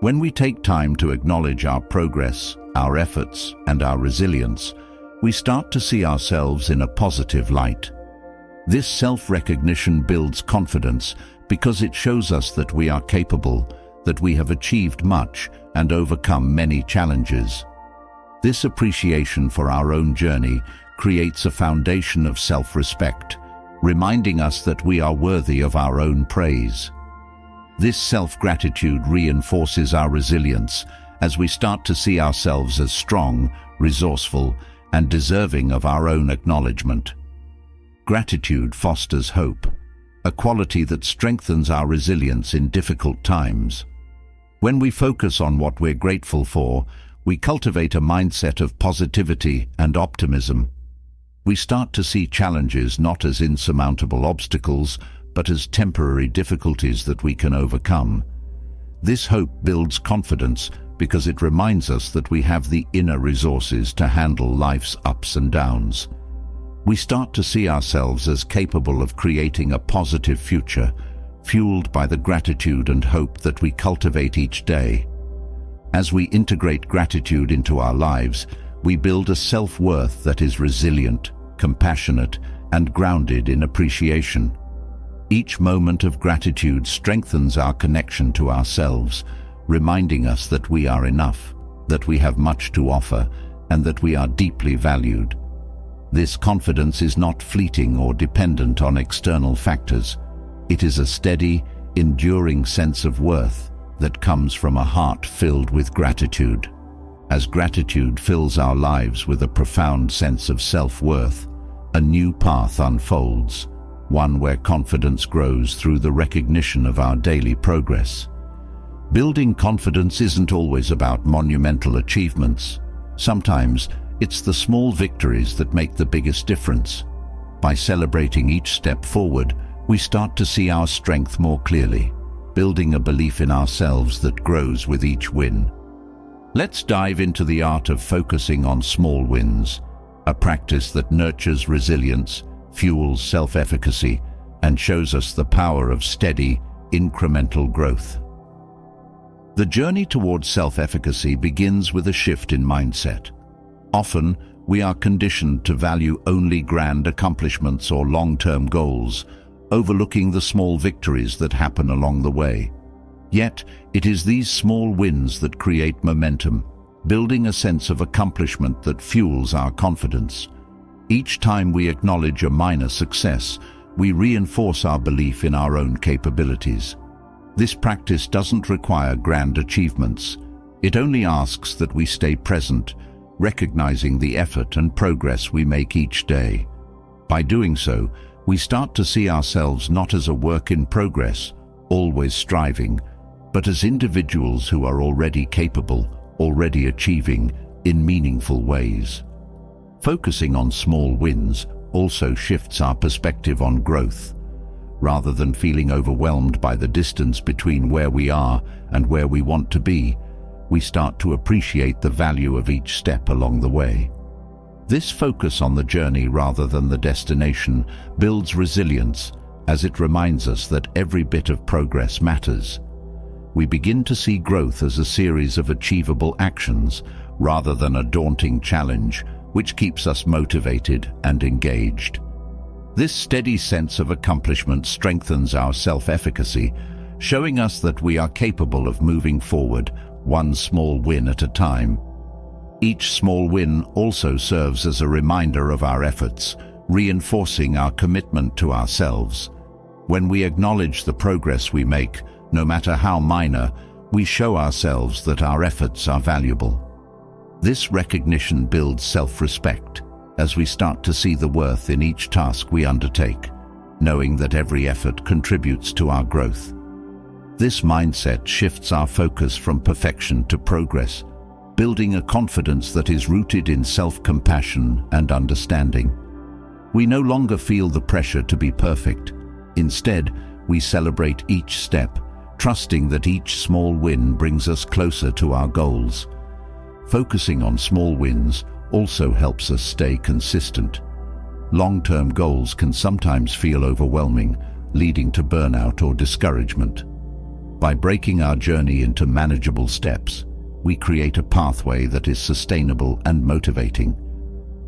When we take time to acknowledge our progress, our efforts, and our resilience, we start to see ourselves in a positive light. This self-recognition builds confidence because it shows us that we are capable, that we have achieved much and overcome many challenges. This appreciation for our own journey creates a foundation of self-respect, reminding us that we are worthy of our own praise. This self-gratitude reinforces our resilience as we start to see ourselves as strong, resourceful, and deserving of our own acknowledgement. Gratitude fosters hope, a quality that strengthens our resilience in difficult times. When we focus on what we're grateful for, we cultivate a mindset of positivity and optimism. We start to see challenges not as insurmountable obstacles, but as temporary difficulties that we can overcome. This hope builds confidence because it reminds us that we have the inner resources to handle life's ups and downs. We start to see ourselves as capable of creating a positive future, fueled by the gratitude and hope that we cultivate each day. As we integrate gratitude into our lives, we build a self-worth that is resilient, compassionate, and grounded in appreciation. Each moment of gratitude strengthens our connection to ourselves, reminding us that we are enough, that we have much to offer, and that we are deeply valued. This confidence is not fleeting or dependent on external factors. It is a steady, enduring sense of worth that comes from a heart filled with gratitude. As gratitude fills our lives with a profound sense of self-worth, a new path unfolds, one where confidence grows through the recognition of our daily progress. Building confidence isn't always about monumental achievements. Sometimes it's the small victories that make the biggest difference. By celebrating each step forward, we start to see our strength more clearly, building a belief in ourselves that grows with each win. Let's dive into the art of focusing on small wins, a practice that nurtures resilience, fuels self-efficacy, and shows us the power of steady, incremental growth. The journey towards self-efficacy begins with a shift in mindset. Often, we are conditioned to value only grand accomplishments or long-term goals, overlooking the small victories that happen along the way. Yet, it is these small wins that create momentum, building a sense of accomplishment that fuels our confidence. Each time we acknowledge a minor success, we reinforce our belief in our own capabilities. This practice doesn't require grand achievements. It only asks that we stay present, recognizing the effort and progress we make each day. By doing so, we start to see ourselves not as a work in progress, always striving, but as individuals who are already capable, already achieving in meaningful ways. Focusing on small wins also shifts our perspective on growth. Rather than feeling overwhelmed by the distance between where we are and where we want to be, we start to appreciate the value of each step along the way. This focus on the journey rather than the destination builds resilience, as it reminds us that every bit of progress matters. We begin to see growth as a series of achievable actions rather than a daunting challenge, which keeps us motivated and engaged. This steady sense of accomplishment strengthens our self-efficacy, showing us that we are capable of moving forward, one small win at a time. Each small win also serves as a reminder of our efforts, reinforcing our commitment to ourselves. When we acknowledge the progress we make, no matter how minor, we show ourselves that our efforts are valuable. This recognition builds self-respect as we start to see the worth in each task we undertake, knowing that every effort contributes to our growth. This mindset shifts our focus from perfection to progress, building a confidence that is rooted in self-compassion and understanding. We no longer feel the pressure to be perfect. Instead, we celebrate each step, trusting that each small win brings us closer to our goals. Focusing on small wins also helps us stay consistent. Long-term goals can sometimes feel overwhelming, leading to burnout or discouragement. By breaking our journey into manageable steps, we create a pathway that is sustainable and motivating.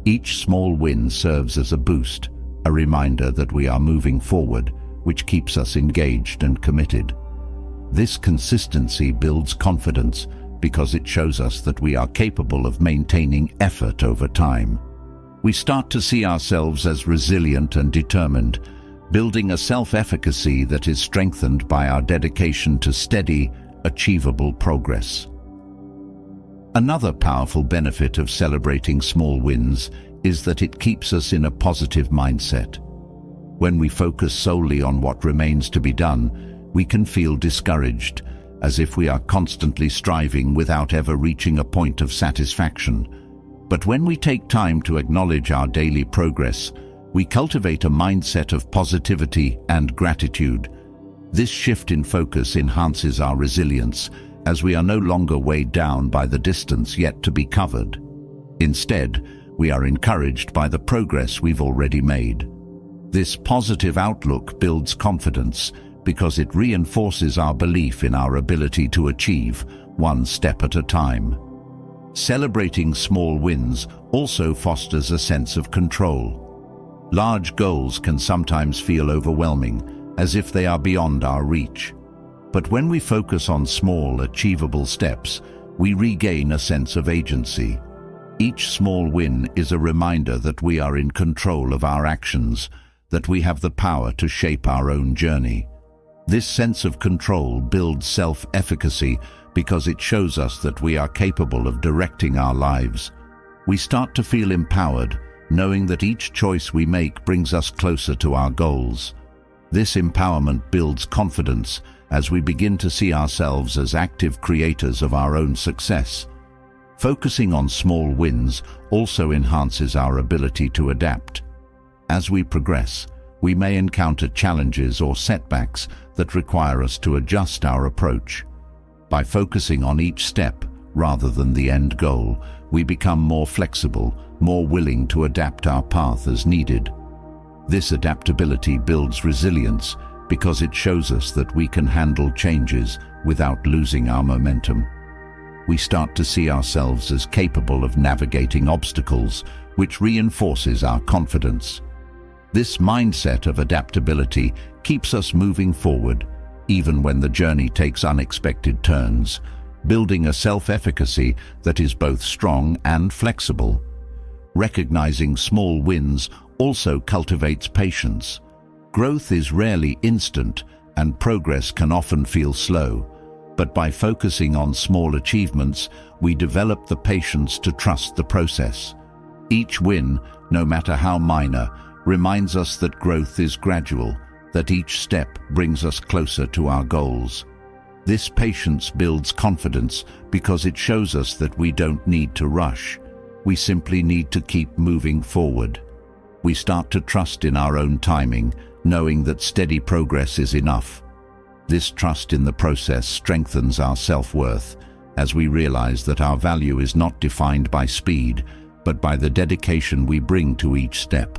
Each small win serves as a boost, a reminder that we are moving forward, which keeps us engaged and committed. This consistency builds confidence, because it shows us that we are capable of maintaining effort over time. We start to see ourselves as resilient and determined, building a self-efficacy that is strengthened by our dedication to steady, achievable progress. Another powerful benefit of celebrating small wins is that it keeps us in a positive mindset. When we focus solely on what remains to be done, we can feel discouraged, as if we are constantly striving without ever reaching a point of satisfaction. But when we take time to acknowledge our daily progress, we cultivate a mindset of positivity and gratitude. This shift in focus enhances our resilience, as we are no longer weighed down by the distance yet to be covered. Instead, we are encouraged by the progress we've already made. This positive outlook builds confidence because it reinforces our belief in our ability to achieve one step at a time. Celebrating small wins also fosters a sense of control. Large goals can sometimes feel overwhelming, as if they are beyond our reach. But when we focus on small, achievable steps, we regain a sense of agency. Each small win is a reminder that we are in control of our actions, that we have the power to shape our own journey. This sense of control builds self-efficacy because it shows us that we are capable of directing our lives. We start to feel empowered, knowing that each choice we make brings us closer to our goals. This empowerment builds confidence as we begin to see ourselves as active creators of our own success. Focusing on small wins also enhances our ability to adapt. As we progress, we may encounter challenges or setbacks that require us to adjust our approach. By focusing on each step rather than the end goal, we become more flexible, more willing to adapt our path as needed. This adaptability builds resilience because it shows us that we can handle changes without losing our momentum. We start to see ourselves as capable of navigating obstacles, which reinforces our confidence. This mindset of adaptability keeps us moving forward, even when the journey takes unexpected turns, building a self-efficacy that is both strong and flexible. Recognizing small wins also cultivates patience. Growth is rarely instant, and progress can often feel slow. But by focusing on small achievements, we develop the patience to trust the process. Each win, no matter how minor, reminds us that growth is gradual, that each step brings us closer to our goals. This patience builds confidence because it shows us that we don't need to rush. We simply need to keep moving forward. We start to trust in our own timing, knowing that steady progress is enough. This trust in the process strengthens our self-worth, as we realize that our value is not defined by speed, but by the dedication we bring to each step.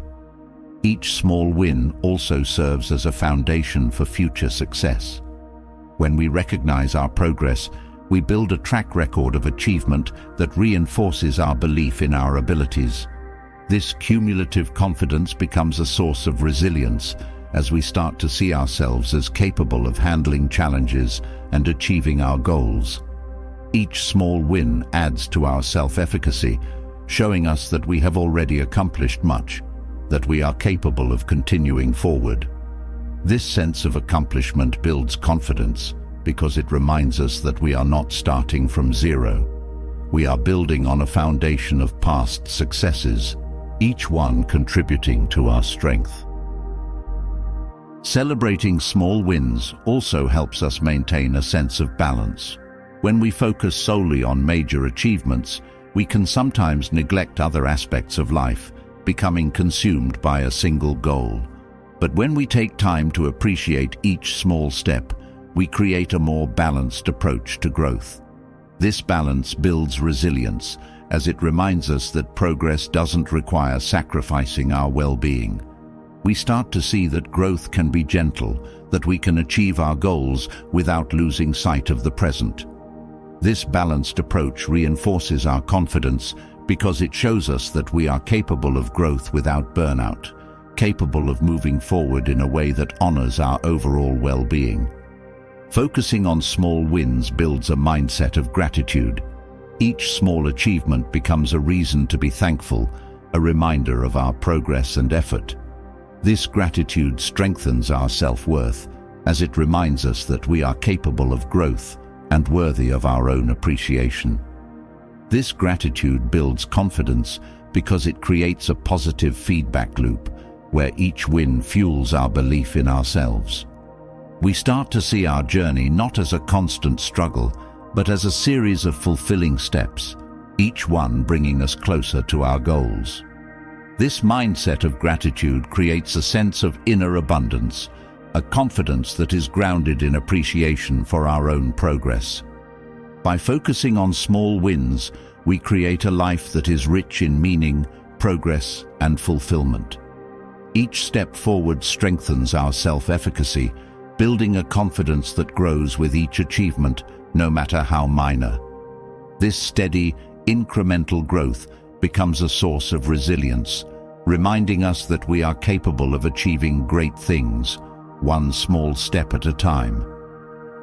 Each small win also serves as a foundation for future success. When we recognize our progress, we build a track record of achievement that reinforces our belief in our abilities. This cumulative confidence becomes a source of resilience as we start to see ourselves as capable of handling challenges and achieving our goals. Each small win adds to our self-efficacy, showing us that we have already accomplished much, that we are capable of continuing forward. This sense of accomplishment builds confidence because it reminds us that we are not starting from zero. We are building on a foundation of past successes, each one contributing to our strength. Celebrating small wins also helps us maintain a sense of balance. When we focus solely on major achievements, we can sometimes neglect other aspects of life, becoming consumed by a single goal. But when we take time to appreciate each small step, we create a more balanced approach to growth. This balance builds resilience, as it reminds us that progress doesn't require sacrificing our well-being. We start to see that growth can be gentle, that we can achieve our goals without losing sight of the present. This balanced approach reinforces our confidence because it shows us that we are capable of growth without burnout, capable of moving forward in a way that honors our overall well-being. Focusing on small wins builds a mindset of gratitude. Each small achievement becomes a reason to be thankful, a reminder of our progress and effort. This gratitude strengthens our self-worth, as it reminds us that we are capable of growth and worthy of our own appreciation. This gratitude builds confidence because it creates a positive feedback loop where each win fuels our belief in ourselves. We start to see our journey not as a constant struggle, but as a series of fulfilling steps, each one bringing us closer to our goals. This mindset of gratitude creates a sense of inner abundance, a confidence that is grounded in appreciation for our own progress. By focusing on small wins, we create a life that is rich in meaning, progress, and fulfillment. Each step forward strengthens our self-efficacy, building a confidence that grows with each achievement, no matter how minor. This steady, incremental growth becomes a source of resilience, reminding us that we are capable of achieving great things, one small step at a time.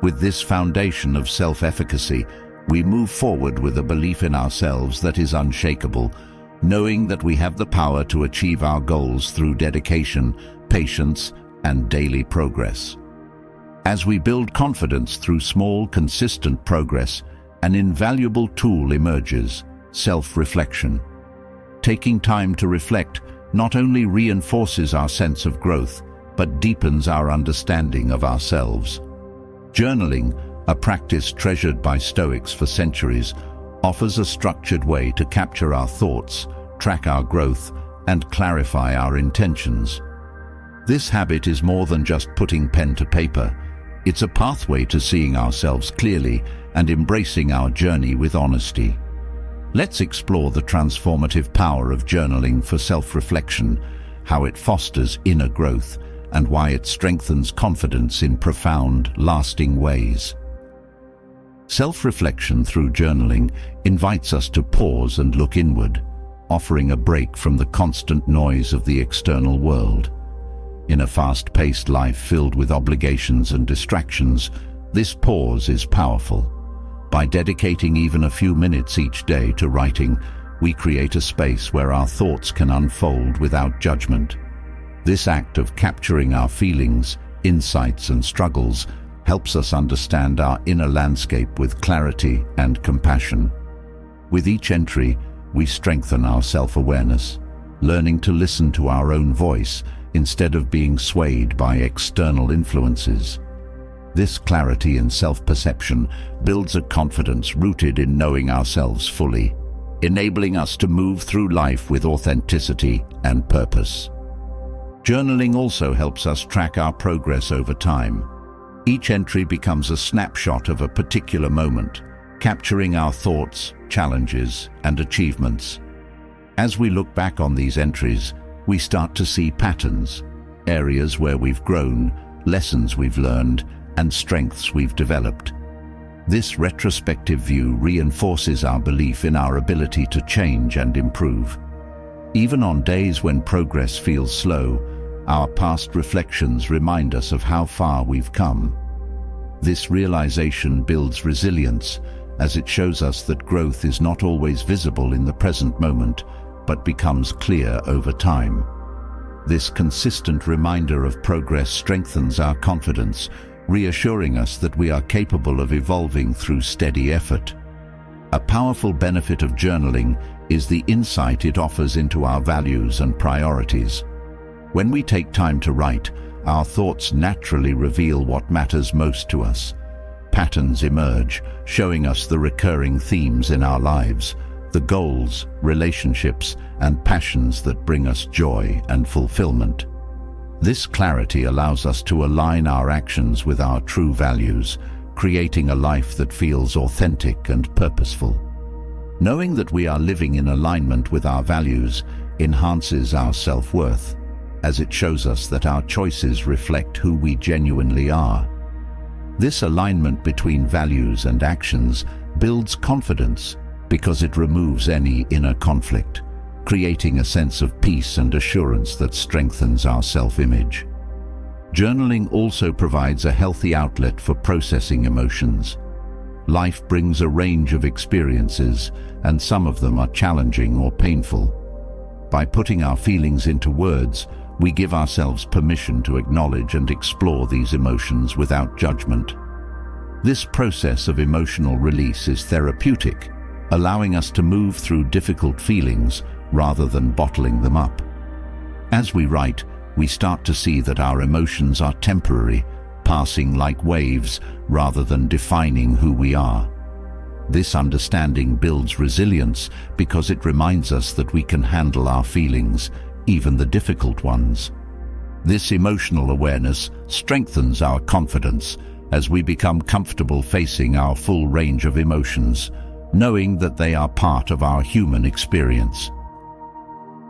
With this foundation of self-efficacy, we move forward with a belief in ourselves that is unshakable, knowing that we have the power to achieve our goals through dedication, patience, and daily progress. As we build confidence through small, consistent progress, an invaluable tool emerges: self-reflection. Taking time to reflect not only reinforces our sense of growth, but deepens our understanding of ourselves. Journaling, a practice treasured by Stoics for centuries, offers a structured way to capture our thoughts, track our growth, and clarify our intentions. This habit is more than just putting pen to paper. It's a pathway to seeing ourselves clearly and embracing our journey with honesty. Let's explore the transformative power of journaling for self-reflection, how it fosters inner growth, and why it strengthens confidence in profound, lasting ways. Self-reflection through journaling invites us to pause and look inward, offering a break from the constant noise of the external world. In a fast-paced life filled with obligations and distractions, this pause is powerful. By dedicating even a few minutes each day to writing, we create a space where our thoughts can unfold without judgment. This act of capturing our feelings, insights, and struggles helps us understand our inner landscape with clarity and compassion. With each entry, we strengthen our self-awareness, learning to listen to our own voice instead of being swayed by external influences. This clarity and self-perception builds a confidence rooted in knowing ourselves fully, enabling us to move through life with authenticity and purpose. Journaling also helps us track our progress over time. Each entry becomes a snapshot of a particular moment, capturing our thoughts, challenges, and achievements. As we look back on these entries, we start to see patterns, areas where we've grown, lessons we've learned, and strengths we've developed. This retrospective view reinforces our belief in our ability to change and improve. Even on days when progress feels slow, our past reflections remind us of how far we've come. This realization builds resilience, as it shows us that growth is not always visible in the present moment, but becomes clear over time. This consistent reminder of progress strengthens our confidence, reassuring us that we are capable of evolving through steady effort. A powerful benefit of journaling is the insight it offers into our values and priorities. When we take time to write, our thoughts naturally reveal what matters most to us. Patterns emerge, showing us the recurring themes in our lives, the goals, relationships, and passions that bring us joy and fulfillment. This clarity allows us to align our actions with our true values, creating a life that feels authentic and purposeful. Knowing that we are living in alignment with our values enhances our self-worth, as it shows us that our choices reflect who we genuinely are. This alignment between values and actions builds confidence because it removes any inner conflict, creating a sense of peace and assurance that strengthens our self-image. Journaling also provides a healthy outlet for processing emotions. Life brings a range of experiences, and some of them are challenging or painful. By putting our feelings into words, we give ourselves permission to acknowledge and explore these emotions without judgment. This process of emotional release is therapeutic, allowing us to move through difficult feelings rather than bottling them up. As we write, we start to see that our emotions are temporary, passing like waves rather than defining who we are. This understanding builds resilience because it reminds us that we can handle our feelings, even the difficult ones. This emotional awareness strengthens our confidence as we become comfortable facing our full range of emotions, knowing that they are part of our human experience.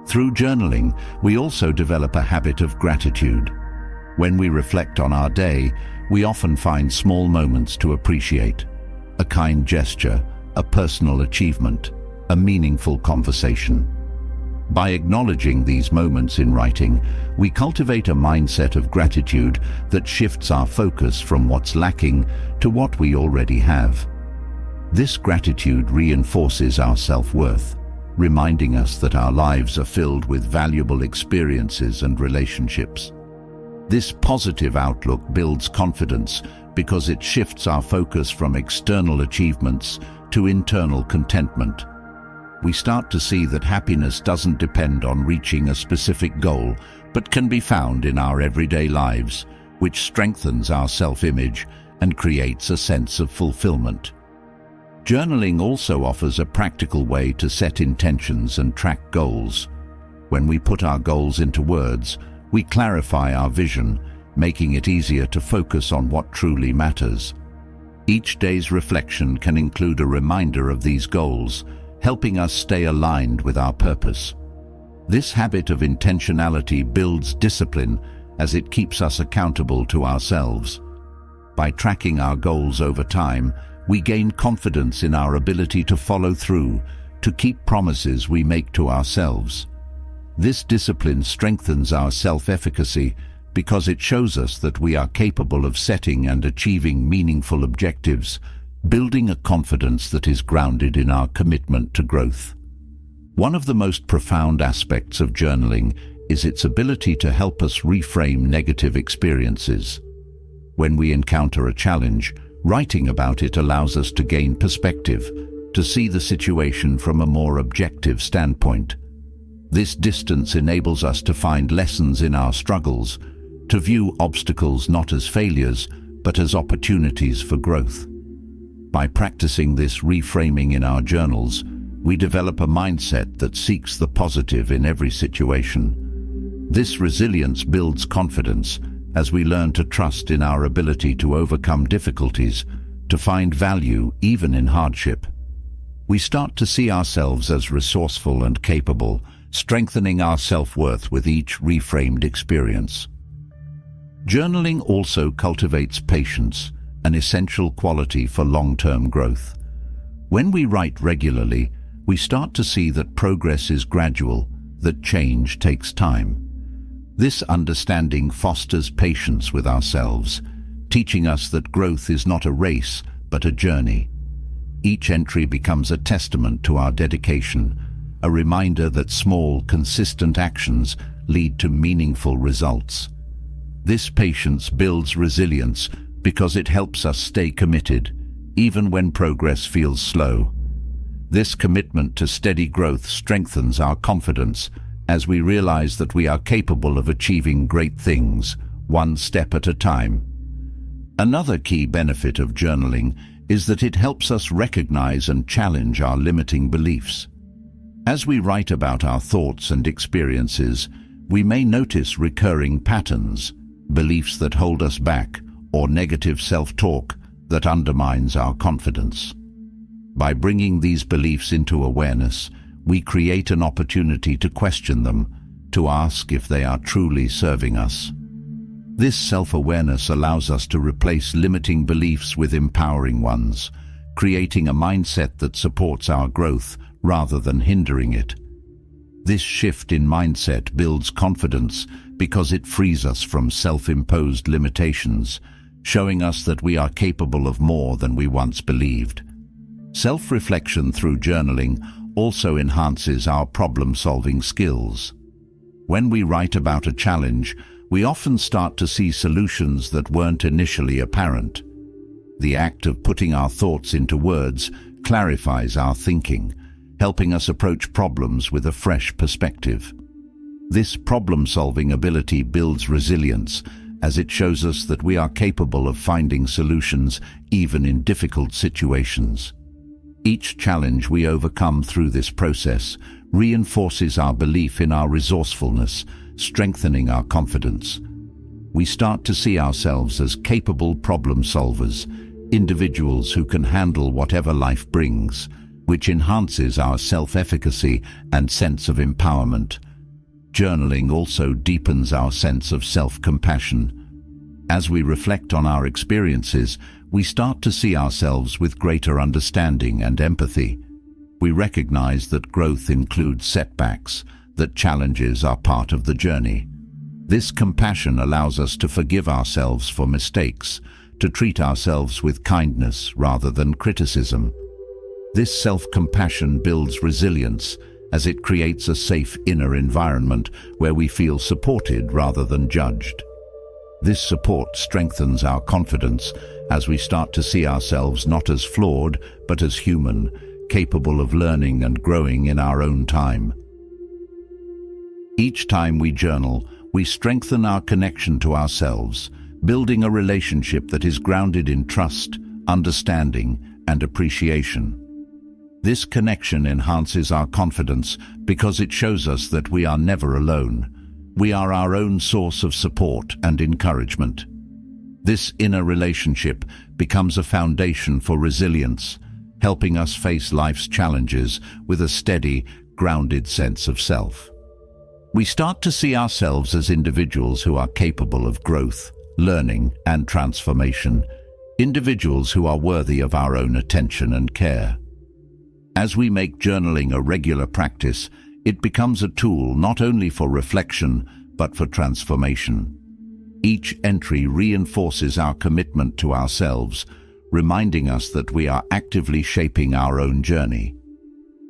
Through journaling, we also develop a habit of gratitude. When we reflect on our day, we often find small moments to appreciate. A kind gesture, a personal achievement, a meaningful conversation. By acknowledging these moments in writing, we cultivate a mindset of gratitude that shifts our focus from what's lacking to what we already have. This gratitude reinforces our self-worth, reminding us that our lives are filled with valuable experiences and relationships. This positive outlook builds confidence because it shifts our focus from external achievements to internal contentment. We start to see that happiness doesn't depend on reaching a specific goal, but can be found in our everyday lives, which strengthens our self-image and creates a sense of fulfillment. Journaling also offers a practical way to set intentions and track goals. When we put our goals into words, we clarify our vision, making it easier to focus on what truly matters. Each day's reflection can include a reminder of these goals, helping us stay aligned with our purpose. This habit of intentionality builds discipline as it keeps us accountable to ourselves. By tracking our goals over time, we gain confidence in our ability to follow through, to keep promises we make to ourselves. This discipline strengthens our self-efficacy because it shows us that we are capable of setting and achieving meaningful objectives, building a confidence that is grounded in our commitment to growth. One of the most profound aspects of journaling is its ability to help us reframe negative experiences. When we encounter a challenge, writing about it allows us to gain perspective, to see the situation from a more objective standpoint. This distance enables us to find lessons in our struggles, to view obstacles not as failures, but as opportunities for growth. By practicing this reframing in our journals, we develop a mindset that seeks the positive in every situation. This resilience builds confidence as we learn to trust in our ability to overcome difficulties, to find value even in hardship. We start to see ourselves as resourceful and capable, strengthening our self-worth with each reframed experience. Journaling also cultivates patience, an essential quality for long-term growth. When we write regularly, we start to see that progress is gradual, that change takes time. This understanding fosters patience with ourselves, teaching us that growth is not a race, but a journey. Each entry becomes a testament to our dedication, a reminder that small, consistent actions lead to meaningful results. This patience builds resilience because it helps us stay committed, even when progress feels slow. This commitment to steady growth strengthens our confidence as we realize that we are capable of achieving great things, one step at a time. Another key benefit of journaling is that it helps us recognize and challenge our limiting beliefs. As we write about our thoughts and experiences, we may notice recurring patterns, beliefs that hold us back, or negative self-talk that undermines our confidence. By bringing these beliefs into awareness, we create an opportunity to question them, to ask if they are truly serving us. This self-awareness allows us to replace limiting beliefs with empowering ones, creating a mindset that supports our growth rather than hindering it. This shift in mindset builds confidence because it frees us from self-imposed limitations, showing us that we are capable of more than we once believed. Self-reflection through journaling also enhances our problem-solving skills. When we write about a challenge, we often start to see solutions that weren't initially apparent. The act of putting our thoughts into words clarifies our thinking, helping us approach problems with a fresh perspective. This problem-solving ability builds resilience, as it shows us that we are capable of finding solutions even in difficult situations. Each challenge we overcome through this process reinforces our belief in our resourcefulness, strengthening our confidence. We start to see ourselves as capable problem solvers, individuals who can handle whatever life brings, which enhances our self-efficacy and sense of empowerment. Journaling also deepens our sense of self-compassion. As we reflect on our experiences, we start to see ourselves with greater understanding and empathy. We recognize that growth includes setbacks, that challenges are part of the journey. This compassion allows us to forgive ourselves for mistakes, to treat ourselves with kindness rather than criticism. This self-compassion builds resilience, as it creates a safe inner environment where we feel supported rather than judged. This support strengthens our confidence as we start to see ourselves not as flawed, but as human, capable of learning and growing in our own time. Each time we journal, we strengthen our connection to ourselves, building a relationship that is grounded in trust, understanding, and appreciation. This connection enhances our confidence because it shows us that we are never alone. We are our own source of support and encouragement. This inner relationship becomes a foundation for resilience, helping us face life's challenges with a steady, grounded sense of self. We start to see ourselves as individuals who are capable of growth, learning, and transformation, individuals who are worthy of our own attention and care. As we make journaling a regular practice, it becomes a tool not only for reflection, but for transformation. Each entry reinforces our commitment to ourselves, reminding us that we are actively shaping our own journey.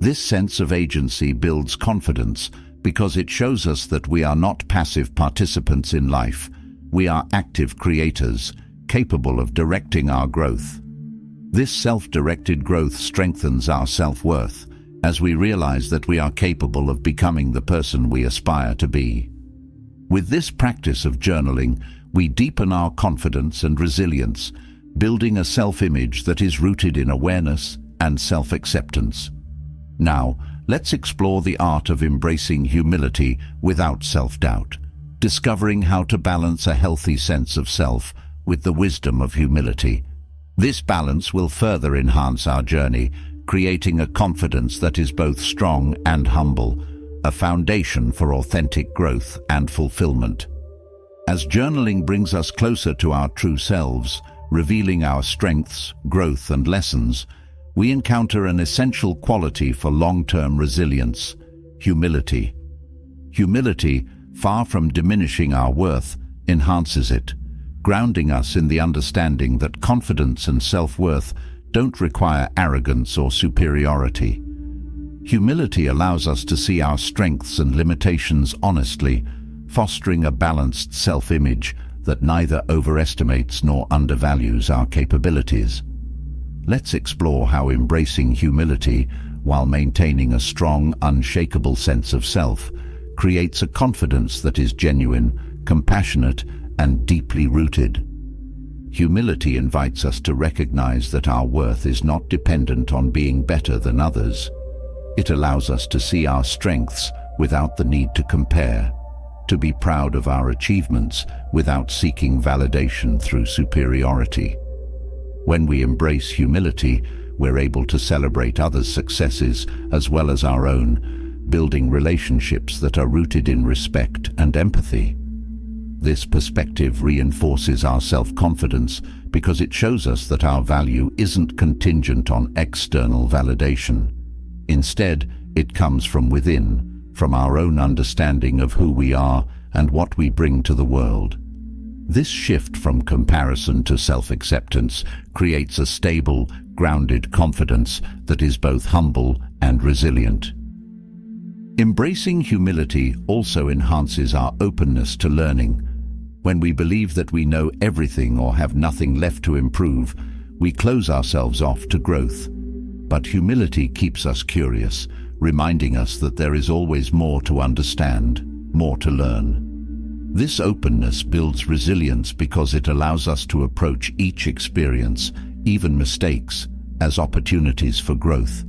This sense of agency builds confidence because it shows us that we are not passive participants in life. We are active creators, capable of directing our growth. This self-directed growth strengthens our self-worth, as we realize that we are capable of becoming the person we aspire to be. With this practice of journaling, we deepen our confidence and resilience, building a self-image that is rooted in awareness and self-acceptance. Now, let's explore the art of embracing humility without self-doubt, discovering how to balance a healthy sense of self with the wisdom of humility. This balance will further enhance our journey, creating a confidence that is both strong and humble, a foundation for authentic growth and fulfillment. As journaling brings us closer to our true selves, revealing our strengths, growth, and lessons, we encounter an essential quality for long-term resilience: humility. Humility, far from diminishing our worth, enhances it, grounding us in the understanding that confidence and self-worth don't require arrogance or superiority. Humility allows us to see our strengths and limitations honestly, fostering a balanced self-image that neither overestimates nor undervalues our capabilities. Let's explore how embracing humility, while maintaining a strong, unshakable sense of self, creates a confidence that is genuine, compassionate, and deeply rooted. Humility invites us to recognize that our worth is not dependent on being better than others. It allows us to see our strengths without the need to compare, to be proud of our achievements without seeking validation through superiority. When we embrace humility, we're able to celebrate others' successes as well as our own, building relationships that are rooted in respect and empathy. This perspective reinforces our self-confidence because it shows us that our value isn't contingent on external validation. Instead, it comes from within, from our own understanding of who we are and what we bring to the world. This shift from comparison to self-acceptance creates a stable, grounded confidence that is both humble and resilient. Embracing humility also enhances our openness to learning. When we believe that we know everything or have nothing left to improve, we close ourselves off to growth. But humility keeps us curious, reminding us that there is always more to understand, more to learn. This openness builds resilience because it allows us to approach each experience, even mistakes, as opportunities for growth.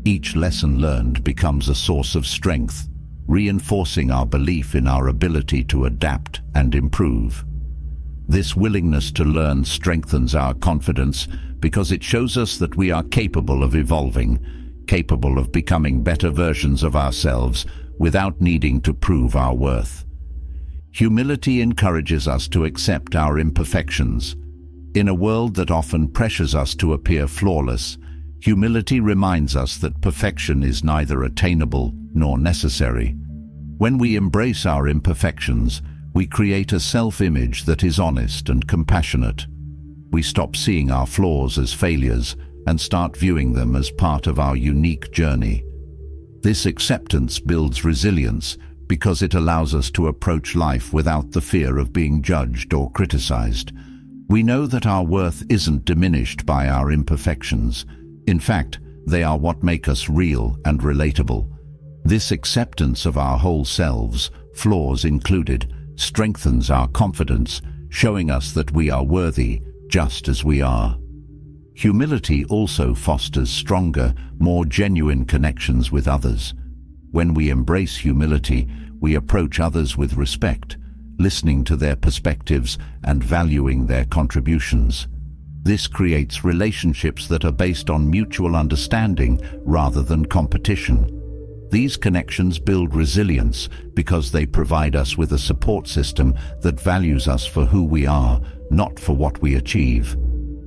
Each lesson learned becomes a source of strength, reinforcing our belief in our ability to adapt and improve. This willingness to learn strengthens our confidence because it shows us that we are capable of evolving, capable of becoming better versions of ourselves without needing to prove our worth. Humility encourages us to accept our imperfections. In a world that often pressures us to appear flawless, humility reminds us that perfection is neither attainable nor necessary. When we embrace our imperfections, we create a self-image that is honest and compassionate. We stop seeing our flaws as failures and start viewing them as part of our unique journey. This acceptance builds resilience because it allows us to approach life without the fear of being judged or criticized. We know that our worth isn't diminished by our imperfections. In fact, they are what make us real and relatable. This acceptance of our whole selves, flaws included, strengthens our confidence, showing us that we are worthy just as we are. Humility also fosters stronger, more genuine connections with others. When we embrace humility, we approach others with respect, listening to their perspectives and valuing their contributions. This creates relationships that are based on mutual understanding rather than competition. These connections build resilience because they provide us with a support system that values us for who we are, not for what we achieve.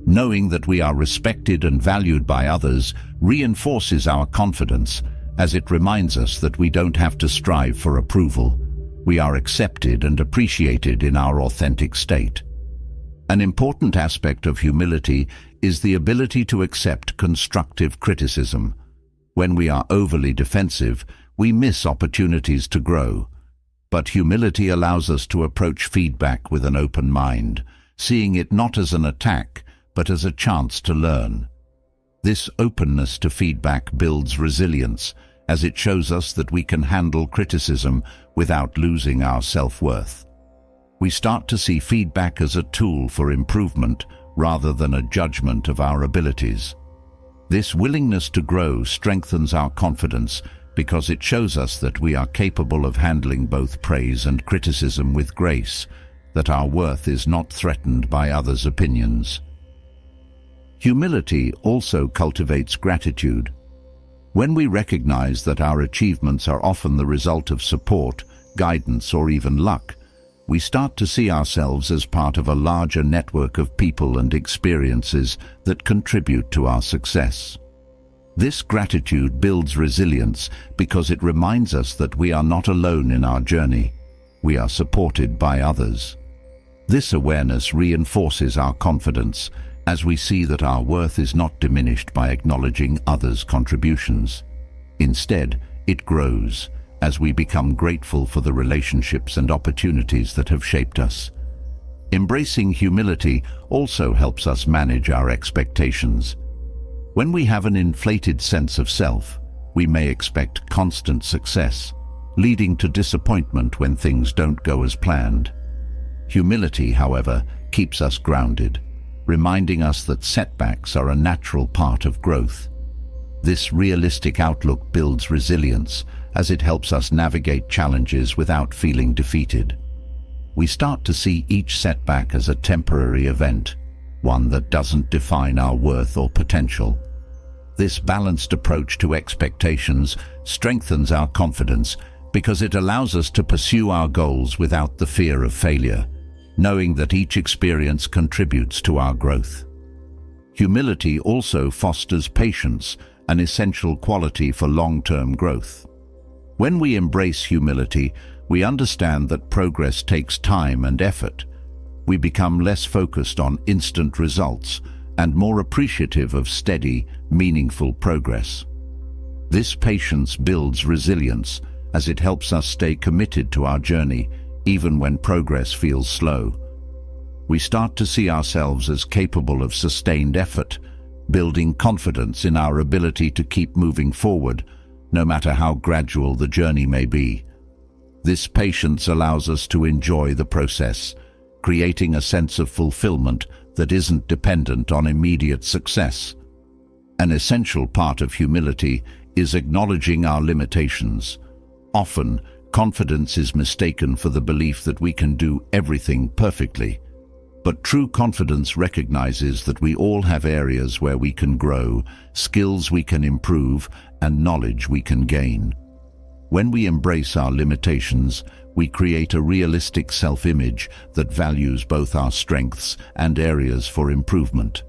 Knowing that we are respected and valued by others reinforces our confidence, as it reminds us that we don't have to strive for approval. We are accepted and appreciated in our authentic state. An important aspect of humility is the ability to accept constructive criticism. When we are overly defensive, we miss opportunities to grow. But humility allows us to approach feedback with an open mind, seeing it not as an attack, but as a chance to learn. This openness to feedback builds resilience, as it shows us that we can handle criticism without losing our self-worth. We start to see feedback as a tool for improvement rather than a judgment of our abilities. This willingness to grow strengthens our confidence because it shows us that we are capable of handling both praise and criticism with grace, that our worth is not threatened by others' opinions. Humility also cultivates gratitude. When we recognize that our achievements are often the result of support, guidance, or even luck, we start to see ourselves as part of a larger network of people and experiences that contribute to our success. This gratitude builds resilience because it reminds us that we are not alone in our journey. We are supported by others. This awareness reinforces our confidence as we see that our worth is not diminished by acknowledging others' contributions. Instead, it grows as we become grateful for the relationships and opportunities that have shaped us. Embracing humility also helps us manage our expectations. When we have an inflated sense of self, we may expect constant success, leading to disappointment when things don't go as planned. Humility, however, keeps us grounded, reminding us that setbacks are a natural part of growth. This realistic outlook builds resilience as it helps us navigate challenges without feeling defeated. We start to see each setback as a temporary event, one that doesn't define our worth or potential. This balanced approach to expectations strengthens our confidence because it allows us to pursue our goals without the fear of failure, knowing that each experience contributes to our growth. Humility also fosters patience, an essential quality for long-term growth. When we embrace humility, We understand that progress takes time and effort. We become less focused on instant results and more appreciative of steady, meaningful progress. This patience builds resilience as it helps us stay committed to our journey, even when progress feels slow. We start to see ourselves as capable of sustained effort, building confidence in our ability to keep moving forward, no matter how gradual the journey may be. This patience allows us to enjoy the process, creating a sense of fulfillment that isn't dependent on immediate success. An essential part of humility is acknowledging our limitations. Often, confidence is mistaken for the belief that we can do everything perfectly. But true confidence recognizes that we all have areas where we can grow, skills we can improve, and knowledge we can gain. When we embrace our limitations, we create a realistic self-image that values both our strengths and areas for improvement.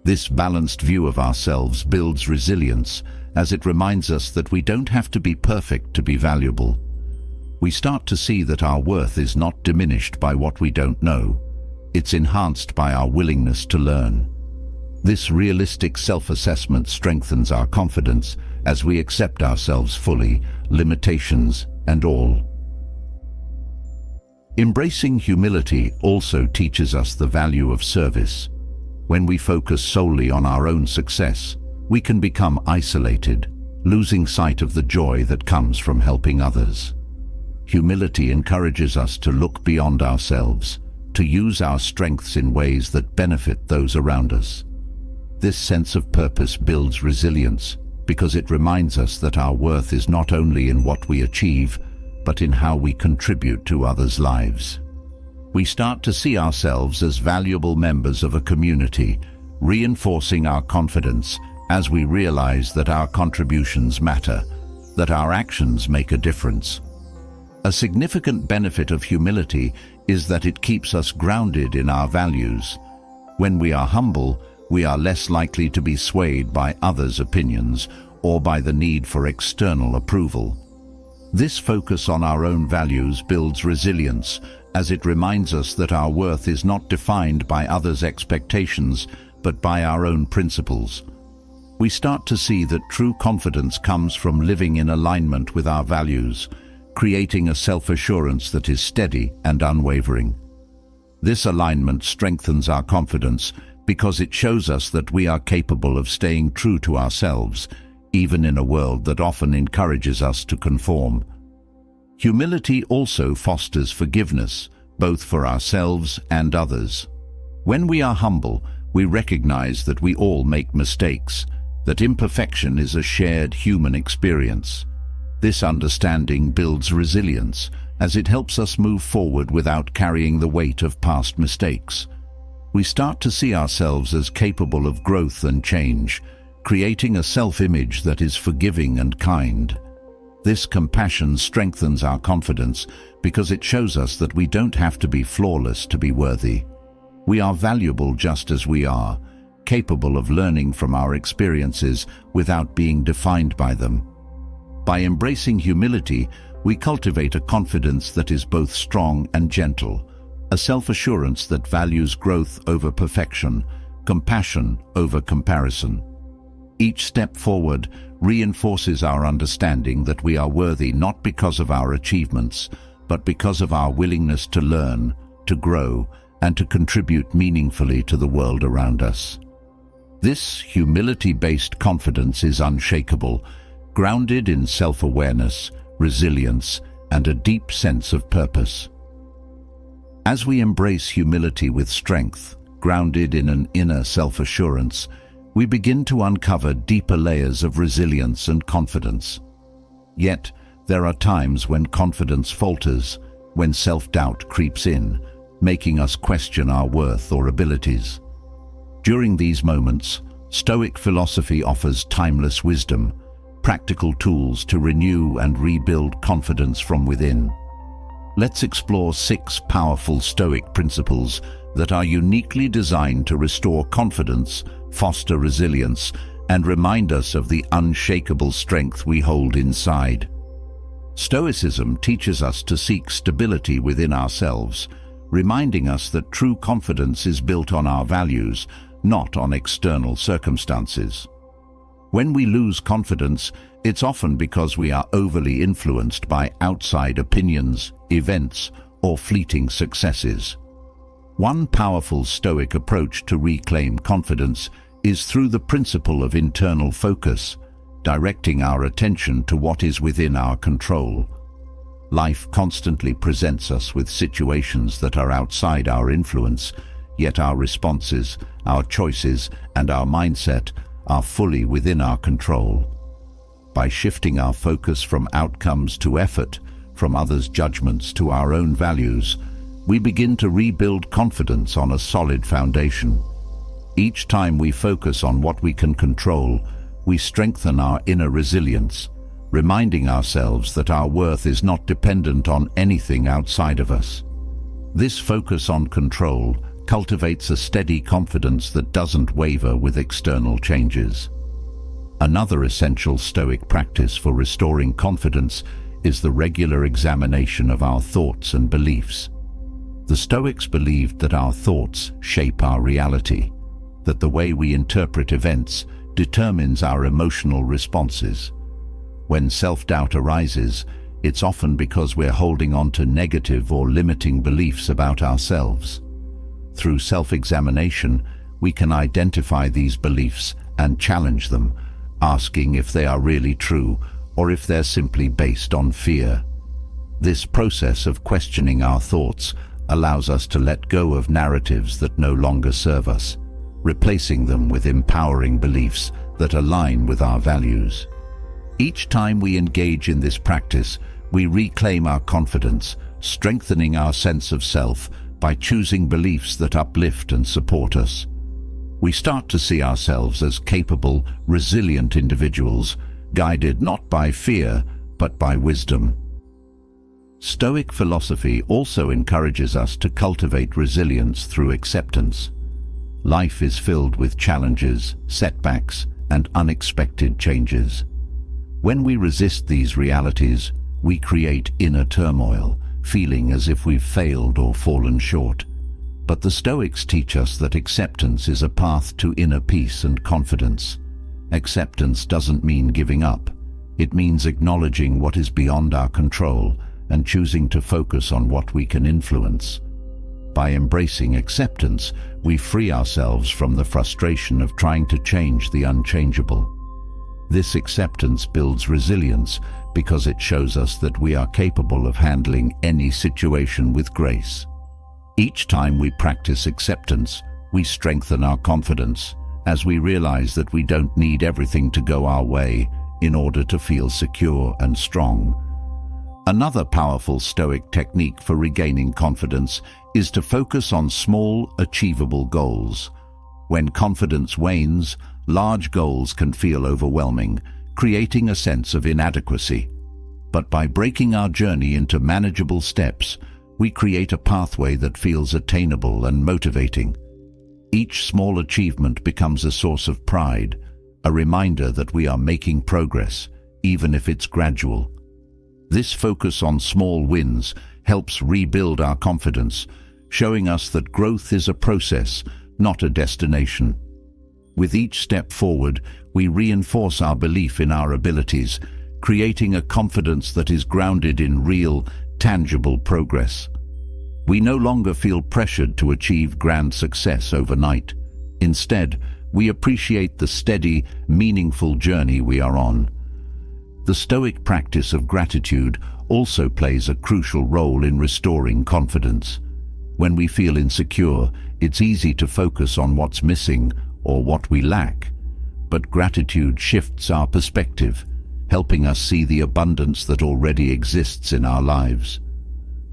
This balanced view of ourselves builds resilience, as it reminds us that we don't have to be perfect to be valuable. We start to see that our worth is not diminished by what we don't know. It's enhanced by our willingness to learn. This realistic self-assessment strengthens our confidence as we accept ourselves fully, limitations and all. Embracing humility also teaches us the value of service. When we focus solely on our own success, we can become isolated, losing sight of the joy that comes from helping others. Humility encourages us to look beyond ourselves, to use our strengths in ways that benefit those around us. This sense of purpose builds resilience because it reminds us that our worth is not only in what we achieve, but in how we contribute to others' lives. We start to see ourselves as valuable members of a community, reinforcing our confidence as we realize that our contributions matter, that our actions make a difference. A significant benefit of humility is that it keeps us grounded in our values. When we are humble, we are less likely to be swayed by others' opinions or by the need for external approval. This focus on our own values builds resilience, as it reminds us that our worth is not defined by others' expectations, but by our own principles. We start to see that true confidence comes from living in alignment with our values, creating a self-assurance that is steady and unwavering. This alignment strengthens our confidence because it shows us that we are capable of staying true to ourselves, even in a world that often encourages us to conform. Humility also fosters forgiveness, both for ourselves and others. When we are humble, we recognize that we all make mistakes, that imperfection is a shared human experience. This understanding builds resilience, as it helps us move forward without carrying the weight of past mistakes. We start to see ourselves as capable of growth and change, creating a self-image that is forgiving and kind. This compassion strengthens our confidence because it shows us that we don't have to be flawless to be worthy. We are valuable just as we are, capable of learning from our experiences without being defined by them. By embracing humility, we cultivate a confidence that is both strong and gentle, a self-assurance that values growth over perfection, compassion over comparison. Each step forward reinforces our understanding that we are worthy not because of our achievements, but because of our willingness to learn, to grow, and to contribute meaningfully to the world around us. This humility-based confidence is unshakable, grounded in self-awareness, resilience, and a deep sense of purpose. As we embrace humility with strength, grounded in an inner self-assurance, we begin to uncover deeper layers of resilience and confidence. Yet, there are times when confidence falters, when self-doubt creeps in, making us question our worth or abilities. During these moments, Stoic philosophy offers timeless wisdom, practical tools to renew and rebuild confidence from within. Let's explore 6 powerful Stoic principles that are uniquely designed to restore confidence, foster resilience, and remind us of the unshakable strength we hold inside. Stoicism teaches us to seek stability within ourselves, reminding us that true confidence is built on our values, not on external circumstances. When we lose confidence, it's often because we are overly influenced by outside opinions, events, or fleeting successes. One powerful Stoic approach to reclaim confidence is through the principle of internal focus, directing our attention to what is within our control. Life constantly presents us with situations that are outside our influence, yet our responses, our choices, and our mindset are fully within our control. By shifting our focus from outcomes to effort, from others' judgments to our own values, we begin to rebuild confidence on a solid foundation. Each time we focus on what we can control, we strengthen our inner resilience, reminding ourselves that our worth is not dependent on anything outside of us. This focus on control cultivates a steady confidence that doesn't waver with external changes. Another essential Stoic practice for restoring confidence is the regular examination of our thoughts and beliefs. The Stoics believed that our thoughts shape our reality, that the way we interpret events determines our emotional responses. When self-doubt arises, it's often because we're holding on to negative or limiting beliefs about ourselves. Through self-examination, we can identify these beliefs and challenge them, asking if they are really true or if they're simply based on fear. This process of questioning our thoughts allows us to let go of narratives that no longer serve us, replacing them with empowering beliefs that align with our values. Each time we engage in this practice, we reclaim our confidence, strengthening our sense of self by choosing beliefs that uplift and support us. We start to see ourselves as capable, resilient individuals, guided not by fear, but by wisdom. Stoic philosophy also encourages us to cultivate resilience through acceptance. Life is filled with challenges, setbacks, and unexpected changes. When we resist these realities, we create inner turmoil, feeling as if we've failed or fallen short. But the Stoics teach us that acceptance is a path to inner peace and confidence. Acceptance doesn't mean giving up. It means acknowledging what is beyond our control and choosing to focus on what we can influence. By embracing acceptance, we free ourselves from the frustration of trying to change the unchangeable. This acceptance builds resilience because it shows us that we are capable of handling any situation with grace. Each time we practice acceptance, we strengthen our confidence, as we realize that we don't need everything to go our way in order to feel secure and strong. Another powerful Stoic technique for regaining confidence is to focus on small, achievable goals. When confidence wanes, large goals can feel overwhelming, creating a sense of inadequacy. But by breaking our journey into manageable steps, we create a pathway that feels attainable and motivating. Each small achievement becomes a source of pride, a reminder that we are making progress, even if it's gradual. This focus on small wins helps rebuild our confidence, showing us that growth is a process, not a destination. With each step forward, we reinforce our belief in our abilities, creating a confidence that is grounded in real, tangible progress. We no longer feel pressured to achieve grand success overnight. Instead, we appreciate the steady, meaningful journey we are on. The Stoic practice of gratitude also plays a crucial role in restoring confidence. When we feel insecure, it's easy to focus on what's missing or what we lack. But gratitude shifts our perspective, helping us see the abundance that already exists in our lives.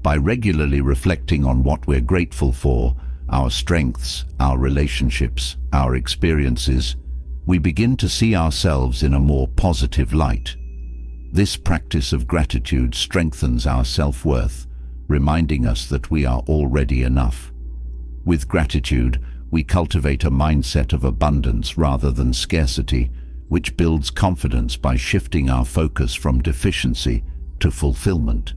By regularly reflecting on what we're grateful for, our strengths, our relationships, our experiences, we begin to see ourselves in a more positive light. This practice of gratitude strengthens our self-worth, reminding us that we are already enough. With gratitude, we cultivate a mindset of abundance rather than scarcity, which builds confidence by shifting our focus from deficiency to fulfillment.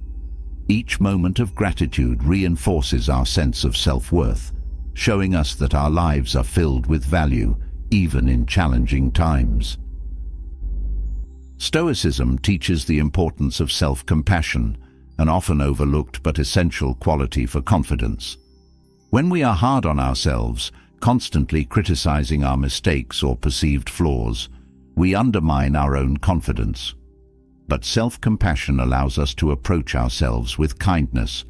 Each moment of gratitude reinforces our sense of self-worth, showing us that our lives are filled with value, even in challenging times. Stoicism teaches the importance of self-compassion, an often overlooked but essential quality for confidence. When we are hard on ourselves, constantly criticizing our mistakes or perceived flaws, we undermine our own confidence. But self-compassion allows us to approach ourselves with kindness,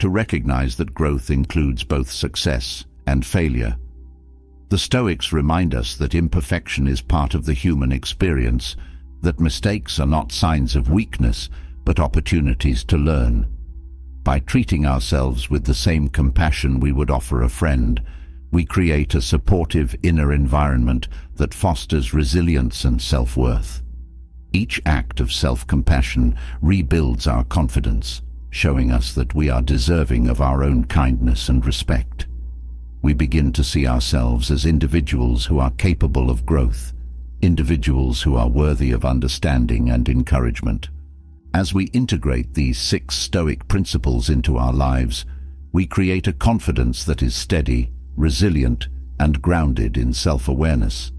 to recognize that growth includes both success and failure. The Stoics remind us that imperfection is part of the human experience, that mistakes are not signs of weakness, but opportunities to learn. By treating ourselves with the same compassion we would offer a friend, we create a supportive inner environment that fosters resilience and self-worth. Each act of self-compassion rebuilds our confidence, showing us that we are deserving of our own kindness and respect. We begin to see ourselves as individuals who are capable of growth, individuals who are worthy of understanding and encouragement. As we integrate these 6 Stoic principles into our lives, we create a confidence that is steady, resilient, and grounded in self-awareness.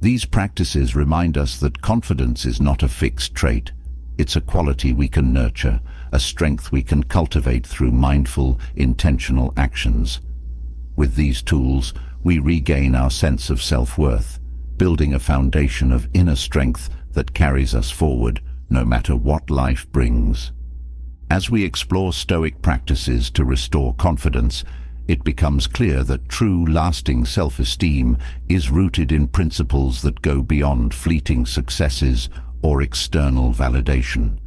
These practices remind us that confidence is not a fixed trait. It's a quality we can nurture, a strength we can cultivate through mindful, intentional actions. With these tools, we regain our sense of self-worth, building a foundation of inner strength that carries us forward, no matter what life brings. As we explore Stoic practices to restore confidence, it becomes clear that true, lasting self-esteem is rooted in principles that go beyond fleeting successes or external validation.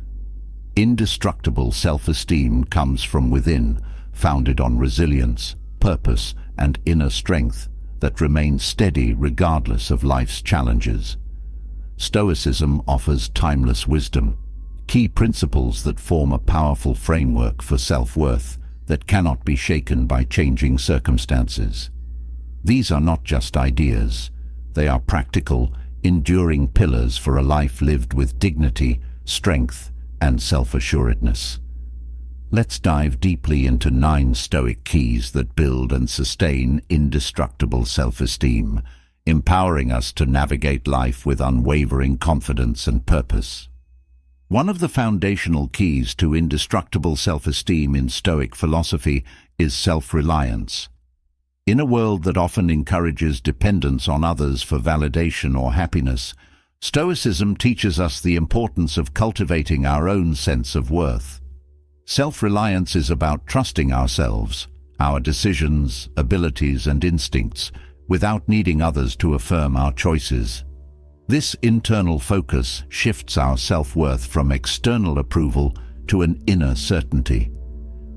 Indestructible self-esteem comes from within, founded on resilience, purpose, and inner strength that remains steady regardless of life's challenges. Stoicism offers timeless wisdom, key principles that form a powerful framework for self-worth that cannot be shaken by changing circumstances. These are not just ideas. They are practical, enduring pillars for a life lived with dignity, strength, and self-assuredness. Let's dive deeply into 9 Stoic keys that build and sustain indestructible self-esteem, empowering us to navigate life with unwavering confidence and purpose. One of the foundational keys to indestructible self-esteem in Stoic philosophy is self-reliance. In a world that often encourages dependence on others for validation or happiness, Stoicism teaches us the importance of cultivating our own sense of worth. Self-reliance is about trusting ourselves, our decisions, abilities, and instincts, without needing others to affirm our choices. This internal focus shifts our self-worth from external approval to an inner certainty.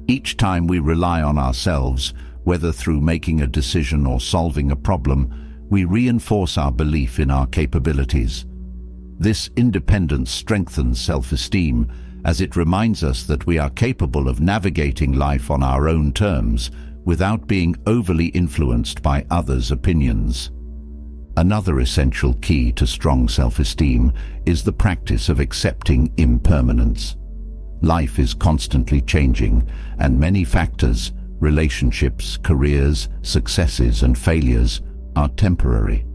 Each time we rely on ourselves, whether through making a decision or solving a problem, we reinforce our belief in our capabilities. This independence strengthens self-esteem, as it reminds us that we are capable of navigating life on our own terms without being overly influenced by others' opinions. Another essential key to strong self-esteem is the practice of accepting impermanence. Life is constantly changing, and many factors, relationships, careers, successes, and failures, are temporary.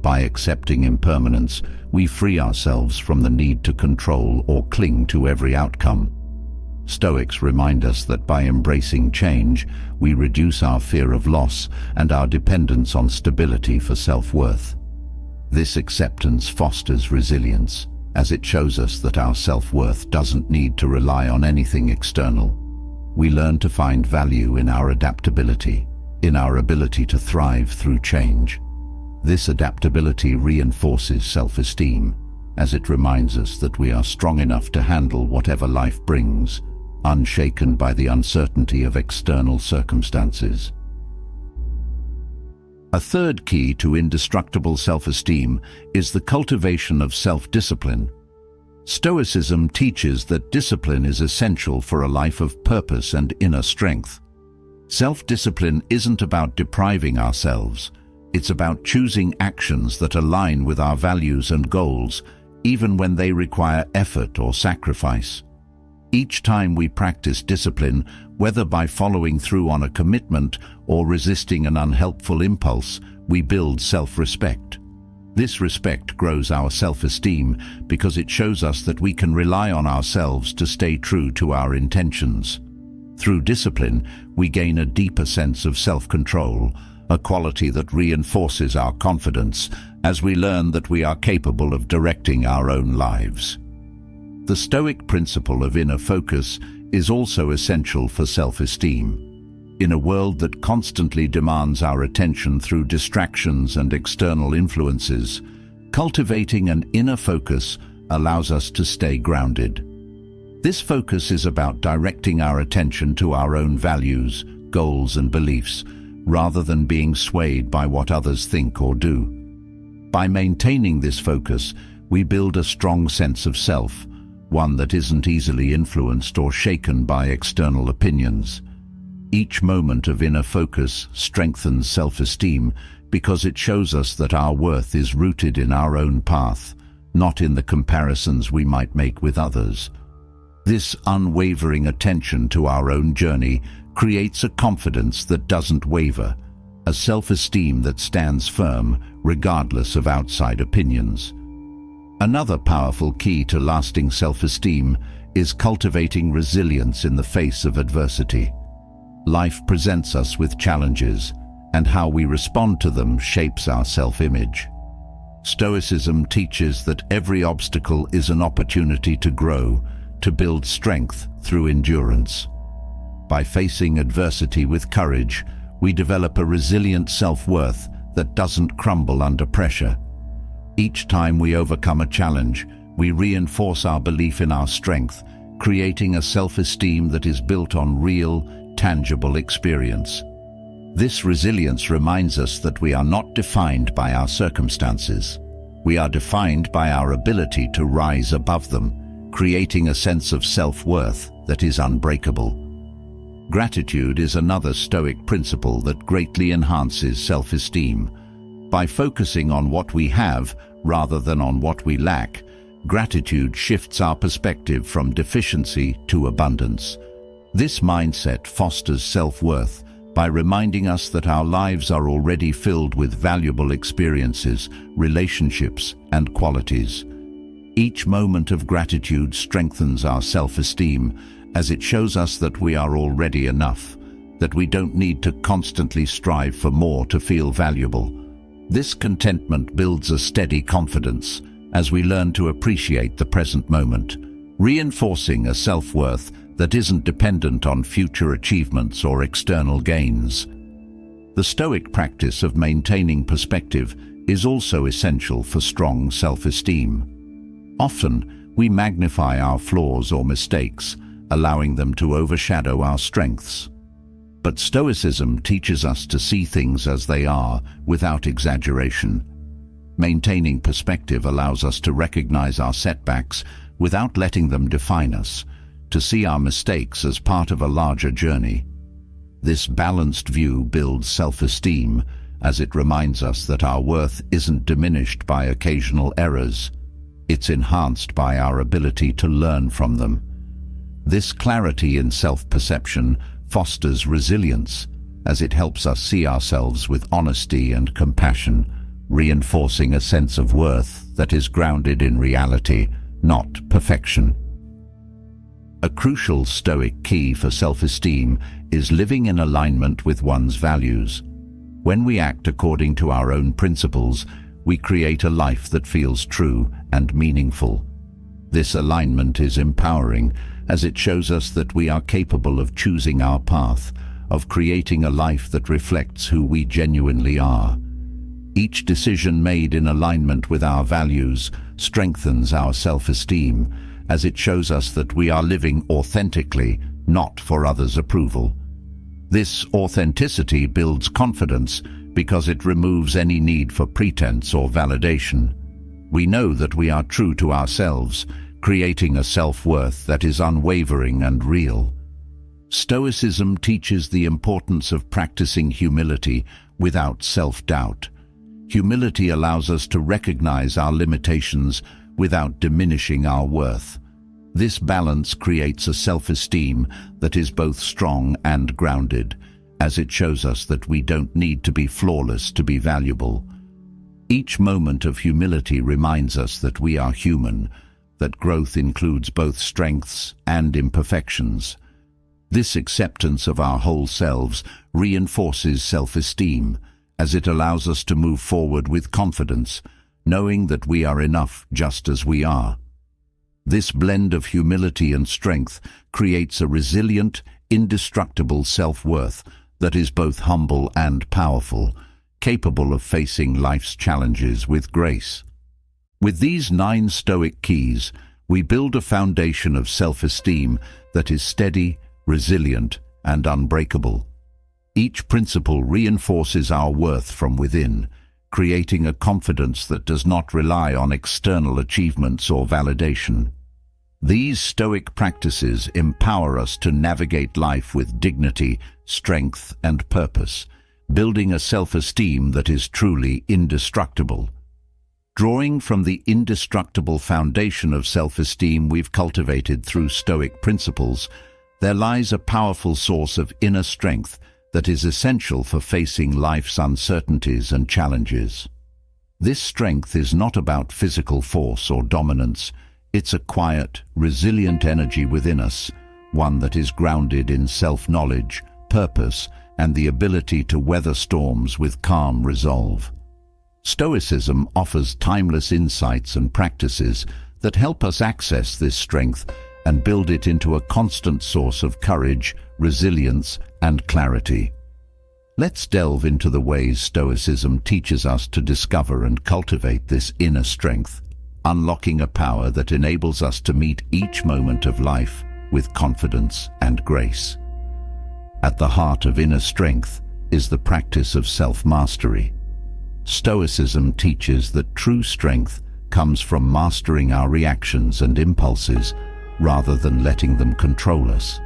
By accepting impermanence, we free ourselves from the need to control or cling to every outcome. Stoics remind us that by embracing change, we reduce our fear of loss and our dependence on stability for self-worth. This acceptance fosters resilience, as it shows us that our self-worth doesn't need to rely on anything external. We learn to find value in our adaptability, in our ability to thrive through change. This adaptability reinforces self-esteem, as it reminds us that we are strong enough to handle whatever life brings, unshaken by the uncertainty of external circumstances. A third key to indestructible self-esteem is the cultivation of self-discipline. Stoicism teaches that discipline is essential for a life of purpose and inner strength. Self-discipline isn't about depriving ourselves. It's about choosing actions that align with our values and goals, even when they require effort or sacrifice. Each time we practice discipline, whether by following through on a commitment or resisting an unhelpful impulse, we build self-respect. This respect grows our self-esteem because it shows us that we can rely on ourselves to stay true to our intentions. Through discipline, we gain a deeper sense of self-control, a quality that reinforces our confidence as we learn that we are capable of directing our own lives. The Stoic principle of inner focus is also essential for self-esteem. In a world that constantly demands our attention through distractions and external influences, cultivating an inner focus allows us to stay grounded. This focus is about directing our attention to our own values, goals and beliefs, rather than being swayed by what others think or do. By maintaining this focus, we build a strong sense of self, one that isn't easily influenced or shaken by external opinions. Each moment of inner focus strengthens self-esteem because it shows us that our worth is rooted in our own path, not in the comparisons we might make with others. This unwavering attention to our own journey creates a confidence that doesn't waver, a self-esteem that stands firm regardless of outside opinions. Another powerful key to lasting self-esteem is cultivating resilience in the face of adversity. Life presents us with challenges, and how we respond to them shapes our self-image. Stoicism teaches that every obstacle is an opportunity to grow, to build strength through endurance. By facing adversity with courage, we develop a resilient self-worth that doesn't crumble under pressure. Each time we overcome a challenge, we reinforce our belief in our strength, creating a self-esteem that is built on real, tangible experience. This resilience reminds us that we are not defined by our circumstances. We are defined by our ability to rise above them, creating a sense of self-worth that is unbreakable. Gratitude is another Stoic principle that greatly enhances self-esteem. By focusing on what we have rather than on what we lack, gratitude shifts our perspective from deficiency to abundance. This mindset fosters self-worth by reminding us that our lives are already filled with valuable experiences, relationships, and qualities. Each moment of gratitude strengthens our self-esteem as it shows us that we are already enough, that we don't need to constantly strive for more to feel valuable. This contentment builds a steady confidence as we learn to appreciate the present moment, reinforcing a self-worth that isn't dependent on future achievements or external gains. The Stoic practice of maintaining perspective is also essential for strong self-esteem. Often, we magnify our flaws or mistakes, allowing them to overshadow our strengths. But Stoicism teaches us to see things as they are, without exaggeration. Maintaining perspective allows us to recognize our setbacks without letting them define us, to see our mistakes as part of a larger journey. This balanced view builds self-esteem, as it reminds us that our worth isn't diminished by occasional errors. It's enhanced by our ability to learn from them. This clarity in self-perception fosters resilience, as it helps us see ourselves with honesty and compassion, reinforcing a sense of worth that is grounded in reality, not perfection. A crucial Stoic key for self-esteem is living in alignment with one's values. When we act according to our own principles, we create a life that feels true and meaningful. This alignment is empowering, as it shows us that we are capable of choosing our path, of creating a life that reflects who we genuinely are. Each decision made in alignment with our values strengthens our self-esteem, as it shows us that we are living authentically, not for others' approval. This authenticity builds confidence because it removes any need for pretense or validation. We know that we are true to ourselves, creating a self-worth that is unwavering and real. Stoicism teaches the importance of practicing humility without self-doubt. Humility allows us to recognize our limitations without diminishing our worth. This balance creates a self-esteem that is both strong and grounded, as it shows us that we don't need to be flawless to be valuable. Each moment of humility reminds us that we are human, that growth includes both strengths and imperfections. This acceptance of our whole selves reinforces self-esteem, as it allows us to move forward with confidence, knowing that we are enough just as we are. This blend of humility and strength creates a resilient, indestructible self-worth that is both humble and powerful, capable of facing life's challenges with grace. With these 9 Stoic keys, we build a foundation of self-esteem that is steady, resilient, and unbreakable. Each principle reinforces our worth from within, creating a confidence that does not rely on external achievements or validation. These Stoic practices empower us to navigate life with dignity, strength, and purpose, building a self-esteem that is truly indestructible. Drawing from the indestructible foundation of self-esteem we've cultivated through Stoic principles, there lies a powerful source of inner strength that is essential for facing life's uncertainties and challenges. This strength is not about physical force or dominance. It's a quiet, resilient energy within us, one that is grounded in self-knowledge, purpose, and the ability to weather storms with calm resolve. Stoicism offers timeless insights and practices that help us access this strength and build it into a constant source of courage, resilience, and clarity. Let's delve into the ways Stoicism teaches us to discover and cultivate this inner strength, unlocking a power that enables us to meet each moment of life with confidence and grace. At the heart of inner strength is the practice of self-mastery. Stoicism teaches that true strength comes from mastering our reactions and impulses rather than letting them control us.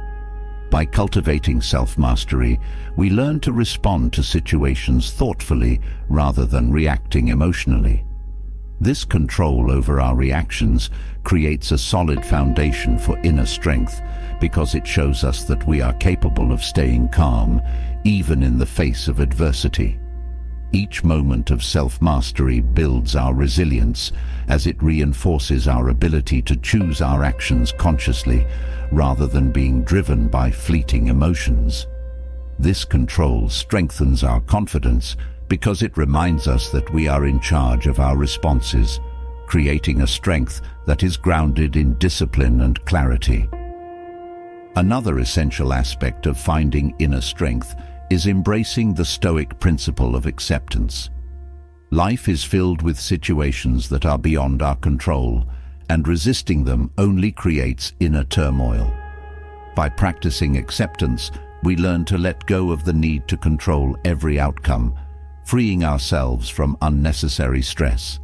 By cultivating self-mastery, we learn to respond to situations thoughtfully rather than reacting emotionally. This control over our reactions creates a solid foundation for inner strength because it shows us that we are capable of staying calm, even in the face of adversity. Each moment of self-mastery builds our resilience as it reinforces our ability to choose our actions consciously rather than being driven by fleeting emotions. This control strengthens our confidence because it reminds us that we are in charge of our responses, creating a strength that is grounded in discipline and clarity. Another essential aspect of finding inner strength is embracing the Stoic principle of acceptance. Life is filled with situations that are beyond our control, and resisting them only creates inner turmoil. By practicing acceptance, we learn to let go of the need to control every outcome, freeing ourselves from unnecessary stress.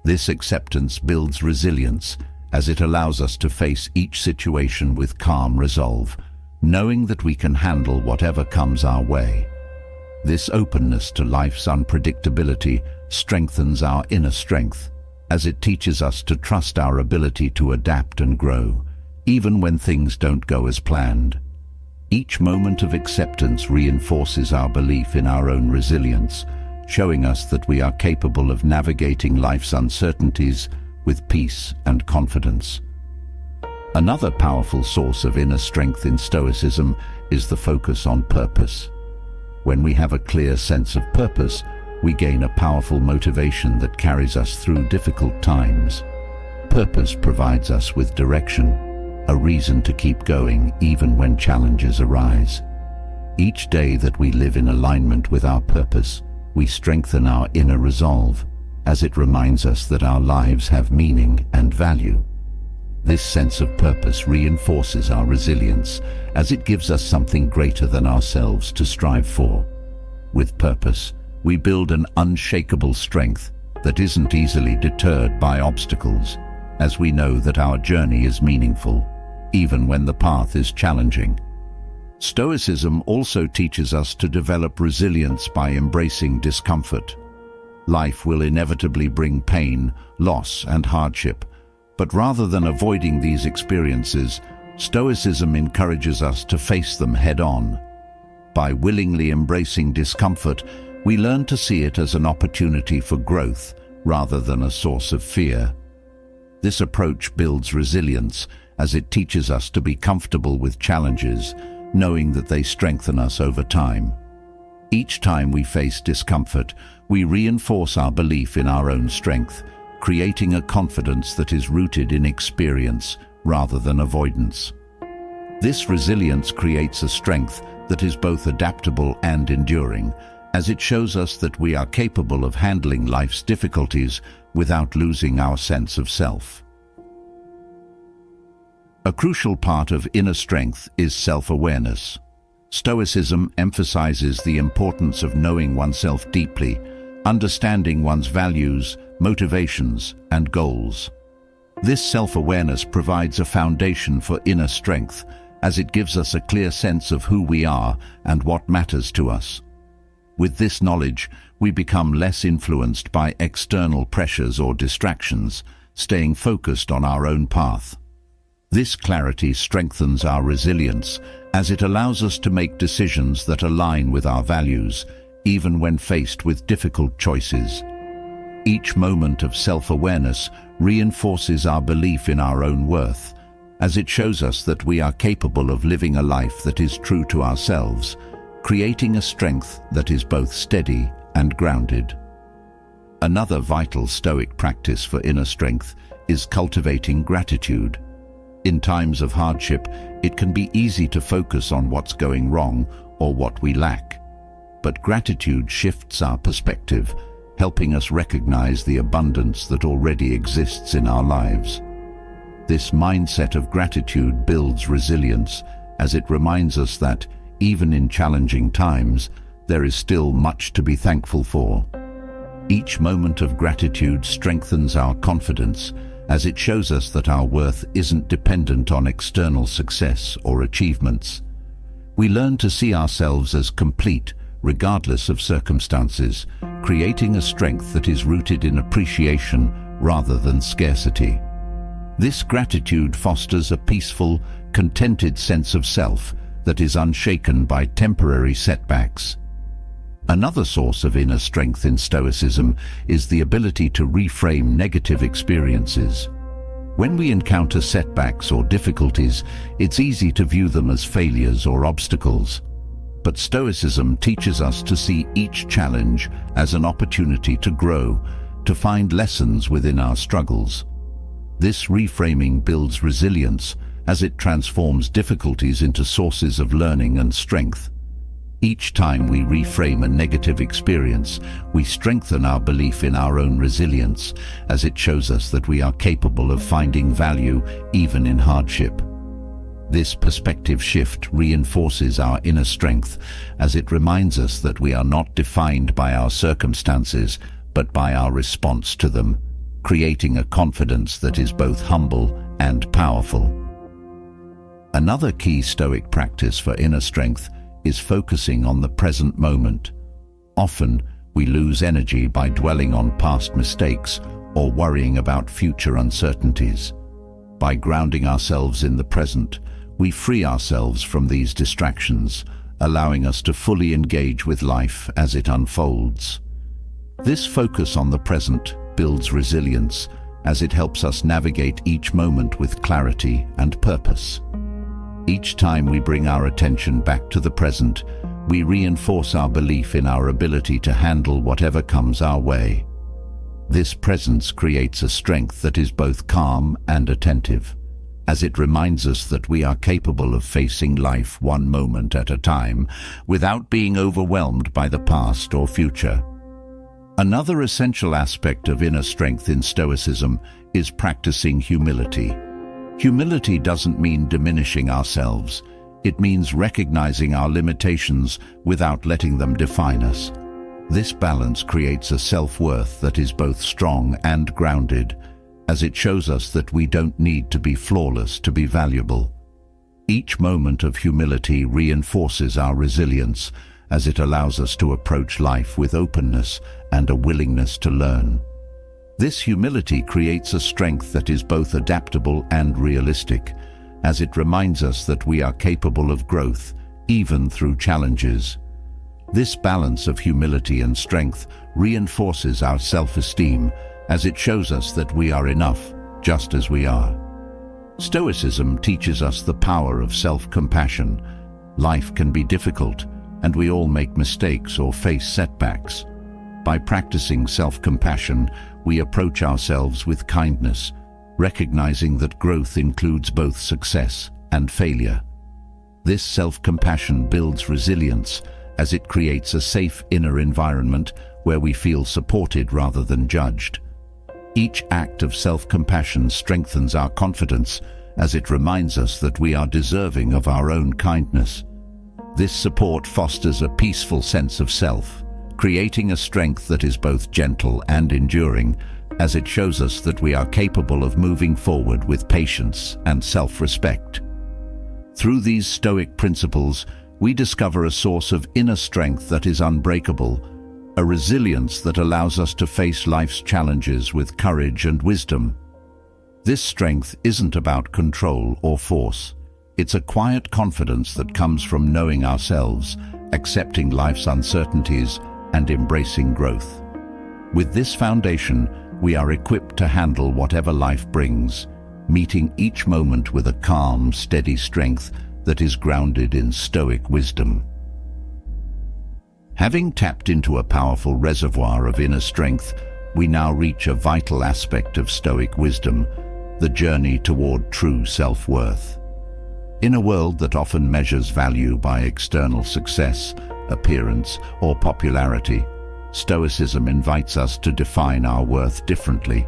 This acceptance builds resilience as it allows us to face each situation with calm resolve, knowing that we can handle whatever comes our way. This openness to life's unpredictability strengthens our inner strength, as it teaches us to trust our ability to adapt and grow, even when things don't go as planned. Each moment of acceptance reinforces our belief in our own resilience, showing us that we are capable of navigating life's uncertainties with peace and confidence. Another powerful source of inner strength in Stoicism is the focus on purpose. When we have a clear sense of purpose, we gain a powerful motivation that carries us through difficult times. Purpose provides us with direction, a reason to keep going even when challenges arise. Each day that we live in alignment with our purpose, we strengthen our inner resolve, as it reminds us that our lives have meaning and value. This sense of purpose reinforces our resilience, as it gives us something greater than ourselves to strive for. With purpose, we build an unshakable strength that isn't easily deterred by obstacles, as we know that our journey is meaningful, even when the path is challenging. Stoicism also teaches us to develop resilience by embracing discomfort. Life will inevitably bring pain, loss, and hardship, But rather than avoiding these experiences, Stoicism encourages us to face them head-on. By willingly embracing discomfort, we learn to see it as an opportunity for growth rather than a source of fear. This approach builds resilience as it teaches us to be comfortable with challenges, knowing that they strengthen us over time. Each time we face discomfort, we reinforce our belief in our own strength, creating a confidence that is rooted in experience rather than avoidance. This resilience creates a strength that is both adaptable and enduring, as it shows us that we are capable of handling life's difficulties without losing our sense of self. A crucial part of inner strength is self-awareness. Stoicism emphasizes the importance of knowing oneself deeply, understanding one's values, motivations, and goals. This self-awareness provides a foundation for inner strength, as it gives us a clear sense of who we are and what matters to us. With this knowledge, we become less influenced by external pressures or distractions, staying focused on our own path. This clarity strengthens our resilience, as it allows us to make decisions that align with our values, even when faced with difficult choices. Each moment of self-awareness reinforces our belief in our own worth, as it shows us that we are capable of living a life that is true to ourselves, creating a strength that is both steady and grounded. Another vital Stoic practice for inner strength is cultivating gratitude. In times of hardship, it can be easy to focus on what's going wrong or what we lack. But gratitude shifts our perspective, helping us recognize the abundance that already exists in our lives. This mindset of gratitude builds resilience, as it reminds us that, even in challenging times, there is still much to be thankful for. Each moment of gratitude strengthens our confidence, as it shows us that our worth isn't dependent on external success or achievements. We learn to see ourselves as complete, regardless of circumstances, creating a strength that is rooted in appreciation rather than scarcity. This gratitude fosters a peaceful, contented sense of self that is unshaken by temporary setbacks. Another source of inner strength in Stoicism is the ability to reframe negative experiences. When we encounter setbacks or difficulties, it's easy to view them as failures or obstacles. But Stoicism teaches us to see each challenge as an opportunity to grow, to find lessons within our struggles. This reframing builds resilience, as it transforms difficulties into sources of learning and strength. Each time we reframe a negative experience, we strengthen our belief in our own resilience, as it shows us that we are capable of finding value even in hardship. This perspective shift reinforces our inner strength, as it reminds us that we are not defined by our circumstances, but by our response to them, creating a confidence that is both humble and powerful. Another key Stoic practice for inner strength is focusing on the present moment. Often, we lose energy by dwelling on past mistakes or worrying about future uncertainties. By grounding ourselves in the present, we free ourselves from these distractions, allowing us to fully engage with life as it unfolds. This focus on the present builds resilience, as it helps us navigate each moment with clarity and purpose. Each time we bring our attention back to the present, we reinforce our belief in our ability to handle whatever comes our way. This presence creates a strength that is both calm and attentive, as it reminds us that we are capable of facing life one moment at a time, without being overwhelmed by the past or future. Another essential aspect of inner strength in Stoicism is practicing humility. Humility doesn't mean diminishing ourselves. It means recognizing our limitations without letting them define us. This balance creates a self-worth that is both strong and grounded, as it shows us that we don't need to be flawless to be valuable. Each moment of humility reinforces our resilience, as it allows us to approach life with openness and a willingness to learn. This humility creates a strength that is both adaptable and realistic, as it reminds us that we are capable of growth, even through challenges. This balance of humility and strength reinforces our self-esteem, as it shows us that we are enough, just as we are. Stoicism teaches us the power of self-compassion. Life can be difficult, and we all make mistakes or face setbacks. By practicing self-compassion, we approach ourselves with kindness, recognizing that growth includes both success and failure. This self-compassion builds resilience, as it creates a safe inner environment where we feel supported rather than judged. Each act of self-compassion strengthens our confidence, as it reminds us that we are deserving of our own kindness. This support fosters a peaceful sense of self, creating a strength that is both gentle and enduring, as it shows us that we are capable of moving forward with patience and self-respect. Through these Stoic principles, we discover a source of inner strength that is unbreakable, a resilience that allows us to face life's challenges with courage and wisdom. This strength isn't about control or force. It's a quiet confidence that comes from knowing ourselves, accepting life's uncertainties, and embracing growth. With this foundation, we are equipped to handle whatever life brings, meeting each moment with a calm, steady strength that is grounded in Stoic wisdom. Having tapped into a powerful reservoir of inner strength, we now reach a vital aspect of Stoic wisdom, the journey toward true self-worth. In a world that often measures value by external success, appearance, or popularity, Stoicism invites us to define our worth differently.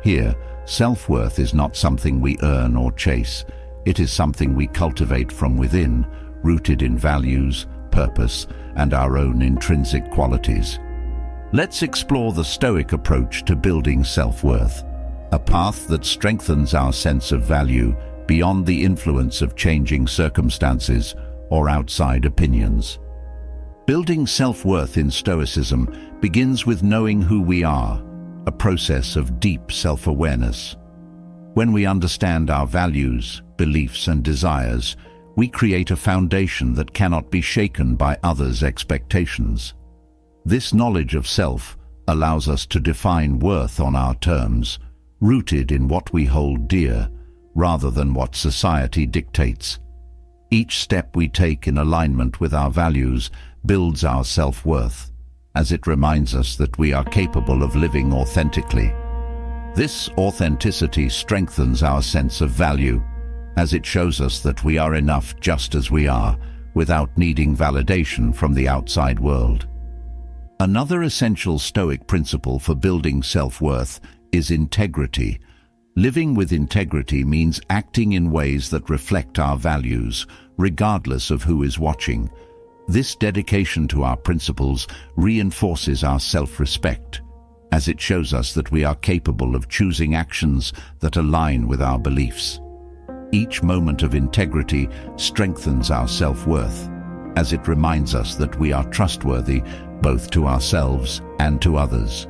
Here, self-worth is not something we earn or chase. It is something we cultivate from within, rooted in values, purpose, and our own intrinsic qualities. Let's explore the Stoic approach to building self-worth, a path that strengthens our sense of value beyond the influence of changing circumstances or outside opinions. Building self-worth in Stoicism begins with knowing who we are, a process of deep self-awareness. When we understand our values, beliefs, and desires, we create a foundation that cannot be shaken by others' expectations. This knowledge of self allows us to define worth on our terms, rooted in what we hold dear, rather than what society dictates. Each step we take in alignment with our values builds our self-worth, as it reminds us that we are capable of living authentically. This authenticity strengthens our sense of value, as it shows us that we are enough just as we are, without needing validation from the outside world. Another essential Stoic principle for building self-worth is integrity. Living with integrity means acting in ways that reflect our values, regardless of who is watching. This dedication to our principles reinforces our self-respect, as it shows us that we are capable of choosing actions that align with our beliefs. Each moment of integrity strengthens our self-worth, as it reminds us that we are trustworthy both to ourselves and to others.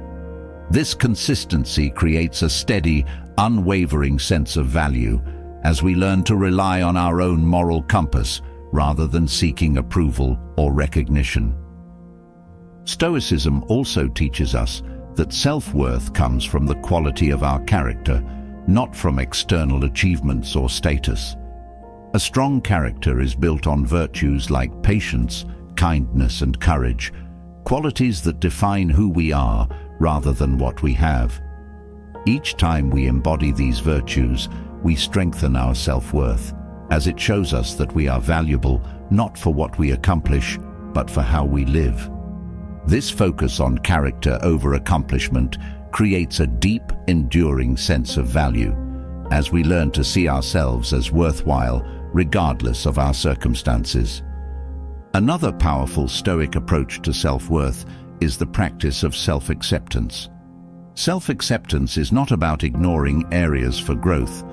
This consistency creates a steady, unwavering sense of value, as we learn to rely on our own moral compass rather than seeking approval or recognition. Stoicism also teaches us that self-worth comes from the quality of our character, not from external achievements or status. A strong character is built on virtues like patience, kindness, and courage, qualities that define who we are rather than what we have. Each time we embody these virtues, we strengthen our self-worth, as it shows us that we are valuable not for what we accomplish, but for how we live. This focus on character over accomplishment creates a deep, enduring sense of value, as we learn to see ourselves as worthwhile regardless of our circumstances. Another powerful Stoic approach to self-worth is the practice of self-acceptance. Self-acceptance is not about ignoring areas for growth.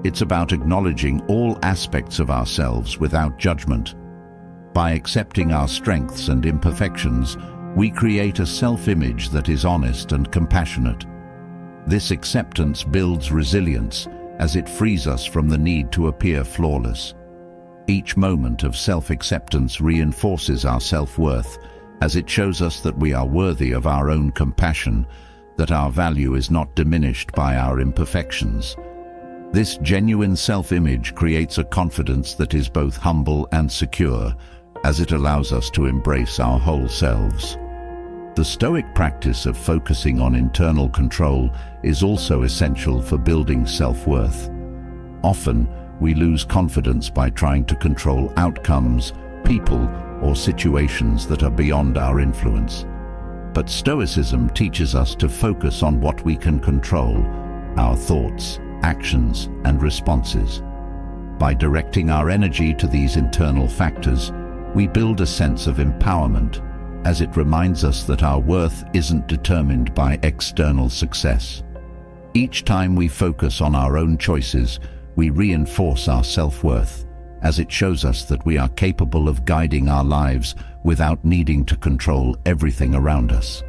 It's about acknowledging all aspects of ourselves without judgment. By accepting our strengths and imperfections, we create a self-image that is honest and compassionate. This acceptance builds resilience as it frees us from the need to appear flawless. Each moment of self-acceptance reinforces our self-worth as it shows us that we are worthy of our own compassion, that our value is not diminished by our imperfections. This genuine self-image creates a confidence that is both humble and secure, as it allows us to embrace our whole selves. The Stoic practice of focusing on internal control is also essential for building self-worth. Often, we lose confidence by trying to control outcomes, people, or situations that are beyond our influence. But Stoicism teaches us to focus on what we can control: our thoughts, actions, and responses. By directing our energy to these internal factors, we build a sense of empowerment, as it reminds us that our worth isn't determined by external success. Each time we focus on our own choices, we reinforce our self-worth, as it shows us that we are capable of guiding our lives without needing to control everything around us.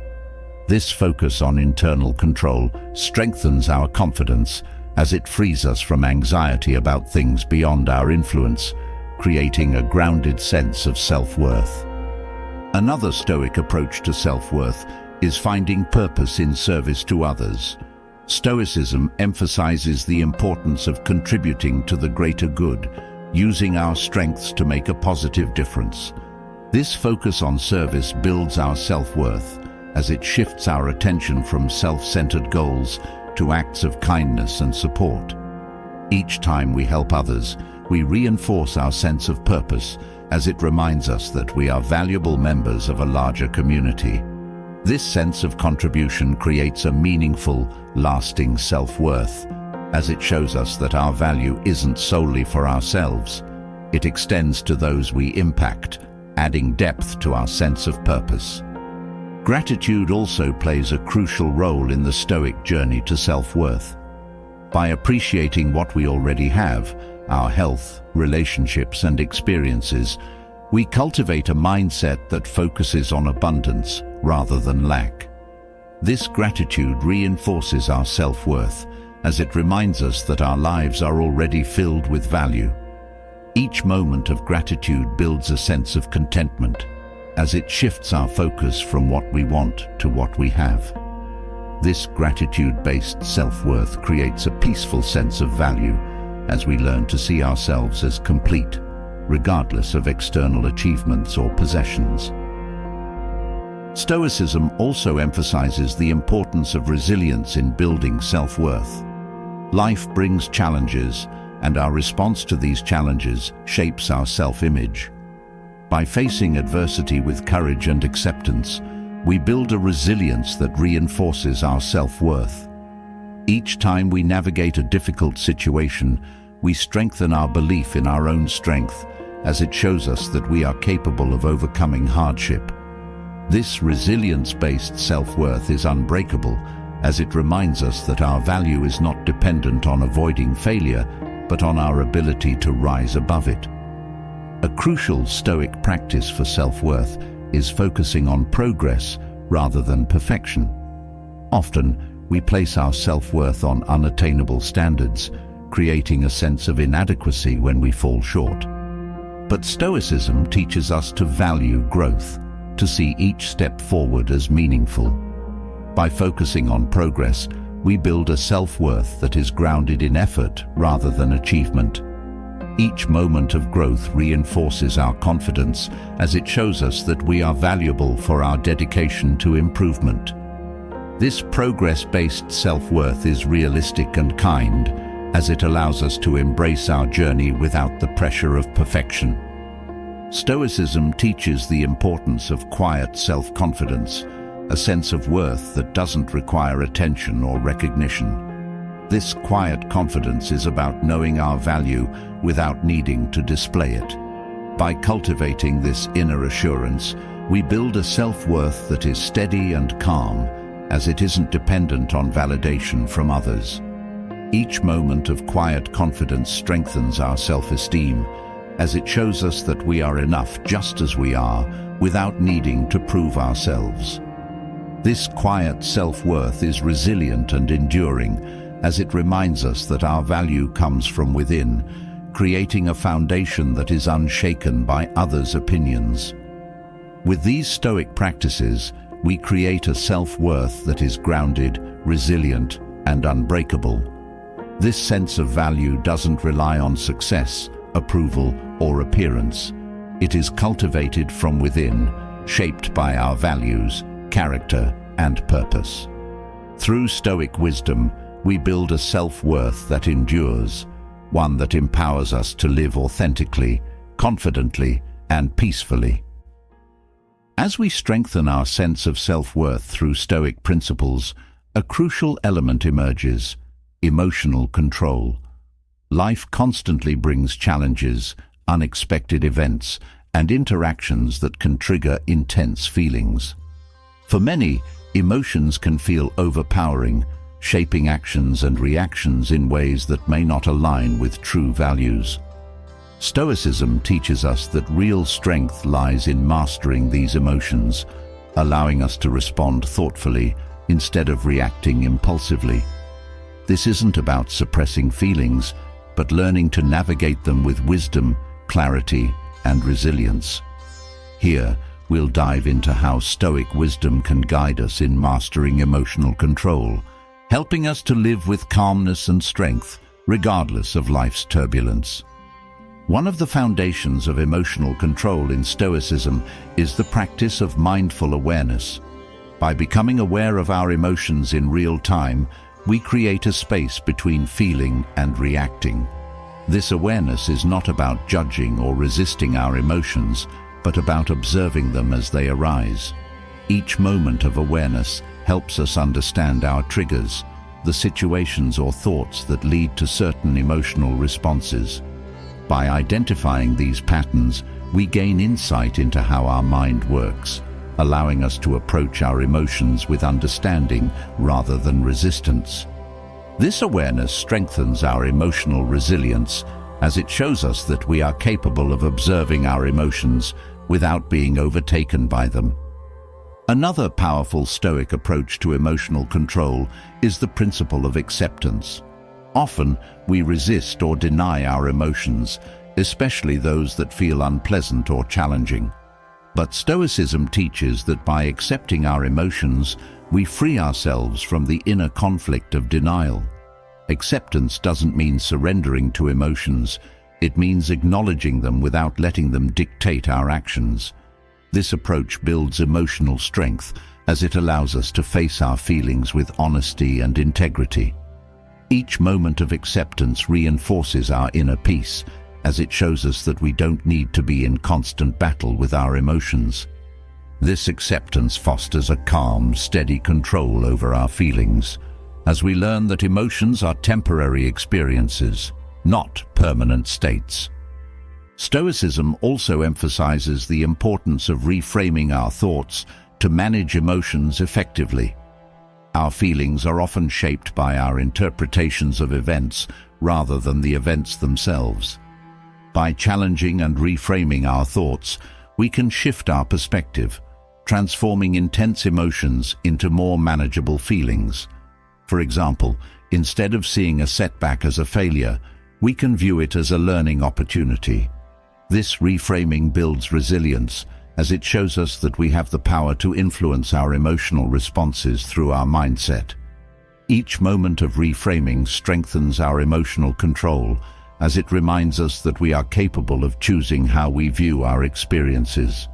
This focus on internal control strengthens our confidence, as it frees us from anxiety about things beyond our influence, creating a grounded sense of self-worth. Another Stoic approach to self-worth is finding purpose in service to others. Stoicism emphasizes the importance of contributing to the greater good, using our strengths to make a positive difference. This focus on service builds our self-worth, as it shifts our attention from self-centered goals to acts of kindness and support. Each time we help others, we reinforce our sense of purpose, as it reminds us that we are valuable members of a larger community. This sense of contribution creates a meaningful, lasting self-worth, as it shows us that our value isn't solely for ourselves. It extends to those we impact, adding depth to our sense of purpose. Gratitude also plays a crucial role in the Stoic journey to self-worth. By appreciating what we already have, our health, relationships, and experiences, we cultivate a mindset that focuses on abundance rather than lack. This gratitude reinforces our self-worth, as it reminds us that our lives are already filled with value. Each moment of gratitude builds a sense of contentment, as it shifts our focus from what we want to what we have. This gratitude-based self-worth creates a peaceful sense of value, as we learn to see ourselves as complete, regardless of external achievements or possessions. Stoicism also emphasizes the importance of resilience in building self-worth. Life brings challenges, and our response to these challenges shapes our self-image. By facing adversity with courage and acceptance, we build a resilience that reinforces our self-worth. Each time we navigate a difficult situation, we strengthen our belief in our own strength, as it shows us that we are capable of overcoming hardship. This resilience-based self-worth is unbreakable, as it reminds us that our value is not dependent on avoiding failure, but on our ability to rise above it. A crucial Stoic practice for self-worth is focusing on progress rather than perfection. Often, we place our self-worth on unattainable standards, creating a sense of inadequacy when we fall short. But Stoicism teaches us to value growth, to see each step forward as meaningful. By focusing on progress, we build a self-worth that is grounded in effort rather than achievement. Each moment of growth reinforces our confidence, as it shows us that we are valuable for our dedication to improvement. This progress-based self-worth is realistic and kind, as it allows us to embrace our journey without the pressure of perfection. Stoicism teaches the importance of quiet self-confidence, a sense of worth that doesn't require attention or recognition. This quiet confidence is about knowing our value without needing to display it. By cultivating this inner assurance, we build a self-worth that is steady and calm, as it isn't dependent on validation from others. Each moment of quiet confidence strengthens our self-esteem, as it shows us that we are enough just as we are, without needing to prove ourselves. This quiet self-worth is resilient and enduring, as it reminds us that our value comes from within, creating a foundation that is unshaken by others' opinions. With these Stoic practices, we create a self-worth that is grounded, resilient, and unbreakable. This sense of value doesn't rely on success, approval, or appearance. It is cultivated from within, shaped by our values, character, and purpose. Through Stoic wisdom, we build a self-worth that endures, one that empowers us to live authentically, confidently, and peacefully. As we strengthen our sense of self-worth through Stoic principles, a crucial element emerges: emotional control. Life constantly brings challenges, unexpected events, and interactions that can trigger intense feelings. For many, emotions can feel overpowering, shaping actions and reactions in ways that may not align with true values. Stoicism teaches us that real strength lies in mastering these emotions, allowing us to respond thoughtfully instead of reacting impulsively. This isn't about suppressing feelings, but learning to navigate them with wisdom, clarity, and resilience. Here, we'll dive into how Stoic wisdom can guide us in mastering emotional control, helping us to live with calmness and strength, regardless of life's turbulence. One of the foundations of emotional control in Stoicism is the practice of mindful awareness. By becoming aware of our emotions in real time, we create a space between feeling and reacting. This awareness is not about judging or resisting our emotions, but about observing them as they arise. Each moment of awareness helps us understand our triggers, the situations or thoughts that lead to certain emotional responses. By identifying these patterns, we gain insight into how our mind works, allowing us to approach our emotions with understanding rather than resistance. This awareness strengthens our emotional resilience, as it shows us that we are capable of observing our emotions without being overtaken by them. Another powerful Stoic approach to emotional control is the principle of acceptance. Often, we resist or deny our emotions, especially those that feel unpleasant or challenging. But Stoicism teaches that by accepting our emotions, we free ourselves from the inner conflict of denial. Acceptance doesn't mean surrendering to emotions. It means acknowledging them without letting them dictate our actions. This approach builds emotional strength, as it allows us to face our feelings with honesty and integrity. Each moment of acceptance reinforces our inner peace, as it shows us that we don't need to be in constant battle with our emotions. This acceptance fosters a calm, steady control over our feelings, as we learn that emotions are temporary experiences, not permanent states. Stoicism also emphasizes the importance of reframing our thoughts to manage emotions effectively. Our feelings are often shaped by our interpretations of events rather than the events themselves. By challenging and reframing our thoughts, we can shift our perspective, transforming intense emotions into more manageable feelings. For example, instead of seeing a setback as a failure, we can view it as a learning opportunity. This reframing builds resilience, as it shows us that we have the power to influence our emotional responses through our mindset. Each moment of reframing strengthens our emotional control, as it reminds us that we are capable of choosing how we view our experiences.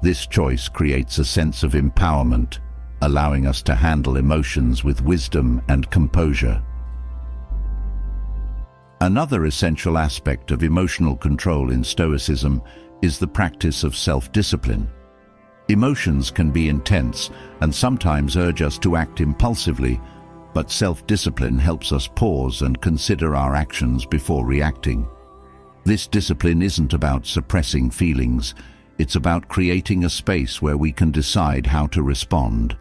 This choice creates a sense of empowerment, allowing us to handle emotions with wisdom and composure. Another essential aspect of emotional control in Stoicism is the practice of self-discipline. Emotions can be intense and sometimes urge us to act impulsively, but self-discipline helps us pause and consider our actions before reacting. This discipline isn't about suppressing feelings, it's about creating a space where we can decide how to respond.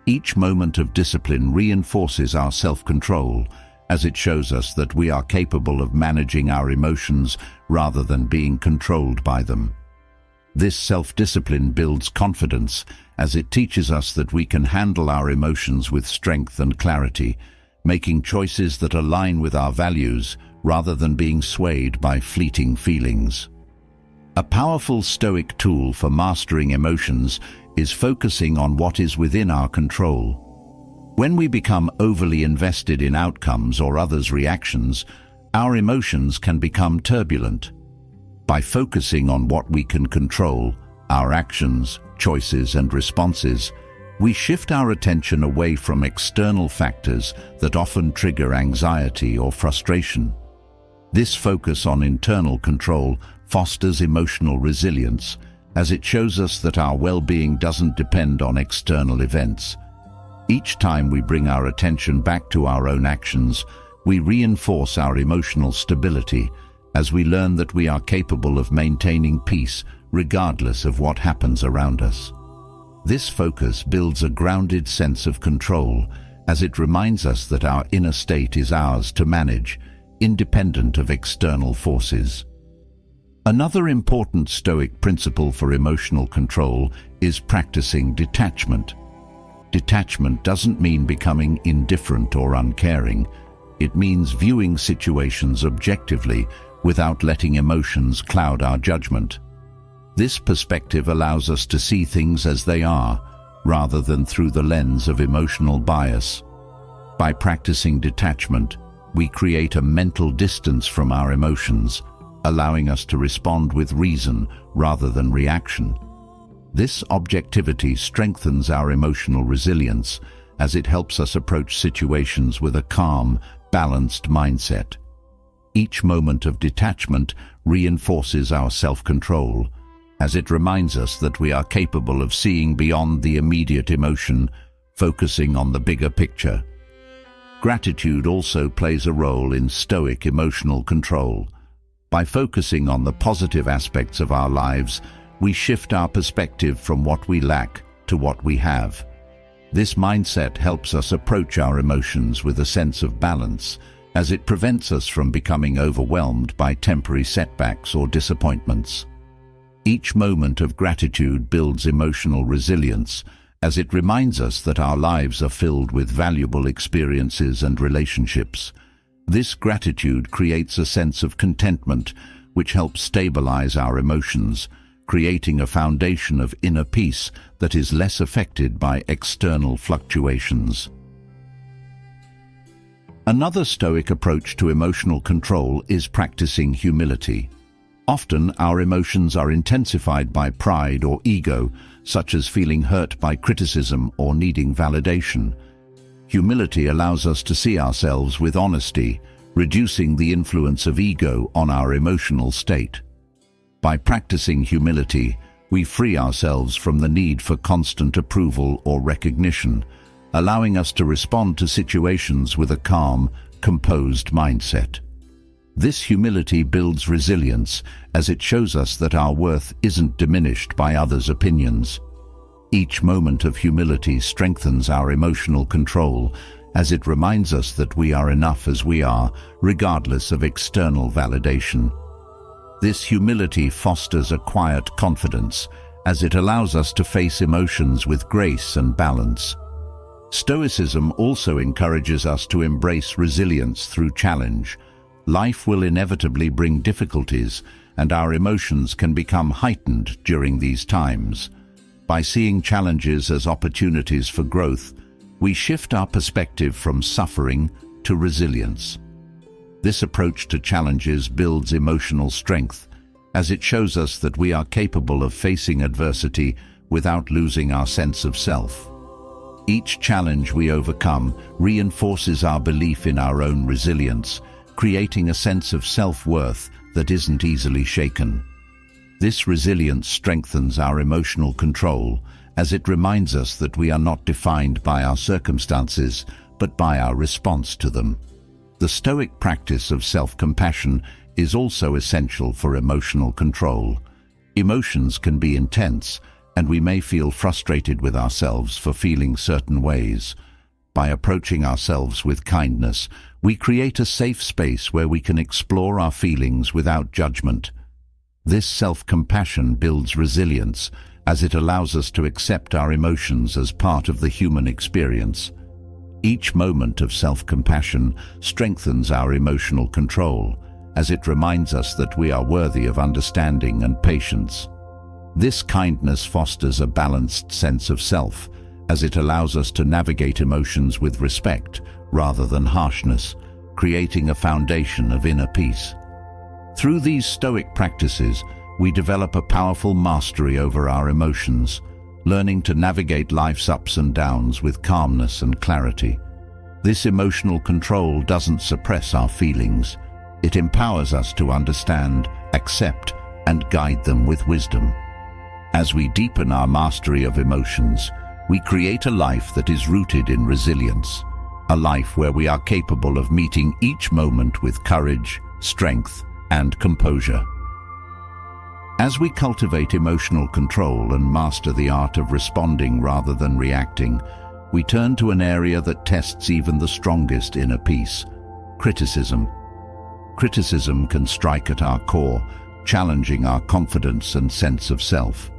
Each moment of discipline reinforces our self-control, as it shows us that we are capable of managing our emotions rather than being controlled by them. This self-discipline builds confidence, as it teaches us that we can handle our emotions with strength and clarity, making choices that align with our values rather than being swayed by fleeting feelings. A powerful Stoic tool for mastering emotions is focusing on what is within our control. When we become overly invested in outcomes or others' reactions, our emotions can become turbulent. By focusing on what we can control, our actions, choices, and responses, we shift our attention away from external factors that often trigger anxiety or frustration. This focus on internal control fosters emotional resilience, as it shows us that our well-being doesn't depend on external events. Each time we bring our attention back to our own actions, we reinforce our emotional stability, as we learn that we are capable of maintaining peace regardless of what happens around us. This focus builds a grounded sense of control, as it reminds us that our inner state is ours to manage, independent of external forces. Another important Stoic principle for emotional control is practicing detachment. Detachment doesn't mean becoming indifferent or uncaring. It means viewing situations objectively without letting emotions cloud our judgment. This perspective allows us to see things as they are, rather than through the lens of emotional bias. By practicing detachment, we create a mental distance from our emotions, allowing us to respond with reason rather than reaction. This objectivity strengthens our emotional resilience, as it helps us approach situations with a calm, balanced mindset. Each moment of detachment reinforces our self-control, as it reminds us that we are capable of seeing beyond the immediate emotion, focusing on the bigger picture. Gratitude also plays a role in Stoic emotional control. By focusing on the positive aspects of our lives, we shift our perspective from what we lack to what we have. This mindset helps us approach our emotions with a sense of balance, as it prevents us from becoming overwhelmed by temporary setbacks or disappointments. Each moment of gratitude builds emotional resilience, as it reminds us that our lives are filled with valuable experiences and relationships. This gratitude creates a sense of contentment, which helps stabilize our emotions, creating a foundation of inner peace that is less affected by external fluctuations. Another Stoic approach to emotional control is practicing humility. Often, our emotions are intensified by pride or ego, such as feeling hurt by criticism or needing validation. Humility allows us to see ourselves with honesty, reducing the influence of ego on our emotional state. By practicing humility, we free ourselves from the need for constant approval or recognition, allowing us to respond to situations with a calm, composed mindset. This humility builds resilience, as it shows us that our worth isn't diminished by others' opinions. Each moment of humility strengthens our emotional control, as it reminds us that we are enough as we are, regardless of external validation. This humility fosters a quiet confidence, as it allows us to face emotions with grace and balance. Stoicism also encourages us to embrace resilience through challenge. Life will inevitably bring difficulties, and our emotions can become heightened during these times. By seeing challenges as opportunities for growth, we shift our perspective from suffering to resilience. This approach to challenges builds emotional strength, as it shows us that we are capable of facing adversity without losing our sense of self. Each challenge we overcome reinforces our belief in our own resilience, creating a sense of self-worth that isn't easily shaken. This resilience strengthens our emotional control, as it reminds us that we are not defined by our circumstances, but by our response to them. The Stoic practice of self-compassion is also essential for emotional control. Emotions can be intense, and we may feel frustrated with ourselves for feeling certain ways. By approaching ourselves with kindness, we create a safe space where we can explore our feelings without judgment. This self-compassion builds resilience, as it allows us to accept our emotions as part of the human experience. Each moment of self-compassion strengthens our emotional control, as it reminds us that we are worthy of understanding and patience. This kindness fosters a balanced sense of self, as it allows us to navigate emotions with respect rather than harshness, creating a foundation of inner peace. Through these Stoic practices, we develop a powerful mastery over our emotions, learning to navigate life's ups and downs with calmness and clarity. This emotional control doesn't suppress our feelings. It empowers us to understand, accept, and guide them with wisdom. As we deepen our mastery of emotions, we create a life that is rooted in resilience, a life where we are capable of meeting each moment with courage, strength, and composure. As we cultivate emotional control and master the art of responding rather than reacting, we turn to an area that tests even the strongest inner peace: criticism. Criticism can strike at our core, challenging our confidence and sense of self.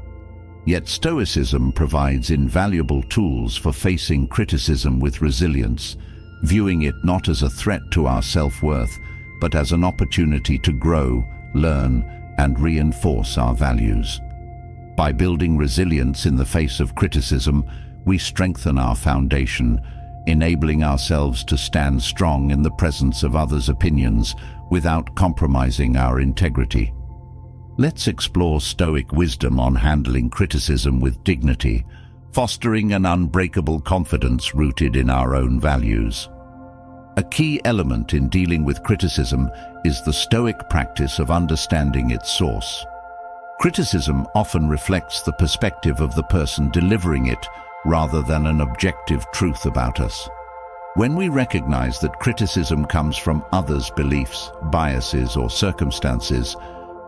Yet Stoicism provides invaluable tools for facing criticism with resilience, viewing it not as a threat to our self-worth, but as an opportunity to grow, learn, and reinforce our values. By building resilience in the face of criticism, we strengthen our foundation, enabling ourselves to stand strong in the presence of others' opinions without compromising our integrity. Let's explore Stoic wisdom on handling criticism with dignity, fostering an unbreakable confidence rooted in our own values. A key element in dealing with criticism is the Stoic practice of understanding its source. Criticism often reflects the perspective of the person delivering it, rather than an objective truth about us. When we recognize that criticism comes from others' beliefs, biases, or circumstances,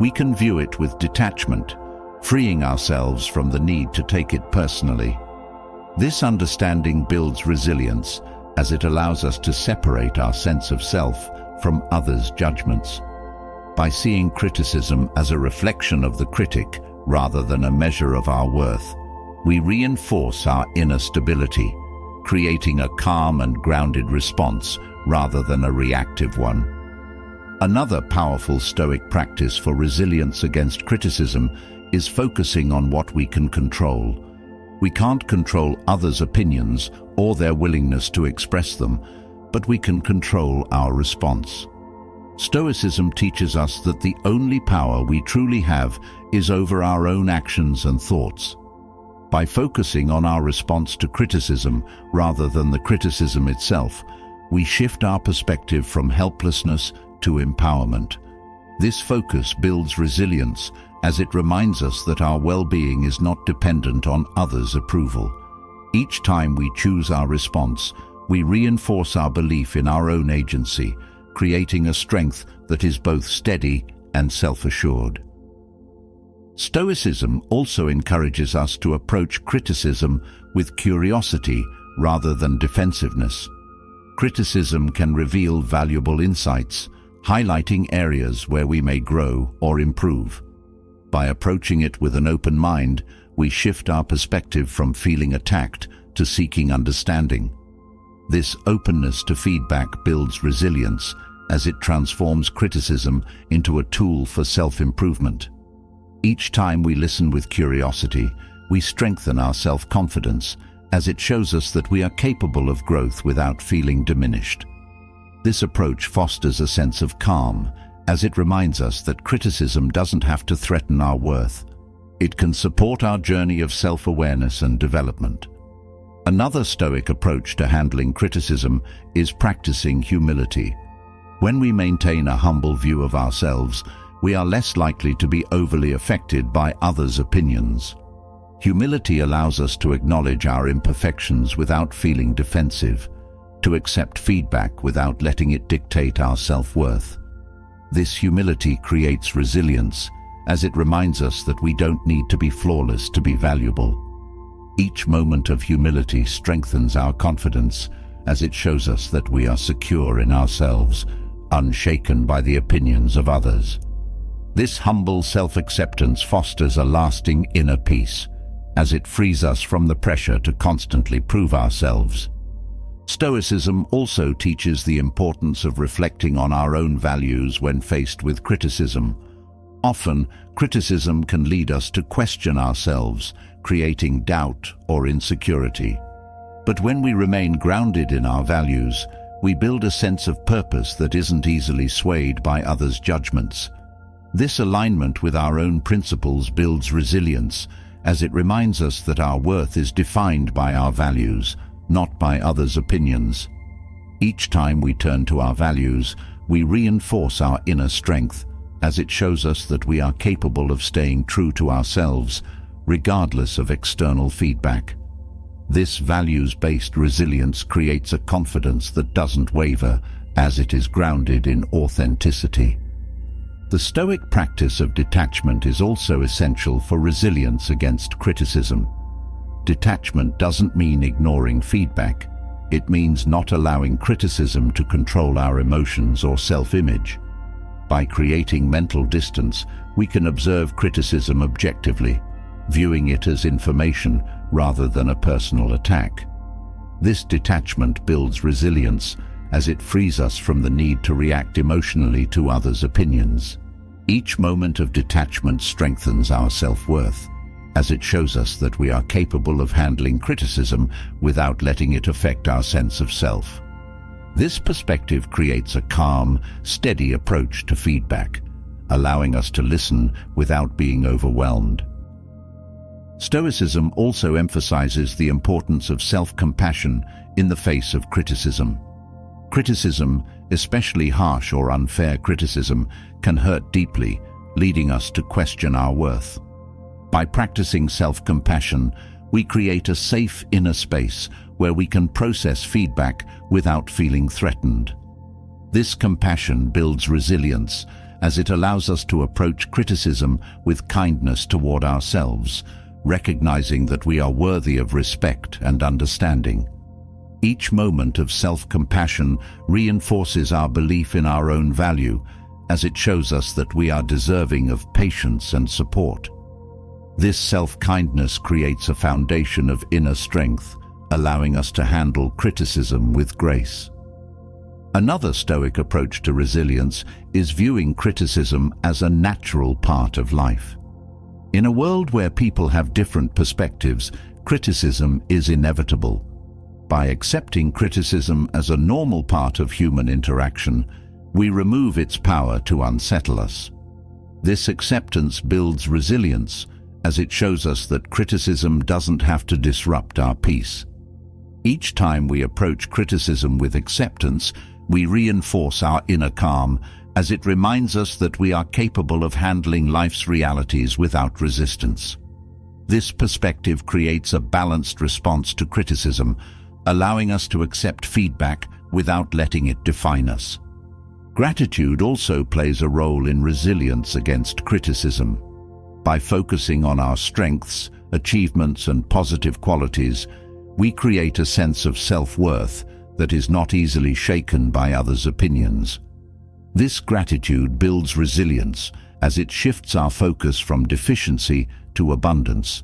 we can view it with detachment, freeing ourselves from the need to take it personally. This understanding builds resilience, as it allows us to separate our sense of self from others' judgments. By seeing criticism as a reflection of the critic rather than a measure of our worth, we reinforce our inner stability, creating a calm and grounded response rather than a reactive one. Another powerful Stoic practice for resilience against criticism is focusing on what we can control. We can't control others' opinions or their willingness to express them, but we can control our response. Stoicism teaches us that the only power we truly have is over our own actions and thoughts. By focusing on our response to criticism rather than the criticism itself, we shift our perspective from helplessness to empowerment. This focus builds resilience, as it reminds us that our well-being is not dependent on others' approval. Each time we choose our response, we reinforce our belief in our own agency, creating a strength that is both steady and self-assured. Stoicism also encourages us to approach criticism with curiosity rather than defensiveness. Criticism can reveal valuable insights, highlighting areas where we may grow or improve. By approaching it with an open mind, we shift our perspective from feeling attacked to seeking understanding. This openness to feedback builds resilience, as it transforms criticism into a tool for self-improvement. Each time we listen with curiosity, we strengthen our self-confidence, as it shows us that we are capable of growth without feeling diminished. This approach fosters a sense of calm, as it reminds us that criticism doesn't have to threaten our worth. It can support our journey of self-awareness and development. Another Stoic approach to handling criticism is practicing humility. When we maintain a humble view of ourselves, we are less likely to be overly affected by others' opinions. Humility allows us to acknowledge our imperfections without feeling defensive, to accept feedback without letting it dictate our self-worth. This humility creates resilience, as it reminds us that we don't need to be flawless to be valuable. Each moment of humility strengthens our confidence, as it shows us that we are secure in ourselves, unshaken by the opinions of others. This humble self-acceptance fosters a lasting inner peace, as it frees us from the pressure to constantly prove ourselves. Stoicism also teaches the importance of reflecting on our own values when faced with criticism. Often, criticism can lead us to question ourselves, creating doubt or insecurity. But when we remain grounded in our values, we build a sense of purpose that isn't easily swayed by others' judgments. This alignment with our own principles builds resilience, as it reminds us that our worth is defined by our values, not by others' opinions. Each time we turn to our values, we reinforce our inner strength, as it shows us that we are capable of staying true to ourselves, regardless of external feedback. This values-based resilience creates a confidence that doesn't waver, as it is grounded in authenticity. The Stoic practice of detachment is also essential for resilience against criticism. Detachment doesn't mean ignoring feedback. It means not allowing criticism to control our emotions or self-image. By creating mental distance, we can observe criticism objectively, viewing it as information rather than a personal attack. This detachment builds resilience, as it frees us from the need to react emotionally to others' opinions. Each moment of detachment strengthens our self-worth, as it shows us that we are capable of handling criticism without letting it affect our sense of self. This perspective creates a calm, steady approach to feedback, allowing us to listen without being overwhelmed. Stoicism also emphasizes the importance of self-compassion in the face of criticism. Criticism, especially harsh or unfair criticism, can hurt deeply, leading us to question our worth. By practicing self-compassion, we create a safe inner space where we can process feedback without feeling threatened. This compassion builds resilience, as it allows us to approach criticism with kindness toward ourselves, recognizing that we are worthy of respect and understanding. Each moment of self-compassion reinforces our belief in our own value, as it shows us that we are deserving of patience and support. This self-kindness creates a foundation of inner strength, allowing us to handle criticism with grace. Another Stoic approach to resilience is viewing criticism as a natural part of life. In a world where people have different perspectives, criticism is inevitable. By accepting criticism as a normal part of human interaction, we remove its power to unsettle us. This acceptance builds resilience, as it shows us that criticism doesn't have to disrupt our peace. Each time we approach criticism with acceptance, we reinforce our inner calm, as it reminds us that we are capable of handling life's realities without resistance. This perspective creates a balanced response to criticism, allowing us to accept feedback without letting it define us. Gratitude also plays a role in resilience against criticism. By focusing on our strengths, achievements, and positive qualities, we create a sense of self-worth that is not easily shaken by others' opinions. This gratitude builds resilience, as it shifts our focus from deficiency to abundance.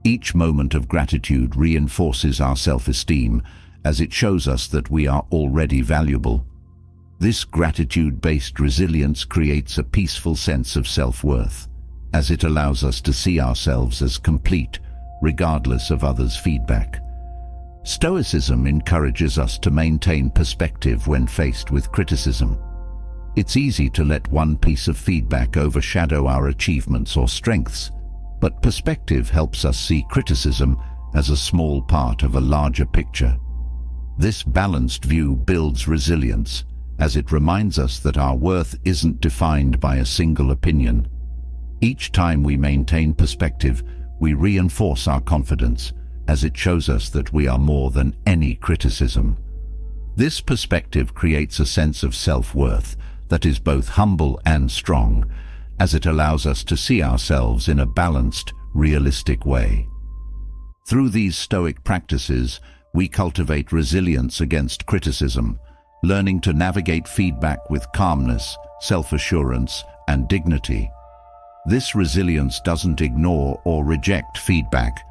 Each moment of gratitude reinforces our self-esteem, as it shows us that we are already valuable. This gratitude-based resilience creates a peaceful sense of self-worth, as it allows us to see ourselves as complete, regardless of others' feedback. Stoicism encourages us to maintain perspective when faced with criticism. It's easy to let one piece of feedback overshadow our achievements or strengths, but perspective helps us see criticism as a small part of a larger picture. This balanced view builds resilience, as it reminds us that our worth isn't defined by a single opinion. Each time we maintain perspective, we reinforce our confidence, as it shows us that we are more than any criticism. This perspective creates a sense of self-worth that is both humble and strong, as it allows us to see ourselves in a balanced, realistic way. Through these Stoic practices, we cultivate resilience against criticism, learning to navigate feedback with calmness, self-assurance, and dignity. This resilience doesn't ignore or reject feedback.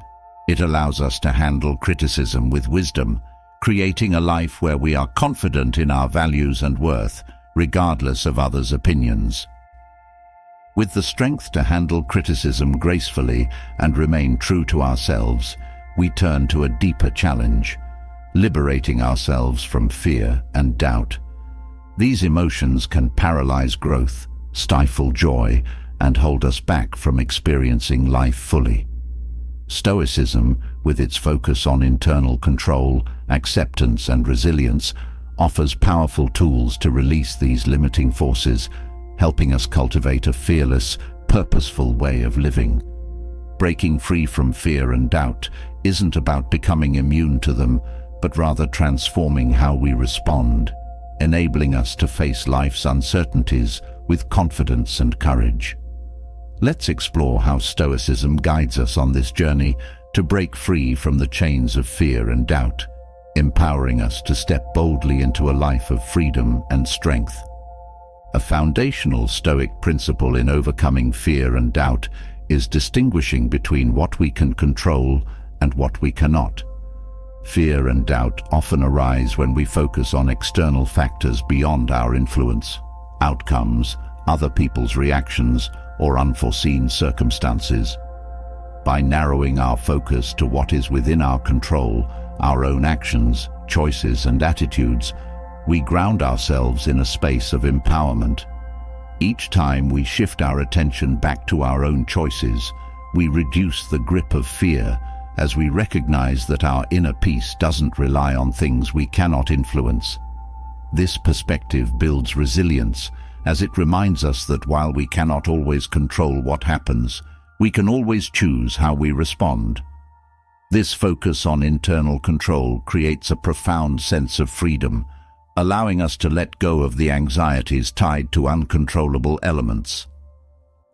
It allows us to handle criticism with wisdom, creating a life where we are confident in our values and worth, regardless of others' opinions. With the strength to handle criticism gracefully and remain true to ourselves, we turn to a deeper challenge, liberating ourselves from fear and doubt. These emotions can paralyze growth, stifle joy, and hold us back from experiencing life fully. Stoicism, with its focus on internal control, acceptance, and resilience, offers powerful tools to release these limiting forces, helping us cultivate a fearless, purposeful way of living. Breaking free from fear and doubt isn't about becoming immune to them, but rather transforming how we respond, enabling us to face life's uncertainties with confidence and courage. Let's explore how Stoicism guides us on this journey to break free from the chains of fear and doubt, empowering us to step boldly into a life of freedom and strength. A foundational Stoic principle in overcoming fear and doubt is distinguishing between what we can control and what we cannot. Fear and doubt often arise when we focus on external factors beyond our influence, outcomes, other people's reactions, or unforeseen circumstances. By narrowing our focus to what is within our control, our own actions, choices, and attitudes, we ground ourselves in a space of empowerment. Each time we shift our attention back to our own choices, we reduce the grip of fear as we recognize that our inner peace doesn't rely on things we cannot influence. This perspective builds resilience, as it reminds us that while we cannot always control what happens, we can always choose how we respond. This focus on internal control creates a profound sense of freedom, allowing us to let go of the anxieties tied to uncontrollable elements.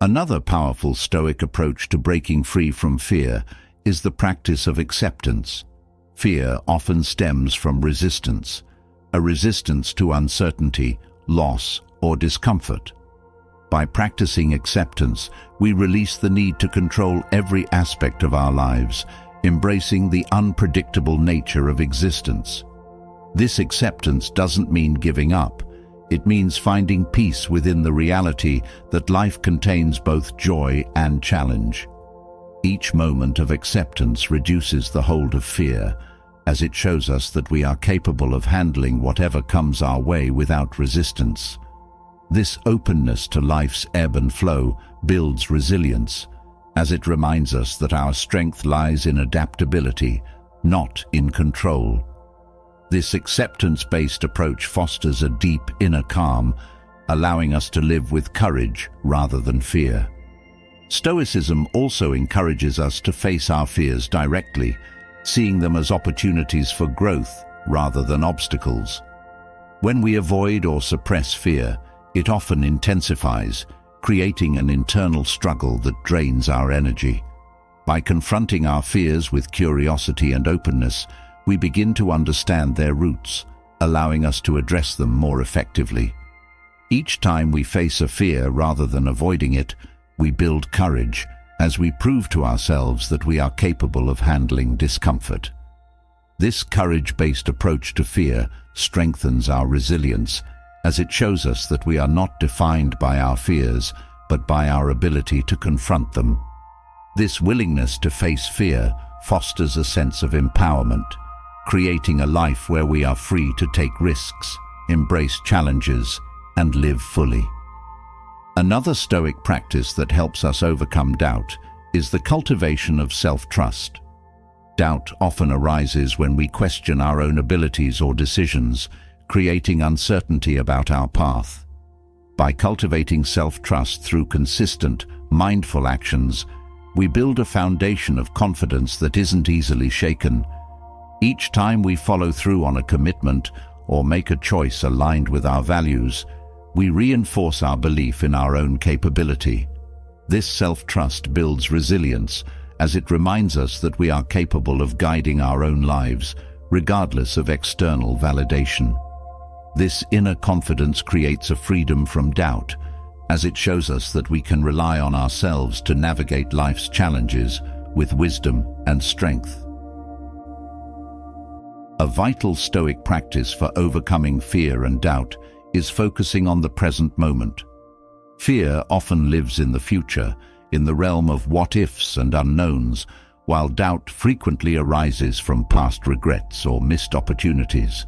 Another powerful Stoic approach to breaking free from fear is the practice of acceptance. Fear often stems from resistance, a resistance to uncertainty, loss, or discomfort. By practicing acceptance, we release the need to control every aspect of our lives, embracing the unpredictable nature of existence. This acceptance doesn't mean giving up. It means finding peace within the reality that life contains both joy and challenge. Each moment of acceptance reduces the hold of fear, as it shows us that we are capable of handling whatever comes our way without resistance. This openness to life's ebb and flow builds resilience, as it reminds us that our strength lies in adaptability, not in control. This acceptance-based approach fosters a deep inner calm, allowing us to live with courage rather than fear. Stoicism also encourages us to face our fears directly, seeing them as opportunities for growth rather than obstacles. When we avoid or suppress fear, it often intensifies, creating an internal struggle that drains our energy. By confronting our fears with curiosity and openness, we begin to understand their roots, allowing us to address them more effectively. Each time we face a fear rather than avoiding it, we build courage, as we prove to ourselves that we are capable of handling discomfort. This courage-based approach to fear strengthens our resilience, as it shows us that we are not defined by our fears, but by our ability to confront them. This willingness to face fear fosters a sense of empowerment, creating a life where we are free to take risks, embrace challenges, and live fully. Another Stoic practice that helps us overcome doubt is the cultivation of self-trust. Doubt often arises when we question our own abilities or decisions, creating uncertainty about our path. By cultivating self-trust through consistent, mindful actions, we build a foundation of confidence that isn't easily shaken. Each time we follow through on a commitment or make a choice aligned with our values, we reinforce our belief in our own capability. This self-trust builds resilience, as it reminds us that we are capable of guiding our own lives, regardless of external validation. This inner confidence creates a freedom from doubt, as it shows us that we can rely on ourselves to navigate life's challenges with wisdom and strength. A vital Stoic practice for overcoming fear and doubt is focusing on the present moment. Fear often lives in the future, in the realm of what-ifs and unknowns, while doubt frequently arises from past regrets or missed opportunities.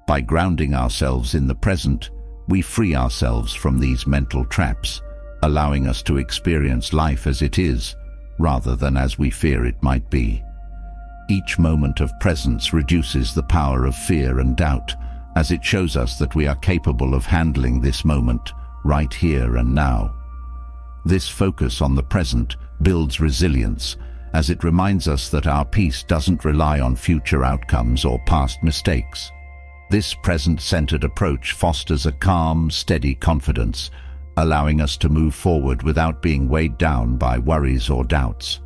By grounding ourselves in the present, we free ourselves from these mental traps, allowing us to experience life as it is, rather than as we fear it might be. Each moment of presence reduces the power of fear and doubt, as it shows us that we are capable of handling this moment, right here and now. This focus on the present builds resilience, as it reminds us that our peace doesn't rely on future outcomes or past mistakes. This present-centered approach fosters a calm, steady confidence, allowing us to move forward without being weighed down by worries or doubts.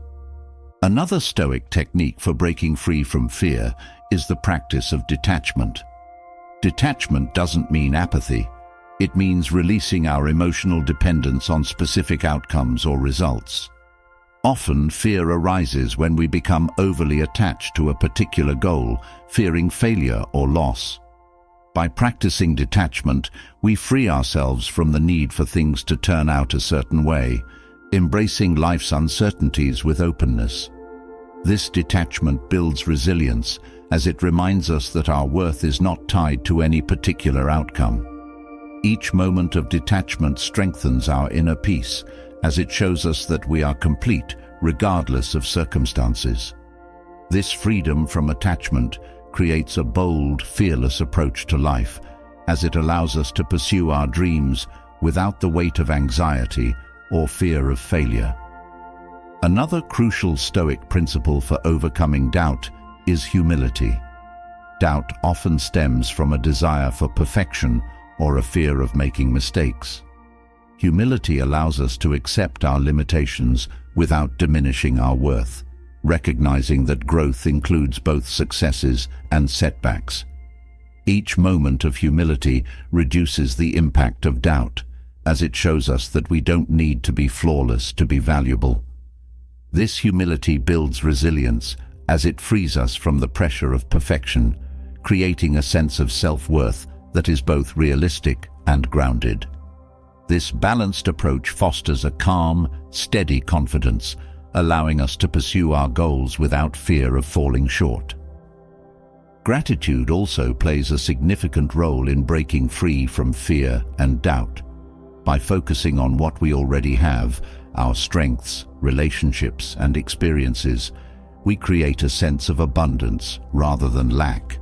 Another Stoic technique for breaking free from fear is the practice of detachment. Detachment doesn't mean apathy. It means releasing our emotional dependence on specific outcomes or results. Often, fear arises when we become overly attached to a particular goal, fearing failure or loss. By practicing detachment, we free ourselves from the need for things to turn out a certain way, embracing life's uncertainties with openness. This detachment builds resilience, as it reminds us that our worth is not tied to any particular outcome. Each moment of detachment strengthens our inner peace, as it shows us that we are complete, regardless of circumstances. This freedom from attachment creates a bold, fearless approach to life, as it allows us to pursue our dreams without the weight of anxiety or fear of failure. Another crucial Stoic principle for overcoming doubt is humility. Doubt often stems from a desire for perfection or a fear of making mistakes. Humility allows us to accept our limitations without diminishing our worth, recognizing that growth includes both successes and setbacks. Each moment of humility reduces the impact of doubt, as it shows us that we don't need to be flawless to be valuable. This humility builds resilience, as it frees us from the pressure of perfection, creating a sense of self-worth that is both realistic and grounded. This balanced approach fosters a calm, steady confidence, allowing us to pursue our goals without fear of falling short. Gratitude also plays a significant role in breaking free from fear and doubt. By focusing on what we already have, our strengths, relationships, and experiences, we create a sense of abundance rather than lack.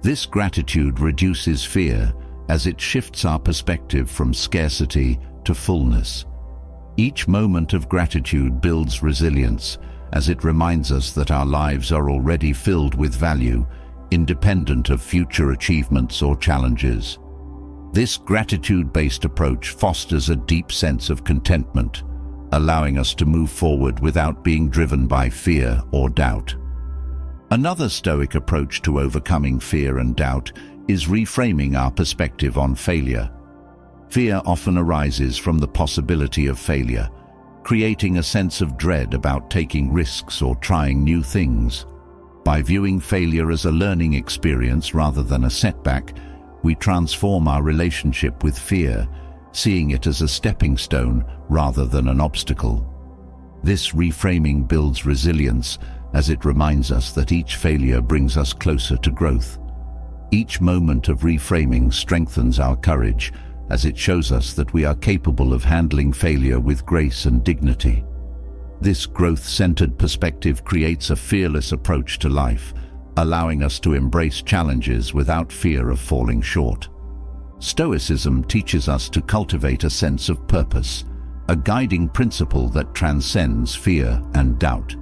This gratitude reduces fear, as it shifts our perspective from scarcity to fullness. Each moment of gratitude builds resilience, as it reminds us that our lives are already filled with value, independent of future achievements or challenges. This gratitude-based approach fosters a deep sense of contentment, allowing us to move forward without being driven by fear or doubt. Another Stoic approach to overcoming fear and doubt is reframing our perspective on failure. Fear often arises from the possibility of failure, creating a sense of dread about taking risks or trying new things. By viewing failure as a learning experience rather than a setback, we transform our relationship with fear, seeing it as a stepping stone rather than an obstacle. This reframing builds resilience, as it reminds us that each failure brings us closer to growth. Each moment of reframing strengthens our courage, as it shows us that we are capable of handling failure with grace and dignity. This growth-centered perspective creates a fearless approach to life, allowing us to embrace challenges without fear of falling short. Stoicism teaches us to cultivate a sense of purpose, a guiding principle that transcends fear and doubt.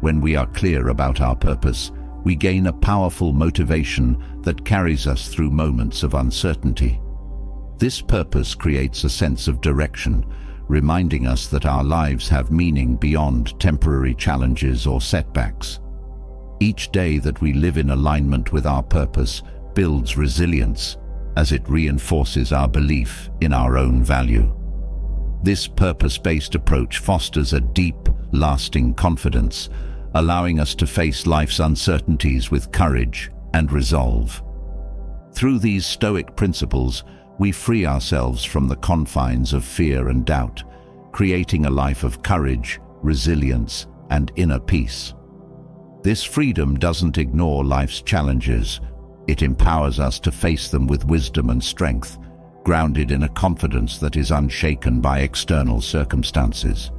When we are clear about our purpose, we gain a powerful motivation that carries us through moments of uncertainty. This purpose creates a sense of direction, reminding us that our lives have meaning beyond temporary challenges or setbacks. Each day that we live in alignment with our purpose builds resilience, as it reinforces our belief in our own value. This purpose-based approach fosters a deep, lasting confidence, allowing us to face life's uncertainties with courage and resolve. Through these Stoic principles, we free ourselves from the confines of fear and doubt, creating a life of courage, resilience, and inner peace. This freedom doesn't ignore life's challenges. It empowers us to face them with wisdom and strength, grounded in a confidence that is unshaken by external circumstances.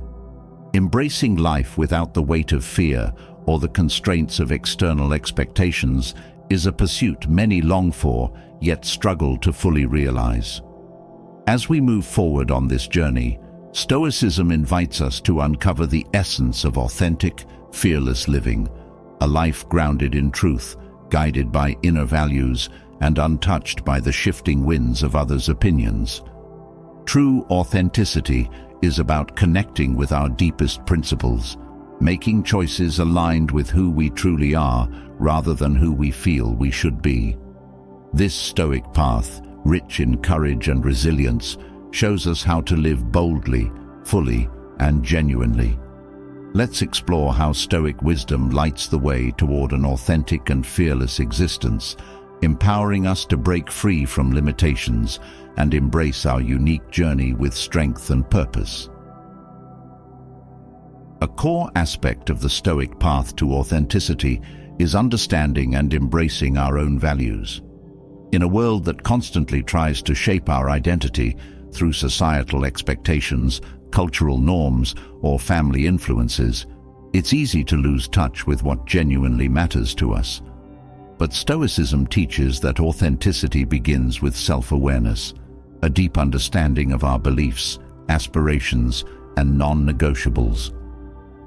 Embracing life without the weight of fear or the constraints of external expectations is a pursuit many long for, yet struggle to fully realize. As we move forward on this journey, Stoicism invites us to uncover the essence of authentic, fearless living, a life grounded in truth, guided by inner values, and untouched by the shifting winds of others' opinions. True authenticity is about connecting with our deepest principles, making choices aligned with who we truly are rather than who we feel we should be. This Stoic path, rich in courage and resilience, shows us how to live boldly, fully, and genuinely. Let's explore how Stoic wisdom lights the way toward an authentic and fearless existence, empowering us to break free from limitations and embrace our unique journey with strength and purpose. A core aspect of the Stoic path to authenticity is understanding and embracing our own values. In a world that constantly tries to shape our identity through societal expectations, cultural norms, or family influences, it's easy to lose touch with what genuinely matters to us. But Stoicism teaches that authenticity begins with self-awareness, a deep understanding of our beliefs, aspirations, and non-negotiables.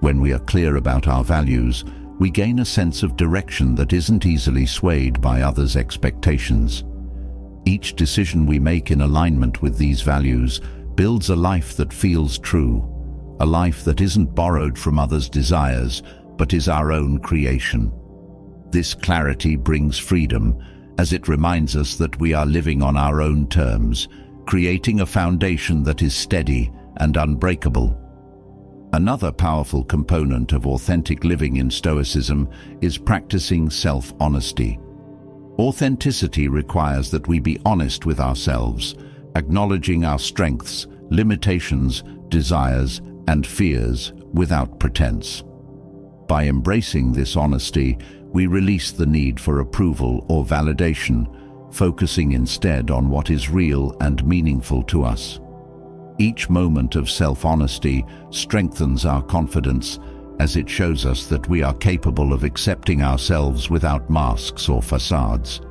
When we are clear about our values, we gain a sense of direction that isn't easily swayed by others' expectations. Each decision we make in alignment with these values builds a life that feels true, a life that isn't borrowed from others' desires, but is our own creation. This clarity brings freedom, as it reminds us that we are living on our own terms, creating a foundation that is steady and unbreakable. Another powerful component of authentic living in Stoicism is practicing self-honesty. Authenticity requires that we be honest with ourselves, acknowledging our strengths, limitations, desires, and fears without pretense. By embracing this honesty, we release the need for approval or validation, focusing instead on what is real and meaningful to us. Each moment of self-honesty strengthens our confidence, as it shows us that we are capable of accepting ourselves without masks or facades.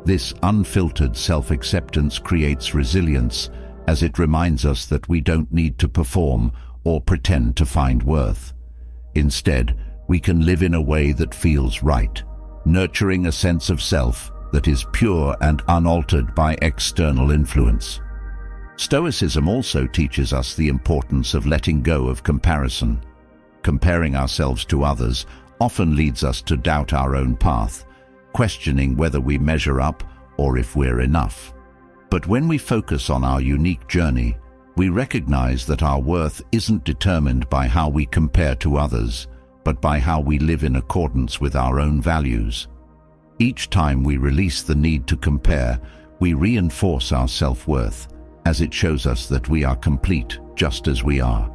This unfiltered self-acceptance creates resilience, as it reminds us that we don't need to perform or pretend to find worth. Instead, we can live in a way that feels right, nurturing a sense of self that is pure and unaltered by external influence. Stoicism also teaches us the importance of letting go of comparison. Comparing ourselves to others often leads us to doubt our own path, questioning whether we measure up or if we're enough. But when we focus on our unique journey, we recognize that our worth isn't determined by how we compare to others, but by how we live in accordance with our own values. Each time we release the need to compare, we reinforce our self-worth, as it shows us that we are complete just as we are.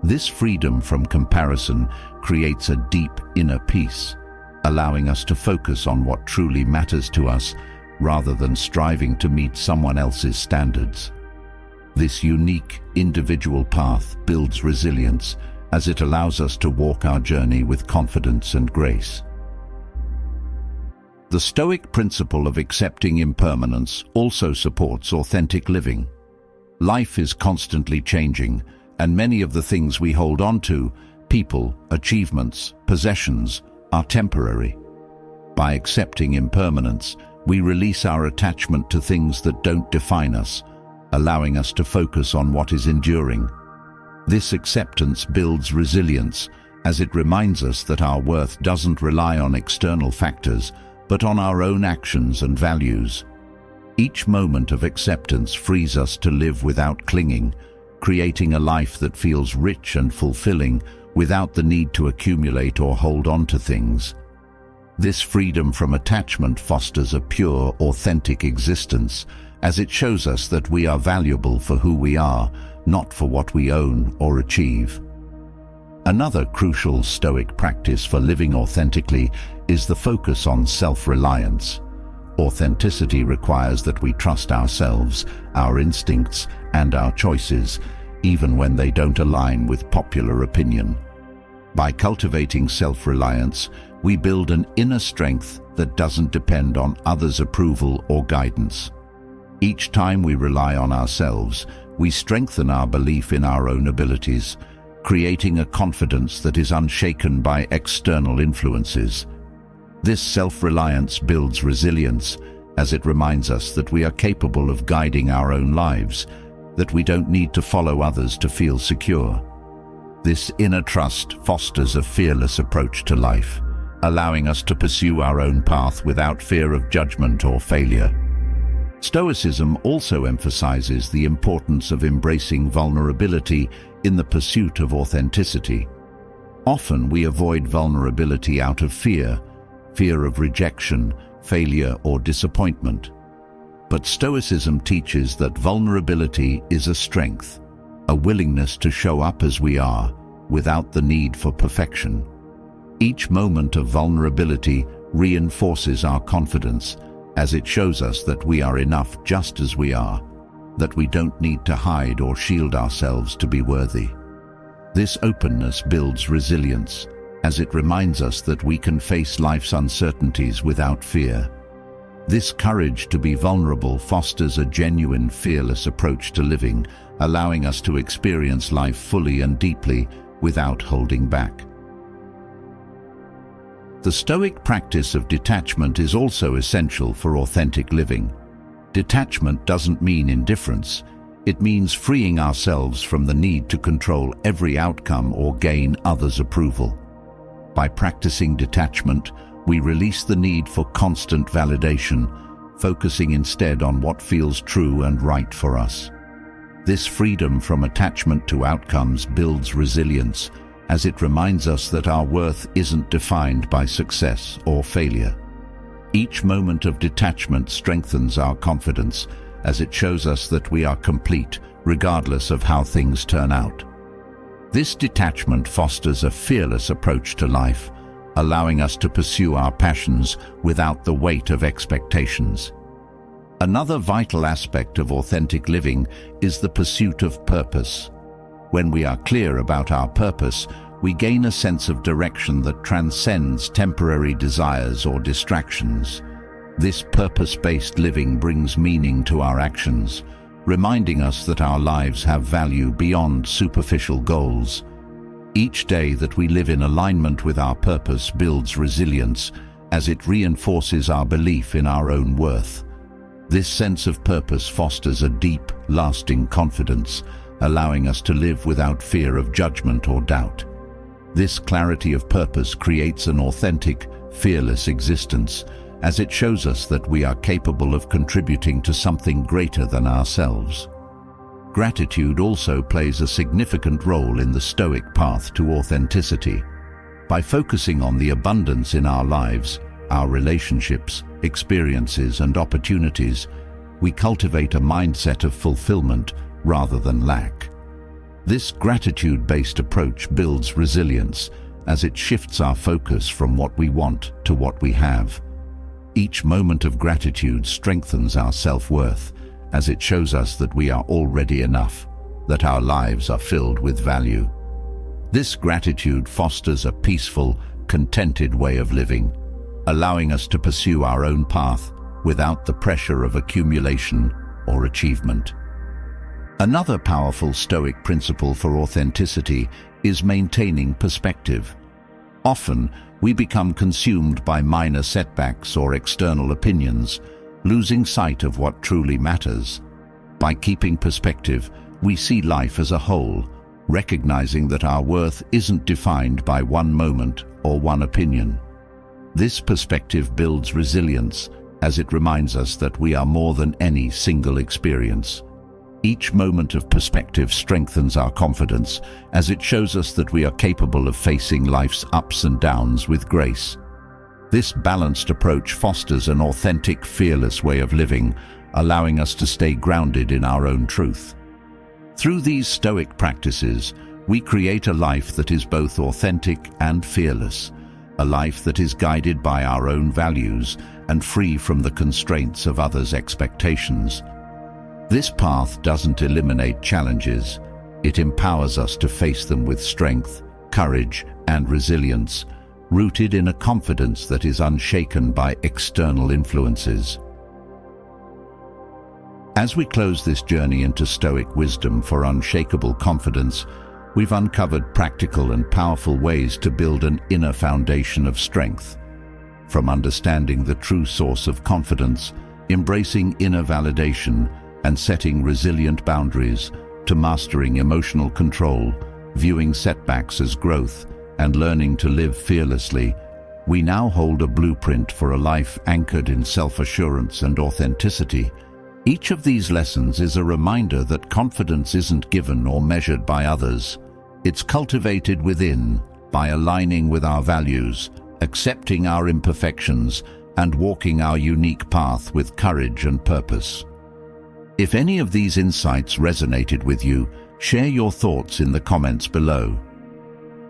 This freedom from comparison creates a deep inner peace, allowing us to focus on what truly matters to us rather than striving to meet someone else's standards. This unique, individual path builds resilience, as it allows us to walk our journey with confidence and grace. The Stoic principle of accepting impermanence also supports authentic living. Life is constantly changing, and many of the things we hold on to, people, achievements, possessions, are temporary. By accepting impermanence, we release our attachment to things that don't define us, allowing us to focus on what is enduring. This acceptance builds resilience, as it reminds us that our worth doesn't rely on external factors, but on our own actions and values. Each moment of acceptance frees us to live without clinging, creating a life that feels rich and fulfilling without the need to accumulate or hold on to things. This freedom from attachment fosters a pure, authentic existence, as it shows us that we are valuable for who we are, not for what we own or achieve. Another crucial Stoic practice for living authentically is the focus on self-reliance. Authenticity requires that we trust ourselves, our instincts, and our choices, even when they don't align with popular opinion. By cultivating self-reliance, we build an inner strength that doesn't depend on others' approval or guidance. Each time we rely on ourselves, we strengthen our belief in our own abilities, creating a confidence that is unshaken by external influences. This self-reliance builds resilience, as it reminds us that we are capable of guiding our own lives, that we don't need to follow others to feel secure. This inner trust fosters a fearless approach to life, allowing us to pursue our own path without fear of judgment or failure. Stoicism also emphasizes the importance of embracing vulnerability in the pursuit of authenticity. Often we avoid vulnerability out of fear of rejection, failure, or disappointment. But Stoicism teaches that vulnerability is a strength, a willingness to show up as we are, without the need for perfection. Each moment of vulnerability reinforces our confidence, as it shows us that we are enough just as we are, that we don't need to hide or shield ourselves to be worthy. This openness builds resilience, as it reminds us that we can face life's uncertainties without fear. This courage to be vulnerable fosters a genuine, fearless approach to living, allowing us to experience life fully and deeply without holding back. The Stoic practice of detachment is also essential for authentic living. Detachment doesn't mean indifference. It means freeing ourselves from the need to control every outcome or gain others' approval. By practicing detachment, we release the need for constant validation, focusing instead on what feels true and right for us. This freedom from attachment to outcomes builds resilience, as it reminds us that our worth isn't defined by success or failure. Each moment of detachment strengthens our confidence, as it shows us that we are complete, regardless of how things turn out. This detachment fosters a fearless approach to life, allowing us to pursue our passions without the weight of expectations. Another vital aspect of authentic living is the pursuit of purpose. When we are clear about our purpose, we gain a sense of direction that transcends temporary desires or distractions. This purpose-based living brings meaning to our actions, reminding us that our lives have value beyond superficial goals. Each day that we live in alignment with our purpose builds resilience, as it reinforces our belief in our own worth. This sense of purpose fosters a deep, lasting confidence, allowing us to live without fear of judgment or doubt. This clarity of purpose creates an authentic, fearless existence, as it shows us that we are capable of contributing to something greater than ourselves. Gratitude also plays a significant role in the Stoic path to authenticity. By focusing on the abundance in our lives, our relationships, experiences, and opportunities, we cultivate a mindset of fulfillment rather than lack. This gratitude-based approach builds resilience, as it shifts our focus from what we want to what we have. Each moment of gratitude strengthens our self-worth, as it shows us that we are already enough, that our lives are filled with value. This gratitude fosters a peaceful, contented way of living, allowing us to pursue our own path without the pressure of accumulation or achievement. Another powerful Stoic principle for authenticity is maintaining perspective. Often, we become consumed by minor setbacks or external opinions, losing sight of what truly matters. By keeping perspective, we see life as a whole, recognizing that our worth isn't defined by one moment or one opinion. This perspective builds resilience, as it reminds us that we are more than any single experience. Each moment of perspective strengthens our confidence, as it shows us that we are capable of facing life's ups and downs with grace. This balanced approach fosters an authentic, fearless way of living, allowing us to stay grounded in our own truth. Through these Stoic practices, we create a life that is both authentic and fearless, a life that is guided by our own values and free from the constraints of others' expectations. This path doesn't eliminate challenges. It empowers us to face them with strength, courage, and resilience, rooted in a confidence that is unshaken by external influences. As we close this journey into Stoic wisdom for unshakable confidence, we've uncovered practical and powerful ways to build an inner foundation of strength. From understanding the true source of confidence, embracing inner validation, and setting resilient boundaries, to mastering emotional control, viewing setbacks as growth, and learning to live fearlessly, we now hold a blueprint for a life anchored in self-assurance and authenticity. Each of these lessons is a reminder that confidence isn't given or measured by others. It's cultivated within, by aligning with our values, accepting our imperfections, and walking our unique path with courage and purpose. If any of these insights resonated with you, share your thoughts in the comments below.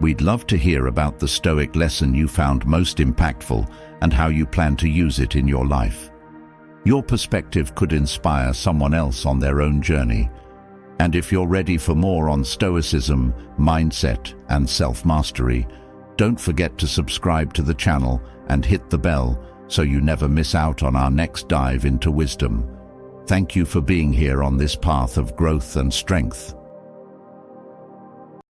We'd love to hear about the Stoic lesson you found most impactful and how you plan to use it in your life. Your perspective could inspire someone else on their own journey. And if you're ready for more on Stoicism, mindset, and self-mastery, don't forget to subscribe to the channel and hit the bell so you never miss out on our next dive into wisdom. Thank you for being here on this path of growth and strength.